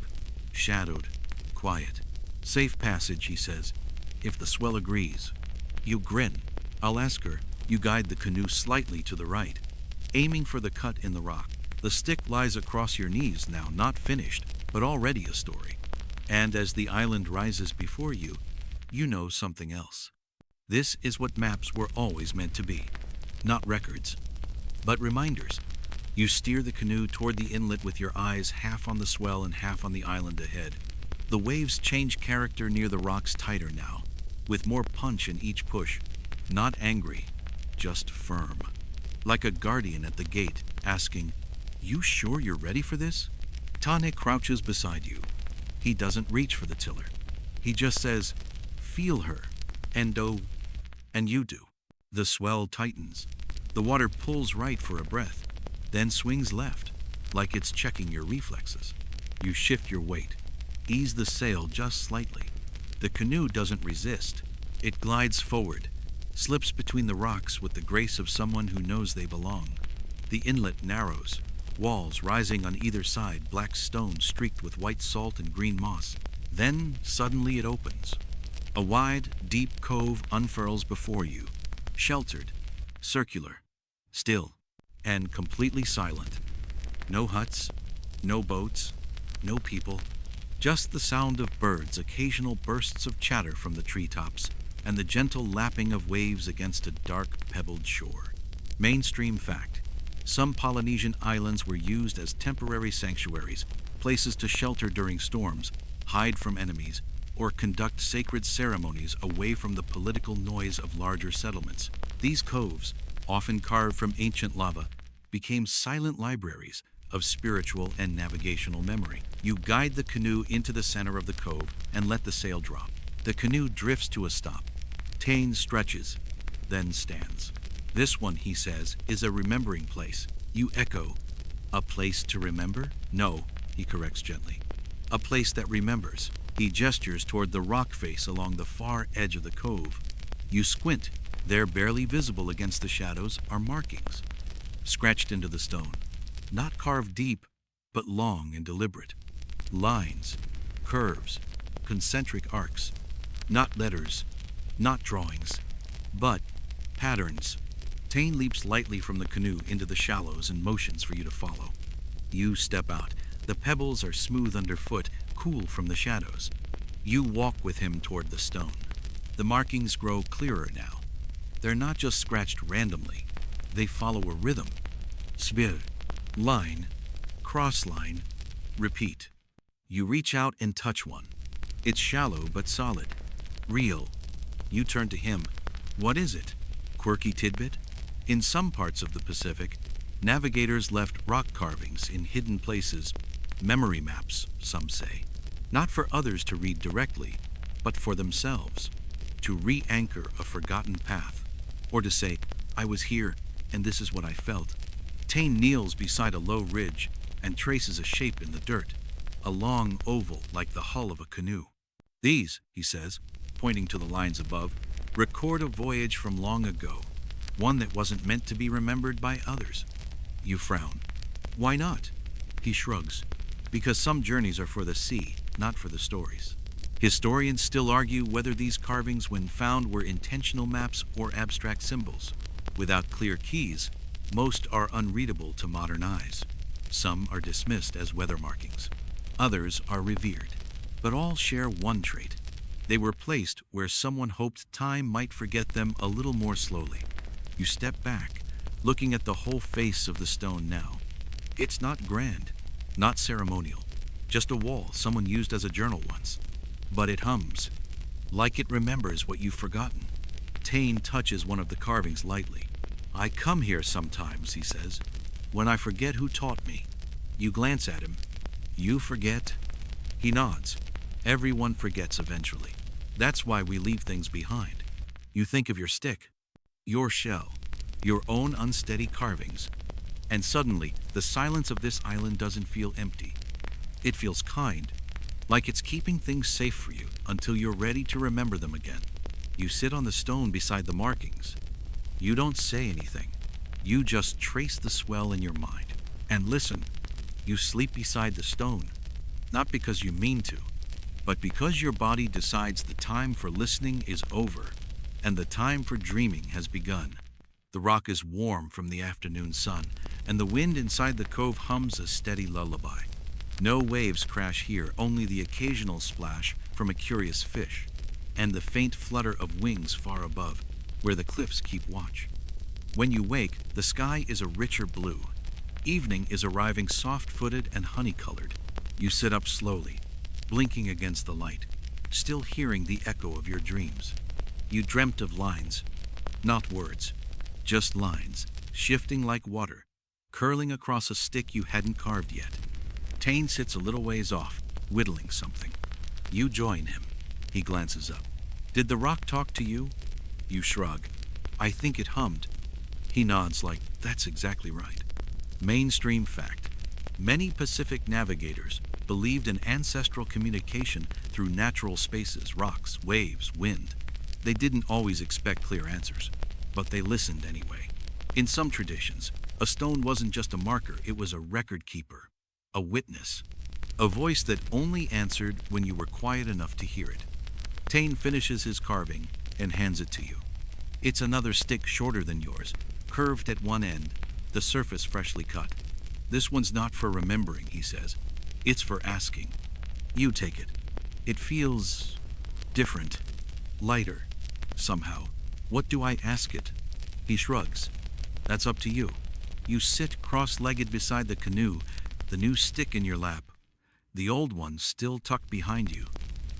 Speaker 1: shadowed, quiet. Safe passage, he says, if the swell agrees. You grin. I'll ask her. You guide the canoe slightly to the right, aiming for the cut in the rock. The stick lies across your knees now, not finished, but already a story. And as the island rises before you, you know something else. This is what maps were always meant to be. Not records, but reminders. You steer the canoe toward the inlet with your eyes half on the swell and half on the island ahead. The waves change character near the rocks tighter now, with more punch in each push. Not angry, just firm. Like a guardian at the gate, asking, "You sure you're ready for this?" Tane crouches beside you. He doesn't reach for the tiller. He just says, "Feel her," and you do. The swell tightens. The water pulls right for a breath, then swings left, like it's checking your reflexes. You shift your weight, ease the sail just slightly. The canoe doesn't resist. It glides forward, slips between the rocks with the grace of someone who knows they belong. The inlet narrows, walls rising on either side, black stone streaked with white salt and green moss. Then, suddenly it opens. A wide, deep cove unfurls before you, sheltered, circular, still, and completely silent. No huts, no boats, no people, just the sound of birds, occasional bursts of chatter from the treetops, and the gentle lapping of waves against a dark, pebbled shore. Mainstream fact: some Polynesian islands were used as temporary sanctuaries, places to shelter during storms, hide from enemies, or conduct sacred ceremonies away from the political noise of larger settlements. These coves, often carved from ancient lava, became silent libraries of spiritual and navigational memory. You guide the canoe into the center of the cove and let the sail drop. The canoe drifts to a stop. Tane stretches, then stands. This one, he says, is a remembering place. You echo, a place to remember? No, he corrects gently. A place that remembers. He gestures toward the rock face along the far edge of the cove. You squint. There, barely visible against the shadows, are markings, scratched into the stone. Not carved deep, but long and deliberate. Lines, curves, concentric arcs. Not letters, not drawings, but patterns. Tane leaps lightly from the canoe into the shallows and motions for you to follow. You step out. The pebbles are smooth underfoot, cool from the shadows. You walk with him toward the stone. The markings grow clearer now. They're not just scratched randomly. They follow a rhythm. Svir, line, cross line, repeat. You reach out and touch one. It's shallow but solid. Real. You turn to him. What is it? Quirky tidbit? In some parts of the Pacific, navigators left rock carvings in hidden places, memory maps, some say, not for others to read directly, but for themselves, to re-anchor a forgotten path, or to say, I was here and this is what I felt. Tane kneels beside a low ridge and traces a shape in the dirt, a long oval like the hull of a canoe. These, he says, pointing to the lines above, record a voyage from long ago, one that wasn't meant to be remembered by others. You frown. Why not? He shrugs. Because some journeys are for the sea, not for the stories. Historians still argue whether these carvings, when found, were intentional maps or abstract symbols. Without clear keys, most are unreadable to modern eyes. Some are dismissed as weather markings. Others are revered. But all share one trait. They were placed where someone hoped time might forget them a little more slowly. You step back, looking at the whole face of the stone now. It's not grand, not ceremonial, just a wall someone used as a journal once. But it hums, like it remembers what you've forgotten. Tane touches one of the carvings lightly. I come here sometimes, he says, when I forget who taught me. You glance at him. You forget? He nods. Everyone forgets eventually. That's why we leave things behind. You think of your stick, your shell, your own unsteady carvings, and suddenly the silence of this island doesn't feel empty. It feels kind, like it's keeping things safe for you until you're ready to remember them again. You sit on the stone beside the markings. You don't say anything. You just trace the swell in your mind. And listen, you sleep beside the stone, not because you mean to, but because your body decides the time for listening is over and the time for dreaming has begun. The rock is warm from the afternoon sun, and the wind inside the cove hums a steady lullaby. No waves crash here, only the occasional splash from a curious fish, and the faint flutter of wings far above, where the cliffs keep watch. When you wake, the sky is a richer blue. Evening is arriving soft-footed and honey-colored. You sit up slowly, blinking against the light, still hearing the echo of your dreams. You dreamt of lines, not words, just lines, shifting like water, curling across a stick you hadn't carved yet. Tane sits a little ways off, whittling something. You join him. He glances up. Did the rock talk to you? You shrug. I think it hummed. He nods like, that's exactly right. Mainstream fact. Many Pacific navigators believed in ancestral communication through natural spaces, rocks, waves, wind. They didn't always expect clear answers, but they listened anyway. In some traditions, a stone wasn't just a marker, it was a record keeper, a witness, a voice that only answered when you were quiet enough to hear it. Tane finishes his carving and hands it to you. It's another stick shorter than yours, curved at one end, the surface freshly cut. This one's not for remembering, he says. It's for asking. You take it. It feels different, lighter, somehow. What do I ask it? He shrugs. That's up to you. You sit cross-legged beside the canoe, the new stick in your lap. The old one still tucked behind you.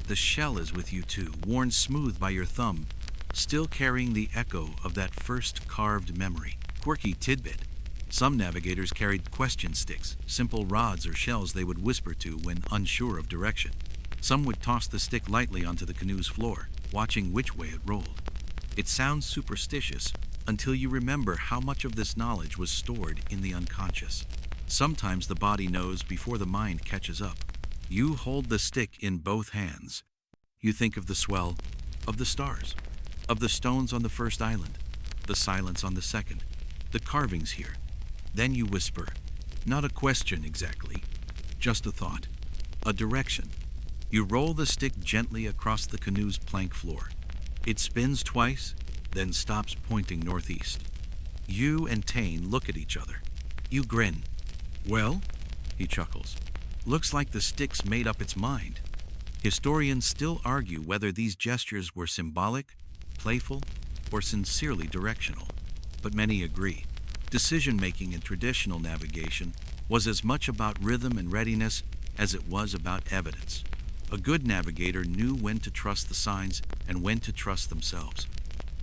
Speaker 1: The shell is with you too, worn smooth by your thumb, still carrying the echo of that first carved memory. Quirky tidbit. Some navigators carried question sticks, simple rods or shells they would whisper to when unsure of direction. Some would toss the stick lightly onto the canoe's floor, watching which way it rolled. It sounds superstitious until you remember how much of this knowledge was stored in the unconscious. Sometimes the body knows before the mind catches up. You hold the stick in both hands. You think of the swell, of the stars, of the stones on the first island, the silence on the second, the carvings here. Then you whisper, not a question exactly, just a thought, a direction. You roll the stick gently across the canoe's plank floor. It spins twice, then stops pointing northeast. You and Tane look at each other. You grin. Well, he chuckles. Looks like the stick's made up its mind. Historians still argue whether these gestures were symbolic, playful, or sincerely directional. But many agree. Decision-making in traditional navigation was as much about rhythm and readiness as it was about evidence. A good navigator knew when to trust the signs and when to trust themselves.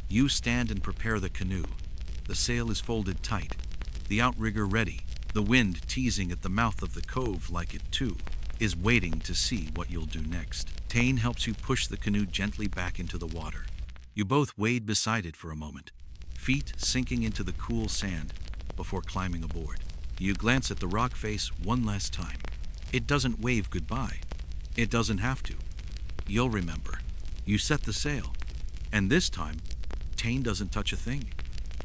Speaker 1: You stand and prepare the canoe. The sail is folded tight, the outrigger ready, the wind teasing at the mouth of the cove like it too is waiting to see what you'll do next. Tane helps you push the canoe gently back into the water. You both wade beside it for a moment, feet sinking into the cool sand before climbing aboard. You glance at the rock face one last time. It doesn't wave goodbye. It doesn't have to. You'll remember. You set the sail, and this time, Tane doesn't touch a thing.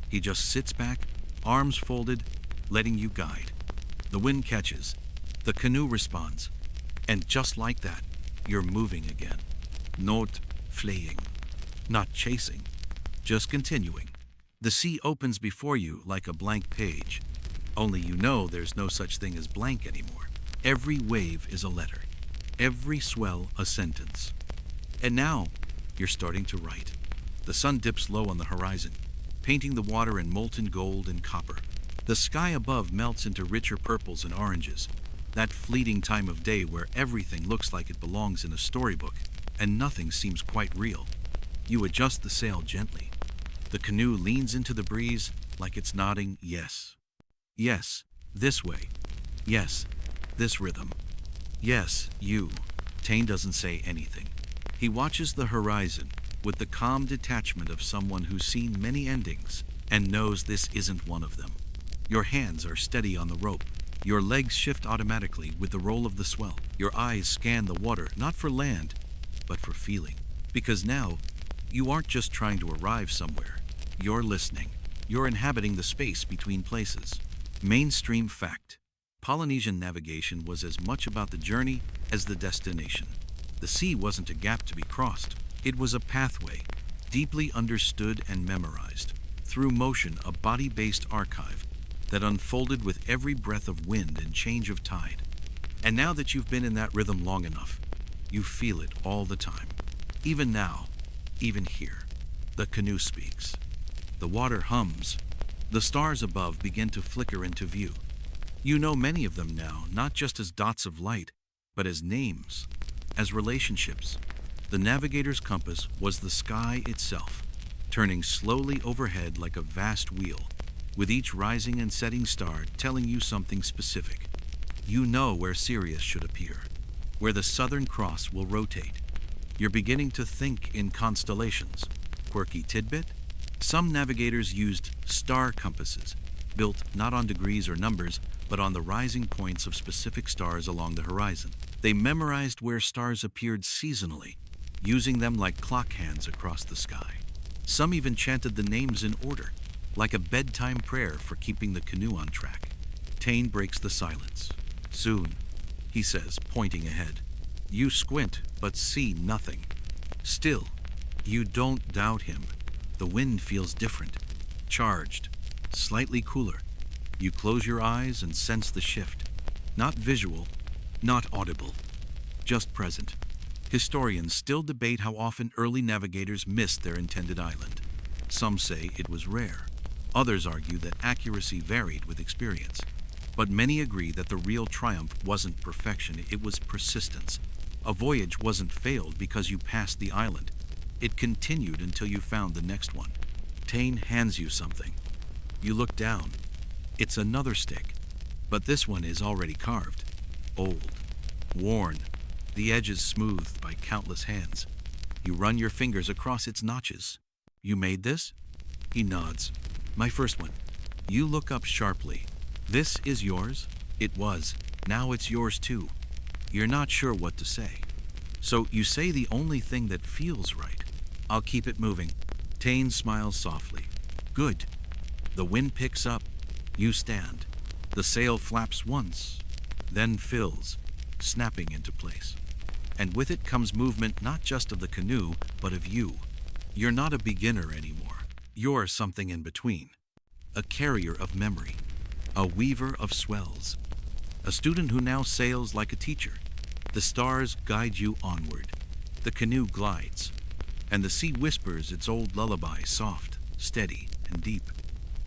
Speaker 1: He just sits back, arms folded, letting you guide. The wind catches, the canoe responds, and just like that, you're moving again. Not fleeing, not chasing, just continuing. The sea opens before you like a blank page. Only you know there's no such thing as blank anymore. Every wave is a letter, every swell a sentence. And now, you're starting to write. The sun dips low on the horizon, painting the water in molten gold and copper. The sky above melts into richer purples and oranges, that fleeting time of day where everything looks like it belongs in a storybook, and nothing seems quite real. You adjust the sail gently. The canoe leans into the breeze like it's nodding yes. Yes, this way. Yes, this rhythm. Yes, you. Tane doesn't say anything. He watches the horizon with the calm detachment of someone who's seen many endings and knows this isn't one of them. Your hands are steady on the rope. Your legs shift automatically with the roll of the swell. Your eyes scan the water, not for land, but for feeling. Because now, you aren't just trying to arrive somewhere. You're listening. You're inhabiting the space between places. Mainstream fact. Polynesian navigation was as much about the journey as the destination. The sea wasn't a gap to be crossed. It was a pathway, deeply understood and memorized. Through motion, a body-based archive that unfolded with every breath of wind and change of tide. And now that you've been in that rhythm long enough, you feel it all the time. Even now, even here, the canoe speaks. The water hums. The stars above begin to flicker into view. You know many of them now, not just as dots of light, but as names, as relationships. The navigator's compass was the sky itself, turning slowly overhead like a vast wheel, with each rising and setting star telling you something specific. You know where Sirius should appear, where the Southern Cross will rotate. You're beginning to think in constellations. Quirky tidbit? Some navigators used star compasses, built not on degrees or numbers, but on the rising points of specific stars along the horizon. They memorized where stars appeared seasonally, using them like clock hands across the sky. Some even chanted the names in order, like a bedtime prayer for keeping the canoe on track. Tane breaks the silence. Soon, he says, pointing ahead. You squint, but see nothing. Still, you don't doubt him. The wind feels different, charged, slightly cooler. You close your eyes and sense the shift. Not visual, not audible, just present. Historians still debate how often early navigators missed their intended island. Some say it was rare. Others argue that accuracy varied with experience. But many agree that the real triumph wasn't perfection, it was persistence. A voyage wasn't failed because you passed the island. It continued until you found the next one. Tane hands you something. You look down. It's another stick, but this one is already carved. Old. Worn. The edges smoothed by countless hands. You run your fingers across its notches. You made this? He nods. My first one. You look up sharply. This is yours? It was. Now it's yours too. You're not sure what to say. So you say the only thing that feels right. I'll keep it moving. Tane smiles softly. Good. The wind picks up. You stand. The sail flaps once, then fills, snapping into place. And with it comes movement not just of the canoe, but of you. You're not a beginner anymore. You're something in between. A carrier of memory. A weaver of swells. A student who now sails like a teacher. The stars guide you onward. The canoe glides. And the sea whispers its old lullaby, soft, steady, and deep.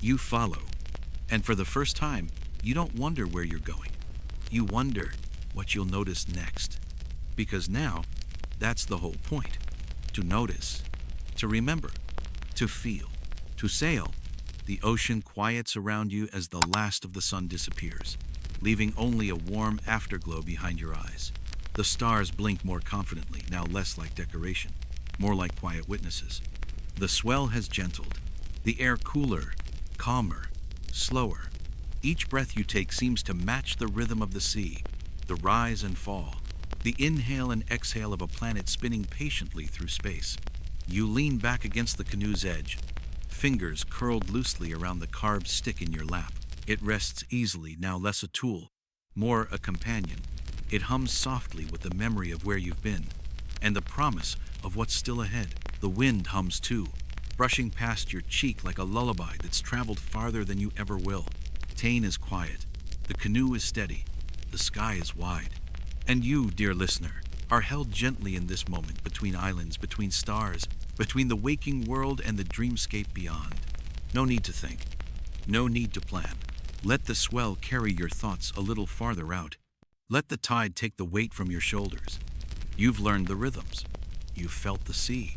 Speaker 1: You follow. And for the first time, you don't wonder where you're going. You wonder what you'll notice next. Because now, that's the whole point. To notice. To remember. To feel. To sail. The ocean quiets around you as the last of the sun disappears, leaving only a warm afterglow behind your eyes. The stars blink more confidently, now less like decoration, more like quiet witnesses. The swell has gentled. The air cooler, calmer, slower. Each breath you take seems to match the rhythm of the sea, the rise and fall, the inhale and exhale of a planet spinning patiently through space. You lean back against the canoe's edge, fingers curled loosely around the carved stick in your lap. It rests easily, now less a tool, more a companion. It hums softly with the memory of where you've been, and the promise of what's still ahead. The wind hums too, brushing past your cheek like a lullaby that's traveled farther than you ever will. Tane is quiet. The canoe is steady. The sky is wide. And you, dear listener, are held gently in this moment between islands, between stars, between the waking world and the dreamscape beyond. No need to think. No need to plan. Let the swell carry your thoughts a little farther out. Let the tide take the weight from your shoulders. You've learned the rhythms. You've felt the sea.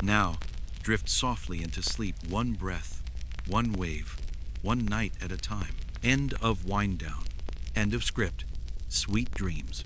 Speaker 1: Now, drift softly into sleep, one breath, one wave, one night at a time. End of wind down. End of script. Sweet dreams.